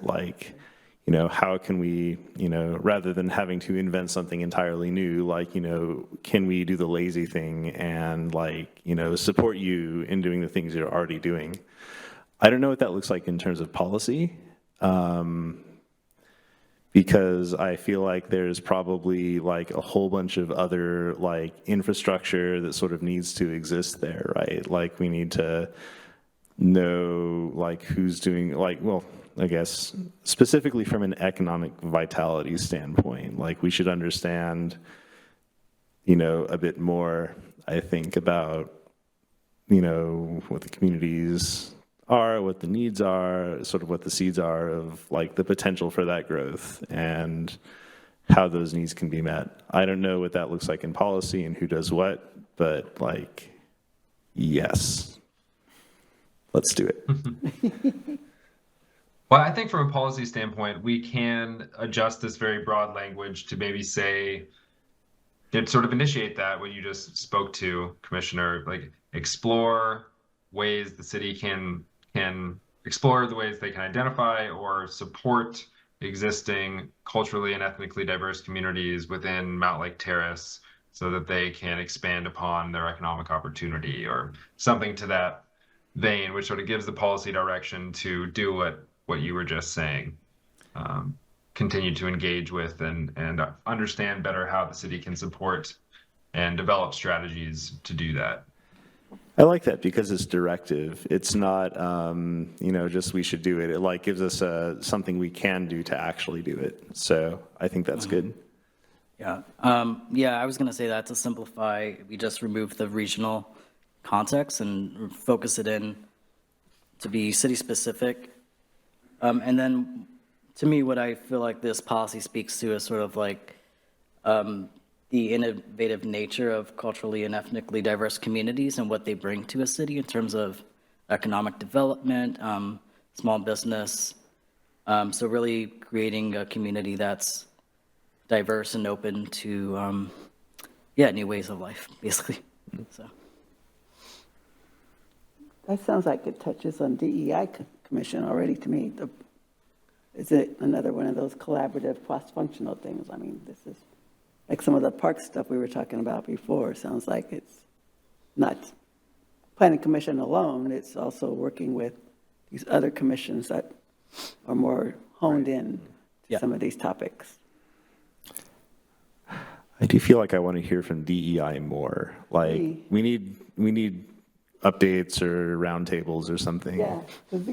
How can we, rather than having to invent something entirely new, can we do the lazy thing and support you in doing the things you're already doing? I don't know what that looks like in terms of policy, because I feel like there's probably a whole bunch of other infrastructure that sort of needs to exist there, right? We need to know who's doing I guess specifically from an economic vitality standpoint, we should understand, a bit more, I think, about, what the communities are, what the needs are, sort of what the seeds are of the potential for that growth and how those needs can be met. I don't know what that looks like in policy and who does what, but yes, let's do it. Well, I think from a policy standpoint, we can adjust this very broad language to maybe say, sort of initiate that what you just spoke to, Commissioner, explore ways the city can explore the ways they can identify or support existing culturally and ethnically diverse communities within Mountlake Terrace so that they can expand upon their economic opportunity or something to that vein, which sort of gives the policy direction to do what you were just saying. Continue to engage with and understand better how the city can support and develop strategies to do that. I like that because it's directive. It's not, just we should do it. It gives us something we can do to actually do it. So I think that's good. Yeah. I was going to say that to simplify, we just remove the regional context and focus it in to be city specific. And then to me, what I feel like this policy speaks to is sort of the innovative nature of culturally and ethnically diverse communities and what they bring to a city in terms of economic development, small business. So really creating a community that's diverse and open to, new ways of life, basically. So. That sounds like it touches on DEI Commission already to me. Is it another one of those collaborative cross-functional things? I mean, this is like some of the park stuff we were talking about before. Sounds like it's not planning commission alone. It's also working with these other commissions that are more honed in to some of these topics. I do feel like I want to hear from DEI more. We need updates or roundtables or something. Yeah, because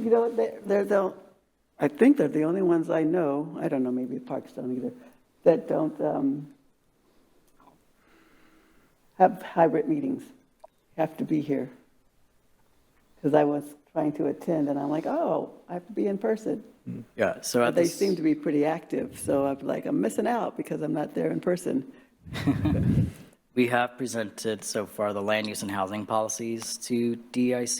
I think they're the only ones I know. I don't know, maybe the parks don't either. That don't have hybrid meetings. Have to be here. Because I was trying to attend, and I'm like, oh, I have to be in person. Yeah, so they seem to be pretty active, so I'm missing out because I'm not there in person. We have presented so far the land use and housing policies to DIC.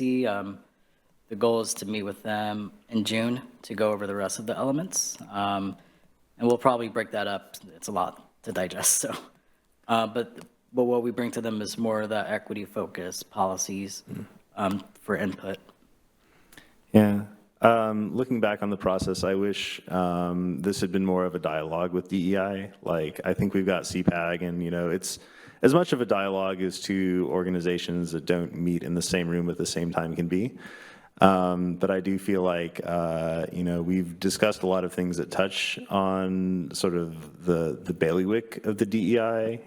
The goal is to meet with them in June to go over the rest of the elements. And we'll probably break that up. It's a lot to digest. So, but what we bring to them is more of the equity focused policies for input. Yeah. Looking back on the process, I wish this had been more of a dialogue with DEI. Like, I think we've got CPAG, and, you know, it's as much of a dialogue as two organizations that don't meet in the same room at the same time can be. But I do feel like, you know, we've discussed a lot of things that touch on sort of the bailiwick of the DEI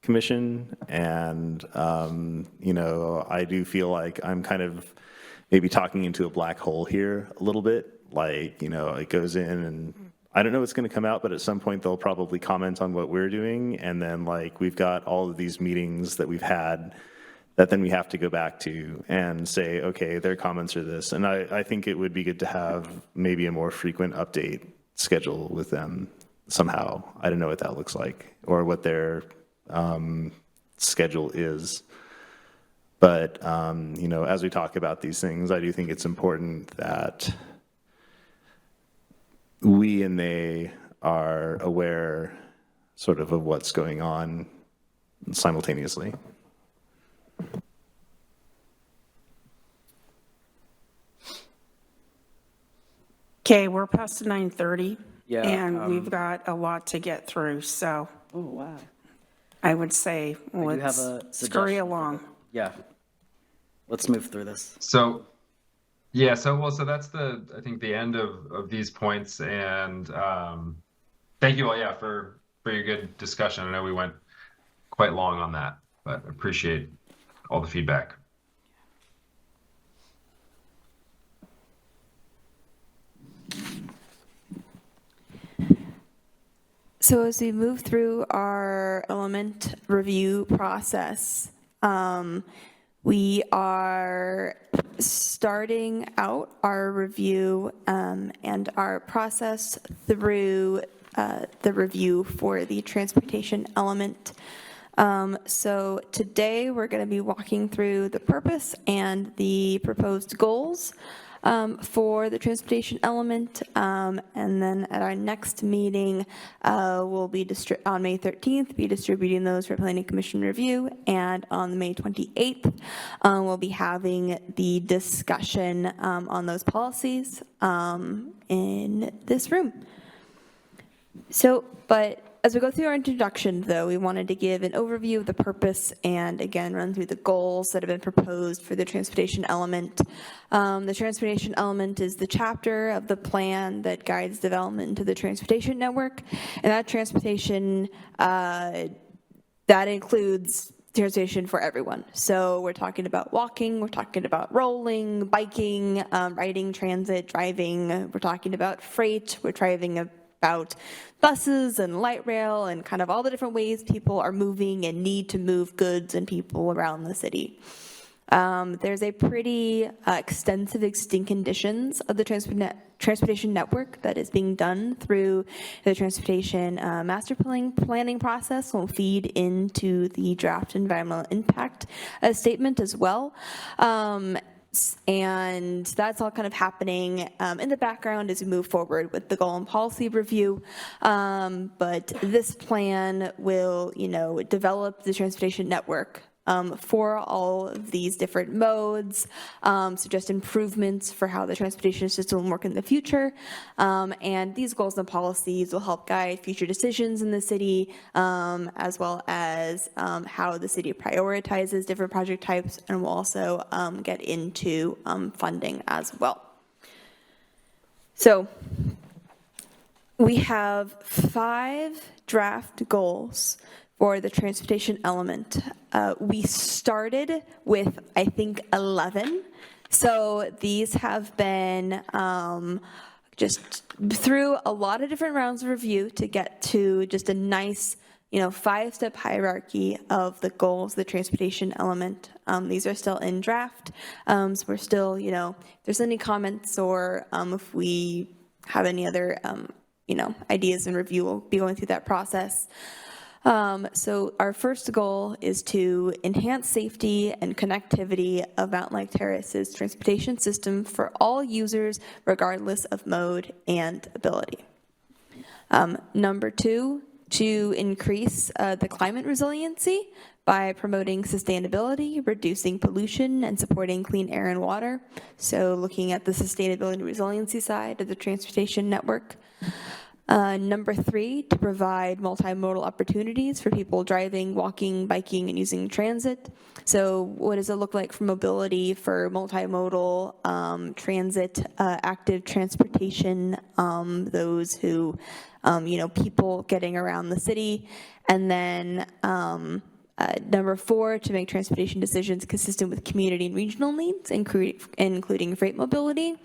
Commission. And, you know, I do feel like I'm kind of maybe talking into a black hole here a little bit. Like, you know, it goes in and I don't know what's going to come out, but at some point they'll probably comment on what we're doing. And then, like, we've got all of these meetings that we've had that then we have to go back to and say, okay, their comments are this. And I think it would be good to have maybe a more frequent update schedule with them somehow. I don't know what that looks like or what their schedule is. But, you know, as we talk about these things, I do think it's important that we and they are aware sort of what's going on simultaneously. Okay, we're past 9:30. Yeah, And we've got a lot to get through, so Oh, wow. I would say I do have let's a scurry suggestion. along. Yeah. Let's move through this. So, yeah, so that's I think the end of these points, and thank you all, yeah, for your good discussion. I know we went quite long on that, but appreciate all the feedback. So as we move through our element review process, we are starting out our review and our process through the review for the transportation element. So today we're going to be walking through the purpose and the proposed goals for the transportation element, and then at our next meeting, we'll be on May 13th, be distributing those for Planning Commission review, and on May 28th, we'll be having the discussion on those policies in this room. So, but as we go through our introduction, though, we wanted to give an overview of the purpose and, again, run through the goals that have been proposed for the transportation element. The transportation element is the chapter of the plan that guides development into the transportation network, and that transportation, that includes transportation for everyone. So we're talking about walking, we're talking about rolling, biking, riding, transit, driving, we're talking about freight, we're driving about buses and light rail and kind of all the different ways people are moving and need to move goods and people around the city. There's a pretty extensive existing conditions of the transportation network that is being done through the transportation master planning process. Will feed into the draft environmental impact statement as well. And that's all kind of happening in the background as we move forward with the goal and policy review. But this plan will, you know, develop the transportation network for all of these different modes, suggest improvements for how the transportation system will work in the future. And these goals and policies will help guide future decisions in the city, as well as how the city prioritizes different project types, and we'll also get into funding as well. So we have 5 draft goals for the transportation element. We started with, I think, 11. So these have been just through a lot of different rounds of review to get to just a nice, you know, 5-step hierarchy of the goals of the transportation element. These are still in draft. So we're still, you know, if there's any comments or if we have any other, you know, ideas in review, we'll be going through that process. So our first goal is to enhance safety and connectivity of Mountlake Terrace's transportation system for all users, regardless of mode and ability. Number 2 to increase the climate resiliency by promoting sustainability, reducing pollution, and supporting clean air and water. So looking at the sustainability and resiliency side of the transportation network. Number 3, to provide multimodal opportunities for people driving, walking, biking, and using transit. So what does it look like for mobility for multimodal transit, active transportation, those who, people getting around the city. And then number 4, to make transportation decisions consistent with community and regional needs, including freight mobility.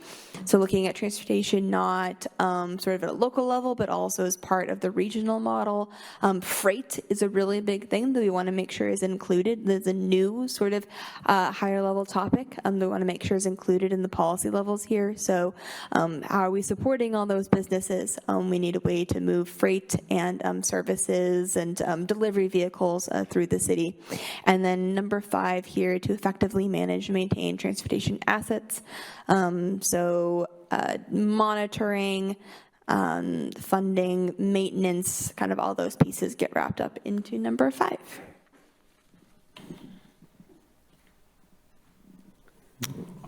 So looking at transportation not sort of at a local level, but also as part of the regional model. Freight is a really big thing that we want to make sure is included. There's a new sort of higher level topic that we want to make sure is included in the policy levels here. So how are we supporting all those businesses? We need a way to move freight and services and delivery vehicles through the city. And then number 5 here, to effectively manage and maintain transportation assets. So monitoring, funding, maintenance, kind of all those pieces get wrapped up into number 5.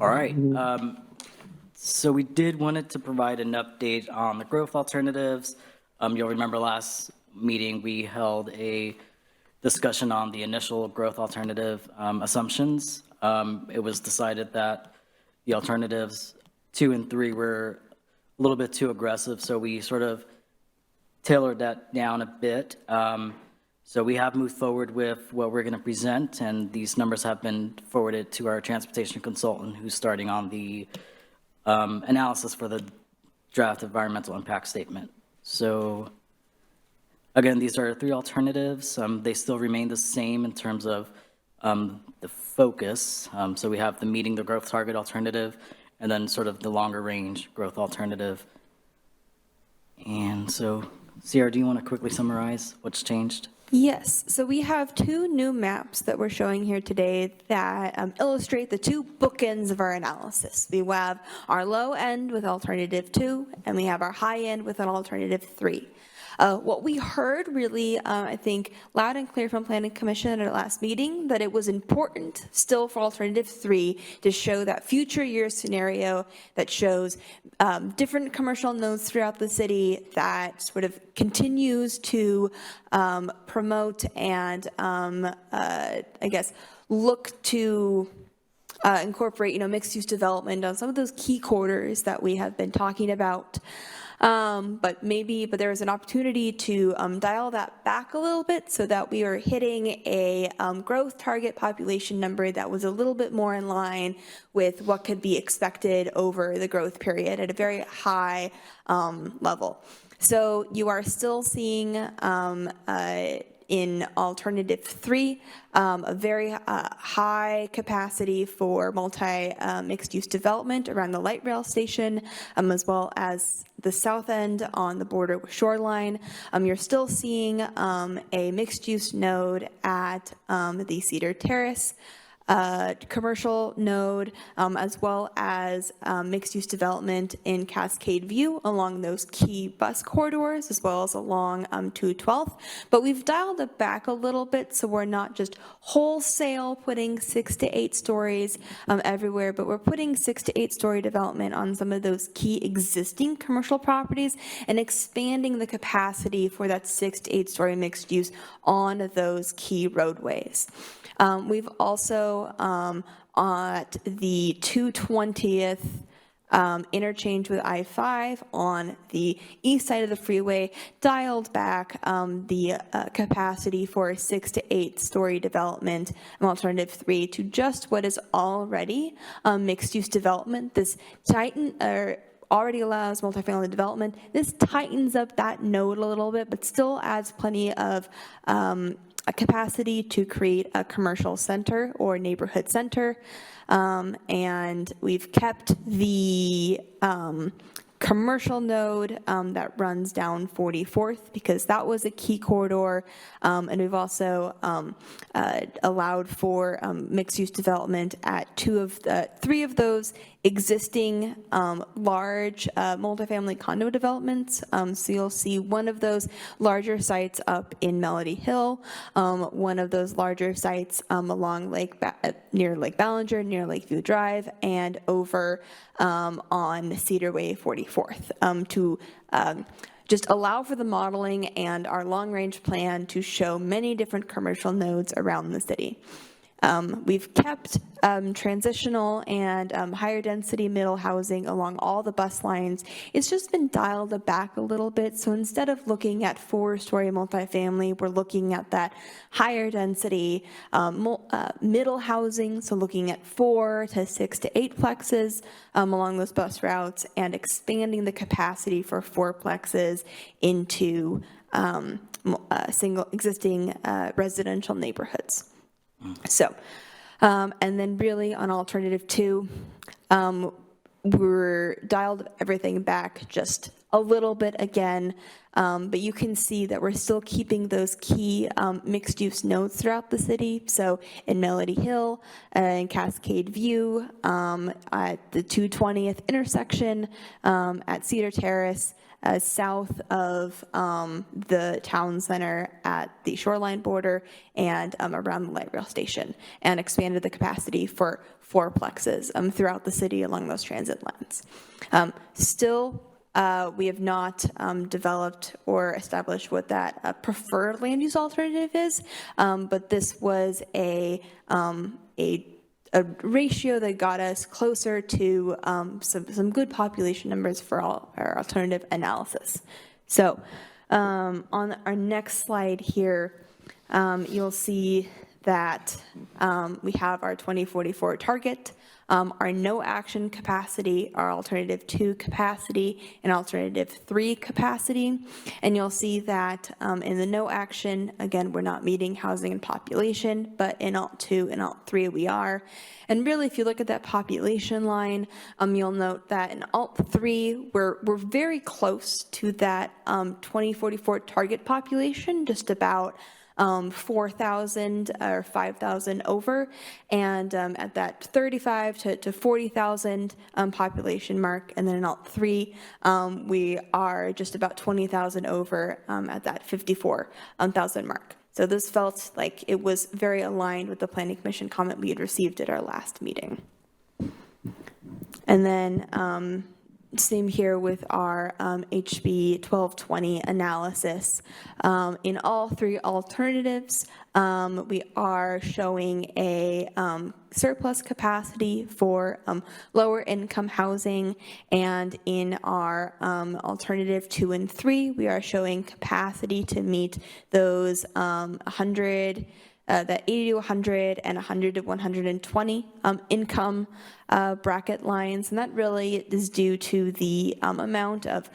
All right. So we did wanted to provide an update on the growth alternatives. You'll remember last meeting we held a discussion on the initial growth alternative assumptions. It was decided that the alternatives 2 and 3 were a little bit too aggressive, so we sort of tailored that down a bit. So we have moved forward with what we're going to present, and these numbers have been forwarded to our transportation consultant who's starting on the analysis for the draft environmental impact statement. So again, these are 3 alternatives. They still remain the same in terms of the focus. So we have the meeting the growth target alternative, and then sort of the longer range growth alternative. And so, Sierra, do you want to quickly summarize what's changed? Yes, so we have 2 new maps that we're showing here today that illustrate the 2 bookends of our analysis. We have our low end with alternative 2, and we have our high end with an alternative 3. What we heard really, I think, loud and clear from Planning Commission at our last meeting, that it was important still for alternative 3 to show that future year scenario that shows different commercial nodes throughout the city that sort of continues to promote and, I guess, look to incorporate, mixed-use development on some of those key corridors that we have been talking about. But there is an opportunity to dial that back a little bit so that we are hitting a growth target population number that was a little bit more in line with what could be expected over the growth period at a very high level. So you are still seeing in alternative 3, a very high capacity for mixed-use development around the light rail station, as well as the south end on the border with Shoreline. You're still seeing a mixed-use node at the Cedar Terrace commercial node, as well as mixed-use development in Cascade View along those key bus corridors, as well as along 212th. But we've dialed it back a little bit, so we're not just wholesale putting 6 to 8 stories everywhere, but we're putting 6 to 8 story development on some of those key existing commercial properties and expanding the capacity for that 6 to 8 story mixed use on those key roadways. We've also, at the 220th interchange with I-5 on the east side of the freeway, dialed back the capacity for a 6 to 8 story development, alternative 3, to just what is already mixed-use development. This already allows multifamily development. This tightens up that node a little bit, but still adds plenty of a capacity to create a commercial center or neighborhood center. And we've kept the commercial node that runs down 44th because that was a key corridor. And we've also allowed for mixed-use development at 3 of those existing large multifamily condo developments. So you'll see one of those larger sites up in Melody Hill, one of those larger sites along near Lake Ballinger, near Lakeview Drive, and over on Cedar Way 44th to just allow for the modeling and our long-range plan to show many different commercial nodes around the city. We've kept transitional and higher density middle housing along all the bus lines. It's just been dialed back a little bit. So instead of looking at 4-story multifamily, we're looking at that higher density middle housing. So looking at 4 to 6 to 8 plexes along those bus routes and expanding the capacity for 4 plexes into single existing residential neighborhoods. So, and then really on alternative 2, we're dialed everything back just a little bit again, but you can see that we're still keeping those key mixed-use nodes throughout the city. So in Melody Hill, in Cascade View, at the 220th intersection, at Cedar Terrace, south of the town center at the shoreline border and around the light rail station, and expanded the capacity for 4 plexes throughout the city along those transit lines. Still, we have not developed or established what that preferred land use alternative is, but this was a ratio that got us closer to some good population numbers for all our alternative analysis. So on our next slide here, you'll see that we have our 2044 target, our no action capacity, our alternative 2 capacity, and alternative 3 capacity. And you'll see that in the no action, again, we're not meeting housing and population, but in alt 2 and alt 3 we are. And really, if you look at that population line, you'll note that in alt 3, we're very close to that 2044 target population, just about 4,000 or 5,000 over, and at that 35 to 40,000 population mark, and then in alt 3, we are just about 20,000 over at that 54,000 mark. So this felt like it was very aligned with the Planning Commission comment we had received at our last meeting. And then same here with our HB 1220 analysis. In all 3 alternatives, we are showing a surplus capacity for lower income housing, and in our alternative 2 and 3, we are showing capacity to meet those 100, that 80 to 100 and 100 to 120 income bracket lines, and that really is due to the amount of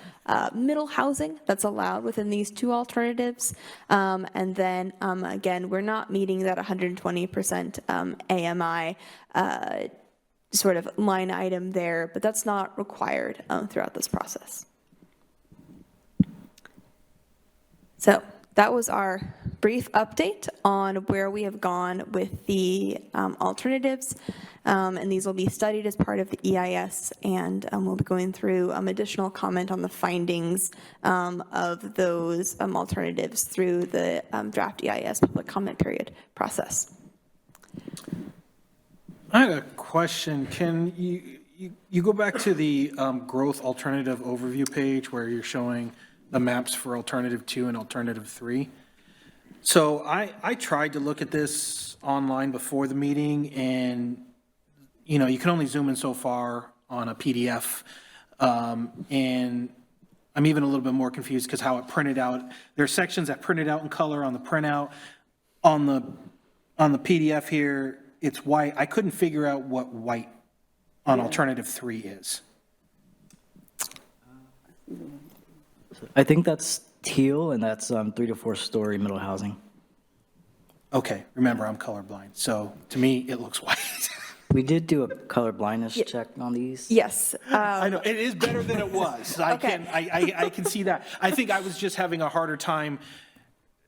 middle housing that's allowed within these 2 alternatives. And then again, we're not meeting that 120% AMI sort of line item there, but that's not required throughout this process. So that was our brief update on where we have gone with the alternatives, and these will be studied as part of the EIS, and we'll be going through additional comment on the findings of those alternatives through the draft EIS public comment period process. I had a question. Can you go back to the growth alternative overview page where you're showing the maps for alternative 2 and alternative 3? So I tried to look at this online before the meeting, and you can only zoom in so far on a PDF, and I'm even a little bit more confused because how it printed out. There are sections that printed out in color on the printout. On the PDF here, it's white. I couldn't figure out what white on alternative 3 is. I think that's teal, and that's 3 to 4 story middle housing. Okay, remember, I'm colorblind, so to me, it looks white. We did do a color blindness check on these. Yes. I know, it is better than it was. I can see that. I think I was just having a harder time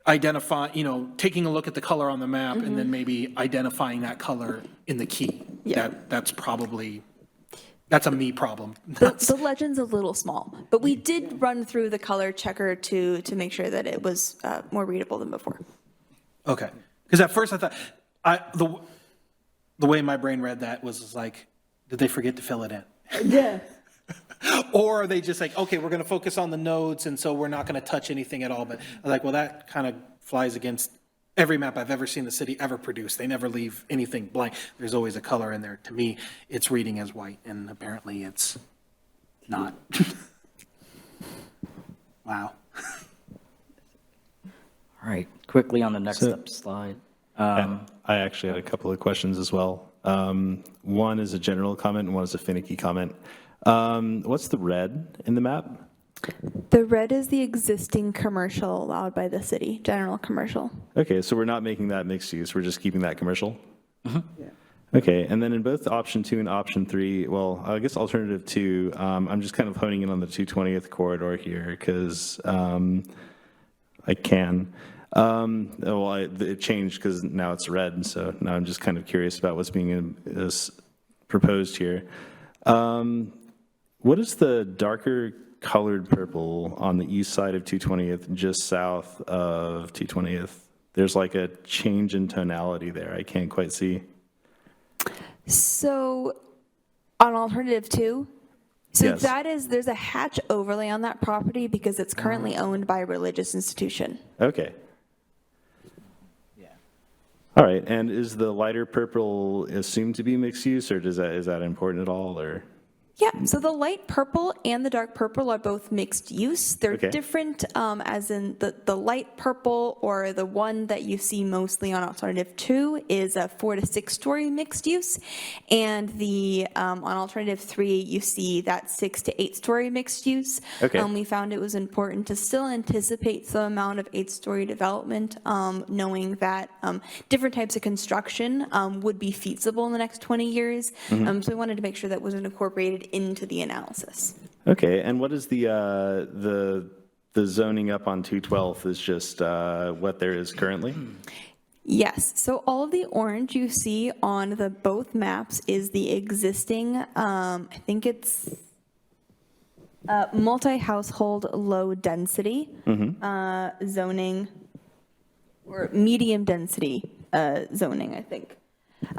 taking a look at the color on the map and then maybe identifying that color in the key. Yeah. That's probably That's a me problem. The legend's a little small, but we did run through the color checker to make sure that it was more readable than before. Okay. Because at first I thought, the way my brain read that was like, did they forget to fill it in? Yeah. Or are they just like, okay, we're going to focus on the nodes, and so we're not going to touch anything at all? But I'm like, well, that kind of flies against every map I've ever seen the city ever produce. They never leave anything blank. There's always a color in there. To me, it's reading as white, and apparently it's not. Wow. All right, quickly on the next up slide. I actually had a couple of questions as well. One is a general comment and one is a finicky comment. What's the red in the map? The red is the existing commercial allowed by the city, general commercial. Okay, so we're not making that mixed use, we're just keeping that commercial? Yeah. Okay, and then in both option 2 and option 3, well, I guess alternative 2, I'm just kind of honing in on the 220th corridor here because I can. It changed because now it's red, and so now I'm just kind of curious about what's being proposed here. What is the darker colored purple on the east side of 220th, just south of 220th? There's like a change in tonality there. I can't quite see. So on alternative 2, Yes. there's a hatch overlay on that property because it's currently owned by a religious institution. Okay. All right, and is the lighter purple assumed to be mixed use, or is that important at all, or? Yeah, so the light purple and the dark purple are both mixed use. They're Okay. different, as in the light purple, or the one that you see mostly on alternative 2, is a 4 to 6 story mixed use, and the on alternative 3 you see that 6 to 8 story mixed use. Okay. We found it was important to still anticipate some amount of 8-story development, knowing that different types of construction would be feasible in the next 20 years. So we wanted to make sure that wasn't incorporated into the analysis. Okay, and what is the zoning up on 212 is just what there is currently? Yes, so all of the orange you see on the both maps is the existing, I think it's multi-household low density zoning, or medium density zoning, I think.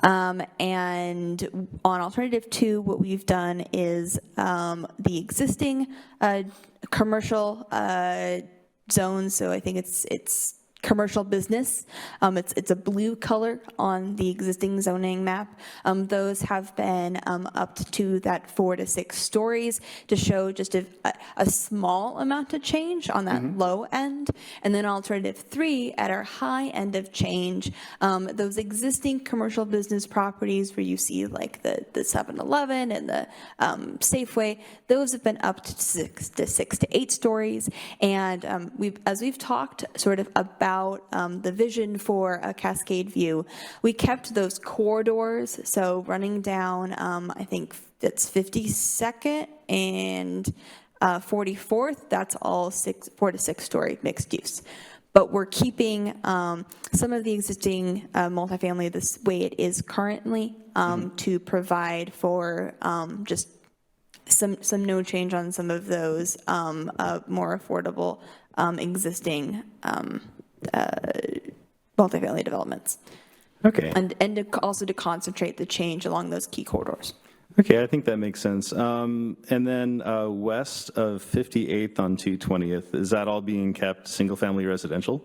And on alternative 2, what we've done is the existing commercial zone, so I think it's commercial business. It's a blue color on the existing zoning map. Those have been upped to that 4 to 6 stories to show just a small amount of change on that low end. And then alternative 3, at our high end of change, those existing commercial business properties where you see like the 7-Eleven and the Safeway, those have been upped to 6 to 8 stories. And as we've talked sort of about the vision for a cascade view, we kept those corridors, so running down, I think that's 52nd and 44th, that's all 4 to 6 story mixed use. But we're keeping some of the existing multifamily this way it is currently to provide for just some no change on some of those more affordable existing multifamily developments. Okay. And also to concentrate the change along those key corridors. Okay, I think that makes sense. And then west of 58th on 220th, is that all being kept single-family residential?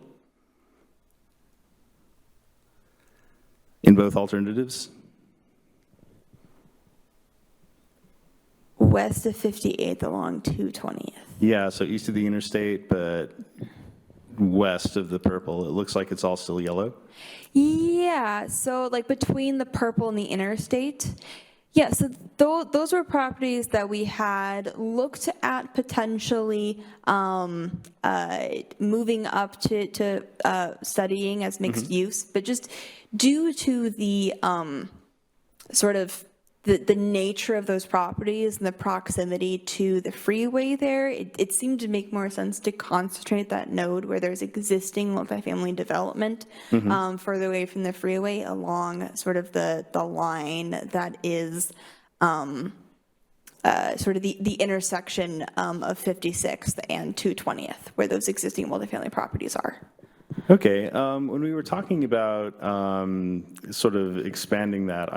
In both alternatives? West of 58th along 220th. Yeah, so east of the interstate, but west of the purple, it looks like it's all still yellow. Yeah, so like between the purple and the interstate. Yeah, so those were properties that we had looked at potentially moving up to studying as mixed use, but just due to the sort of the nature of those properties and the proximity to the freeway there, it seemed to make more sense to concentrate that node where there's existing multifamily development further away from the freeway along sort of the line that is sort of the intersection of 56th and 220th, where those existing multifamily properties are. Okay, when we were talking about sort of expanding that,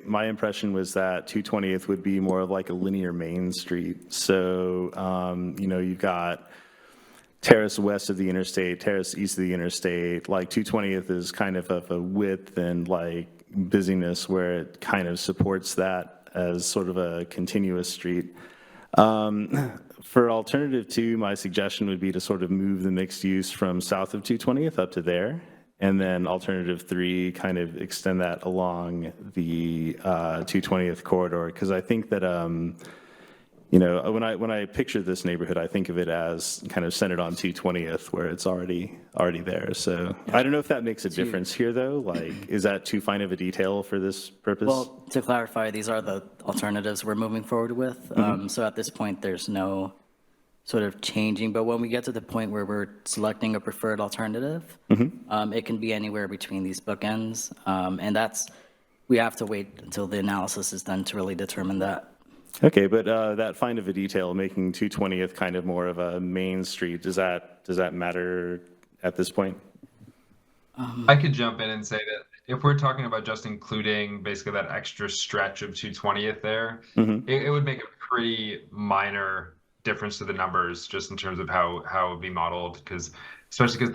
my impression was that 220th would be more of like a linear main street. So, you've got Terrace west of the interstate, Terrace east of the interstate, like 220th is kind of a width and like busyness where it kind of supports that as sort of a continuous street. For alternative 2, my suggestion would be to sort of move the mixed use from south of 220th up to there. And then alternative 3, kind of extend that along the 220th corridor. Because I think that, when I picture this neighborhood, I think of it as kind of centered on 220th, where it's already there. So I don't know if that makes a difference here, though. Like, is that too fine of a detail for this purpose? Well, to clarify, these are the alternatives we're moving forward with. So at this point, there's no sort of changing. But when we get to the point where we're selecting a preferred alternative, it can be anywhere between these bookends. And we have to wait until the analysis is done to really determine that. Okay, but that fine of a detail, making 220th kind of more of a main street, does that matter at this point? I could jump in and say that if we're talking about just including basically that extra stretch of 220th there, it would make a pretty minor difference to the numbers just in terms of how it would be modeled, especially because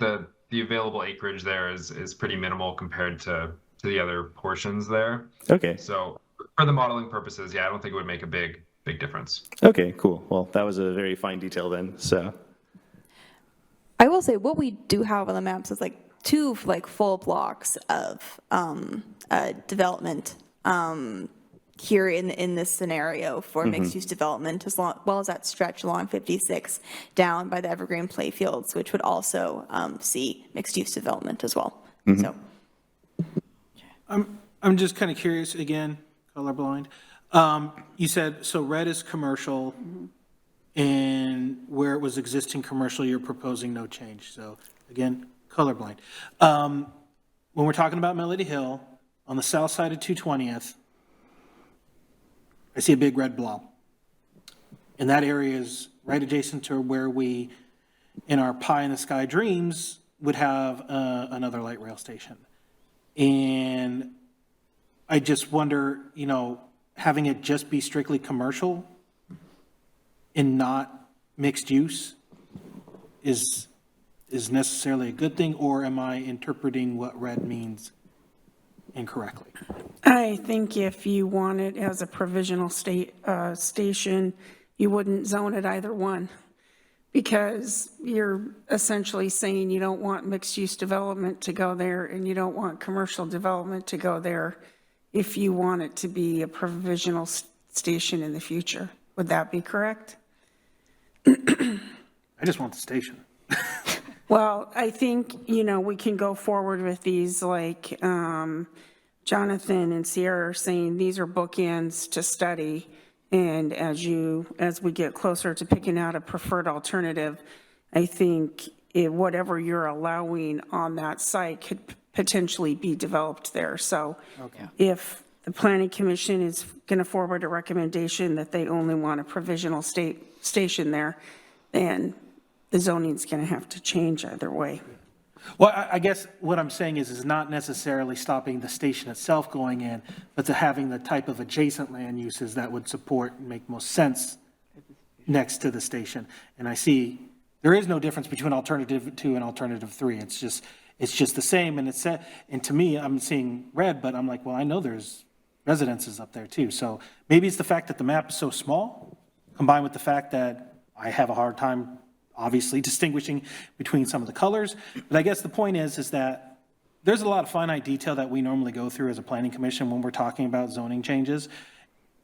the available acreage there is pretty minimal compared to the other portions there. Okay. So for the modeling purposes, yeah, I don't think it would make a big difference. Okay, cool. Well, that was a very fine detail then. So I will say what we do have on the maps is like 2 like full blocks of development here in this scenario for mixed-use development, as well as that stretch along 56 down by the Evergreen Playfields, which would also see mixed-use development as well. So I'm just kind of curious, again, colorblind. You said, so red is commercial, and where it was existing commercial, you're proposing no change. So again, colorblind. When we're talking about Melody Hill, on the south side of 220th, I see a big red blob. And that area is right adjacent to where we, in our pie in the sky dreams, would have another light rail station. And I just wonder, having it just be strictly commercial and not mixed use is necessarily a good thing, or am I interpreting what red means incorrectly? I think if you want it as a provisional station, you wouldn't zone it either one, because you're essentially saying you don't want mixed-use development to go there and you don't want commercial development to go there if you want it to be a provisional station in the future. Would that be correct? I just want the station. Well, I think, we can go forward with these, like Jonathan and Sierra are saying, these are bookends to study. And as we get closer to picking out a preferred alternative, I think whatever you're allowing on that site could potentially be developed there. So if the Planning Commission is going to forward a recommendation that they only want a provisional station there, then the zoning's going to have to change either way. Well, I guess what I'm saying is not necessarily stopping the station itself going in, but to having the type of adjacent land uses that would support and make most sense next to the station. And I see there is no difference between alternative 2 and alternative 3. It's just the same. And to me, I'm seeing red, but I'm like, well, I know there's residences up there too. So maybe it's the fact that the map is so small, combined with the fact that I have a hard time obviously distinguishing between some of the colors. But I guess the point is that there's a lot of finite detail that we normally go through as a planning commission when we're talking about zoning changes.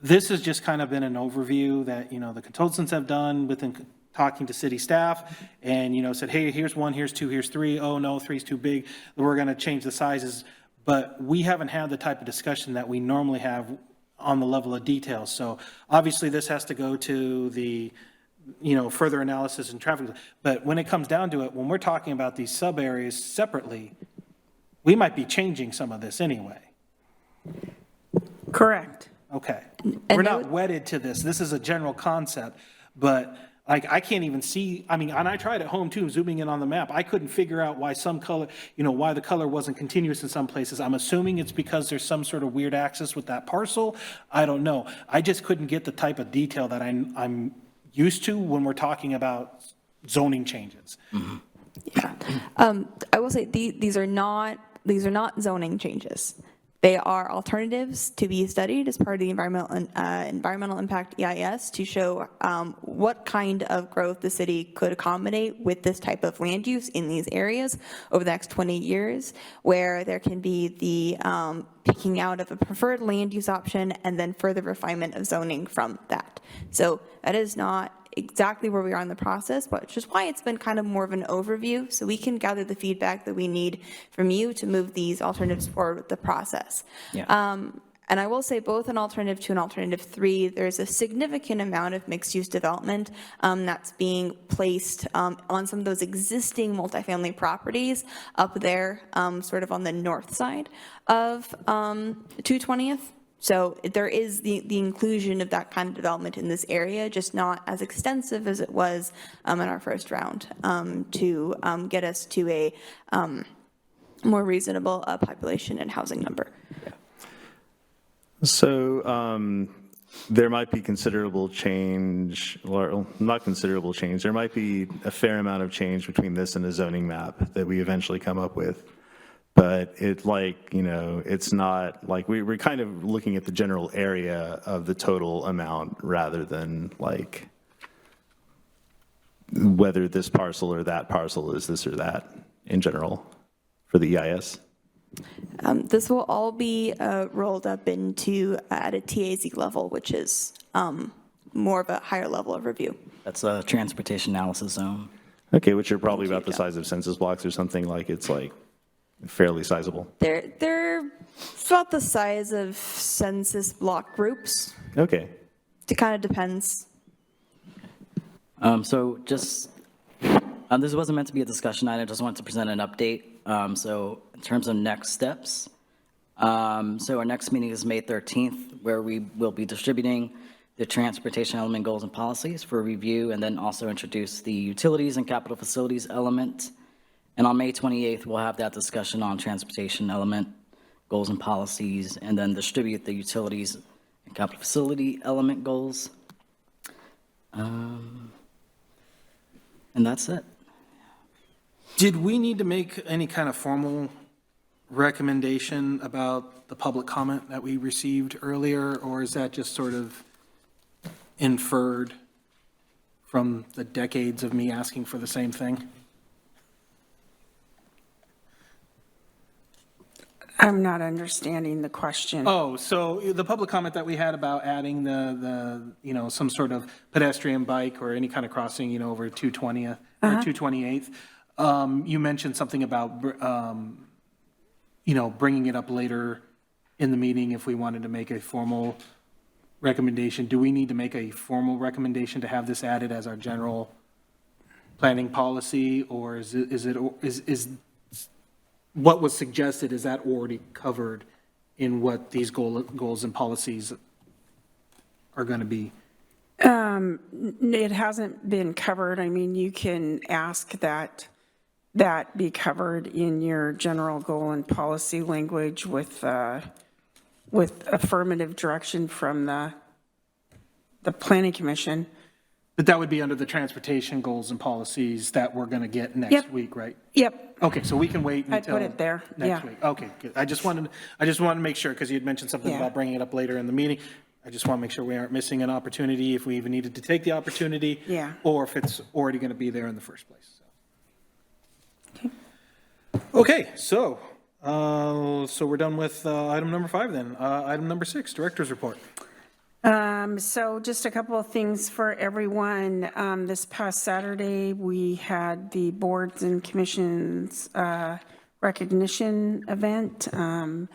This has just kind of been an overview that, the consultants have done within talking to city staff and, said, hey, here's 1, here's 2, here's 3. Oh, no, 3's too big. We're going to change the sizes. But we haven't had the type of discussion that we normally have on the level of detail. So obviously this has to go to the further analysis and traffic. But when it comes down to it, when we're talking about these sub areas separately, we might be changing some of this anyway. Correct. Okay. And We're they not would- wedded to this. This is a general concept, but like, I can't even see, I mean, and I tried at home too, zooming in on the map. I couldn't figure out why some color, why the color wasn't continuous in some places. I'm assuming it's because there's some sort of weird axis with that parcel. I don't know. I just couldn't get the type of detail that I'm used to when we're talking about zoning changes. Yeah. I will say these are not zoning changes. They are alternatives to be studied as part of the environmental impact EIS to show what kind of growth the city could accommodate with this type of land use in these areas over the next 20 years, where there can be the picking out of a preferred land use option and then further refinement of zoning from that. So that is not exactly where we are in the process, but which is why it's been kind of more of an overview, so we can gather the feedback that we need from you to move these alternatives forward with the process. Yeah. And I will say both in Alternative 2 and Alternative 3, there's a significant amount of mixed-use development that's being placed on some of those existing multifamily properties up there, sort of on the north side of 220th. So there is the inclusion of that kind of development in this area, just not as extensive as it was in our first round to get us to a more reasonable population and housing number. So there might be considerable change, or not considerable change, there might be a fair amount of change between this and the zoning map that we eventually come up with. But it's not like we're kind of looking at the general area of the total amount rather than like whether this parcel or that parcel is this or that in general for the EIS. This will all be rolled up into at a TAZ level, which is more of a higher level of review. That's a transportation analysis zone. Okay, which are probably about the size of census blocks or something, like it's like fairly sizable. They're about the size of census block groups. Okay. It kind of depends. So just, this wasn't meant to be a discussion item, I just wanted to present an update. So in terms of next steps, so our next meeting is May 13th, where we will be distributing the transportation element goals and policies for review, and then also introduce the utilities and capital facilities element. And on May 28th, we'll have that discussion on transportation element goals and policies, and then distribute the utilities and capital facility element goals. And that's it. Did we need to make any kind of formal recommendation about the public comment that we received earlier, or is that just sort of inferred from the decades of me asking for the same thing? I'm not understanding the question. Oh, so the public comment that we had about adding the some sort of pedestrian bike or any kind of crossing, over 220th or 228th, you mentioned something about, bringing it up later in the meeting if we wanted to make a formal recommendation. Do we need to make a formal recommendation to have this added as our general planning policy, or is what was suggested, is that already covered in what these goals and policies are going to be? It hasn't been covered. I mean, you can ask that be covered in your general goal and policy language with affirmative direction from the Planning Commission. But that would be under the transportation goals and policies that we're going to get next Yep. week, right? Yep. Okay, so we can wait I'd until put it there, next yeah. week. Okay, good. I just wanted to make sure, because you had mentioned something Yeah. about bringing it up later in the meeting. I just want to make sure we aren't missing an opportunity if we even needed to take the opportunity. Yeah. Or if it's already going to be there in the first place. Okay, so we're done with item number 5 then. Item number 6, Director's Report. So just a couple of things for everyone. This past Saturday, we had the boards and commissions recognition event, and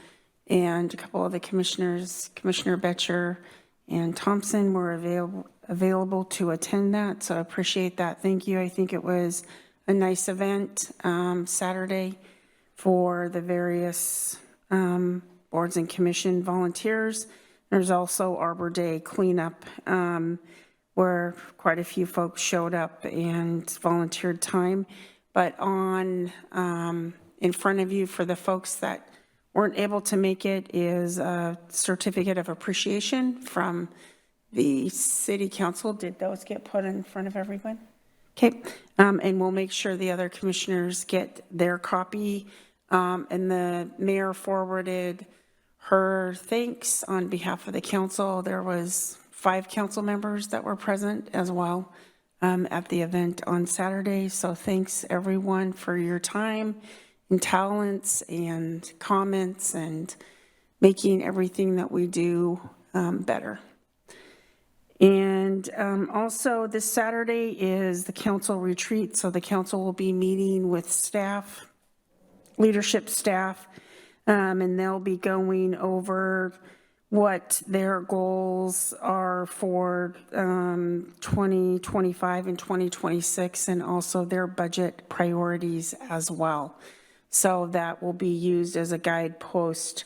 a couple of the commissioners, Commissioner Betcher and Thompson, were available to attend that, so I appreciate that. Thank you. I think it was a nice event Saturday for the various boards and commission volunteers. There's also Arbor Day cleanup, where quite a few folks showed up and volunteered time. But on, in front of you, for the folks that weren't able to make it, is a certificate of appreciation from the city council. Did those get put in front of everyone? Okay, and we'll make sure the other commissioners get their copy. And the mayor forwarded her thanks on behalf of the council. There was 5 council members that were present as well at the event on Saturday. So thanks everyone for your time and talents and comments and making everything that we do better. And also this Saturday is the council retreat. So the council will be meeting with staff, leadership staff, and they'll be going over what their goals are for 2025 and 2026, and also their budget priorities as well. So that will be used as a guidepost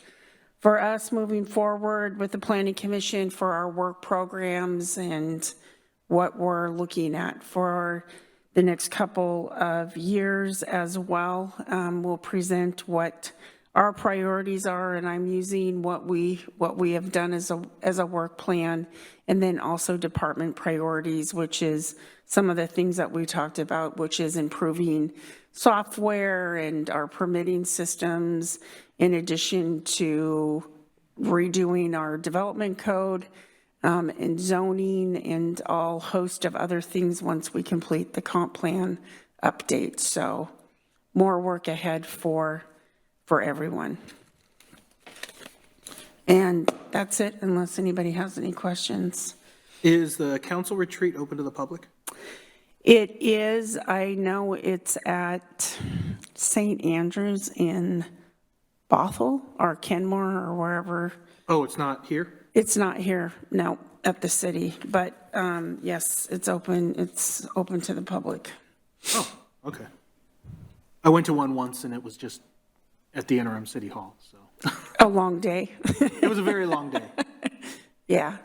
for us moving forward with the Planning Commission for our work programs and what we're looking at for the next couple of years as well. We'll present what our priorities are, and I'm using what we have done as a work plan, and then also department priorities, which is some of the things that we talked about, which is improving software and our permitting systems, in addition to redoing our development code and zoning and all host of other things once we complete the comp plan update. So more work ahead for everyone. And that's it, unless anybody has any questions. Is the council retreat open to the public? It is. I know it's at St. Andrews in Bothell or Kenmore or wherever. Oh, it's not here? It's not here, no, at the city. But yes, it's open. It's open to the public. Oh, okay. I went to one once and it was just at the interim city hall, so. A long day. It was a very long day. Yeah.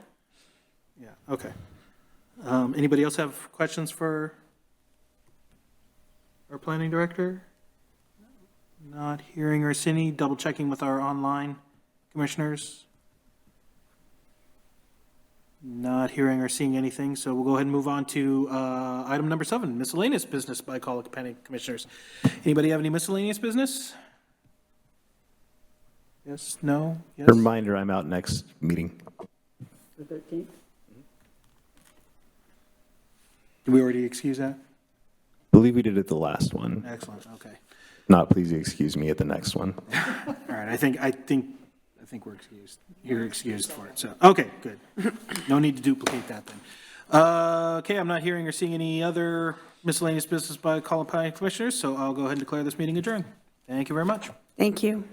Yeah, okay. Anybody else have questions for our planning director? Not hearing or seeing, double checking with our online commissioners. Not hearing or seeing anything, so we'll go ahead and move on to item number 7, miscellaneous business by call of planning commissioners. Anybody have any miscellaneous business? Yes, no, yes? Reminder, I'm out next meeting. The 13th? Did we already excuse that? I believe we did it the last one. Excellent, okay. Not please excuse me at the next one. All right, I think we're excused. You're excused for it, so, okay, good. No need to duplicate that then. Okay, I'm not hearing or seeing any other miscellaneous business by call of planning commissioners, so I'll go ahead and declare this meeting adjourned. Thank you very much. Thank you.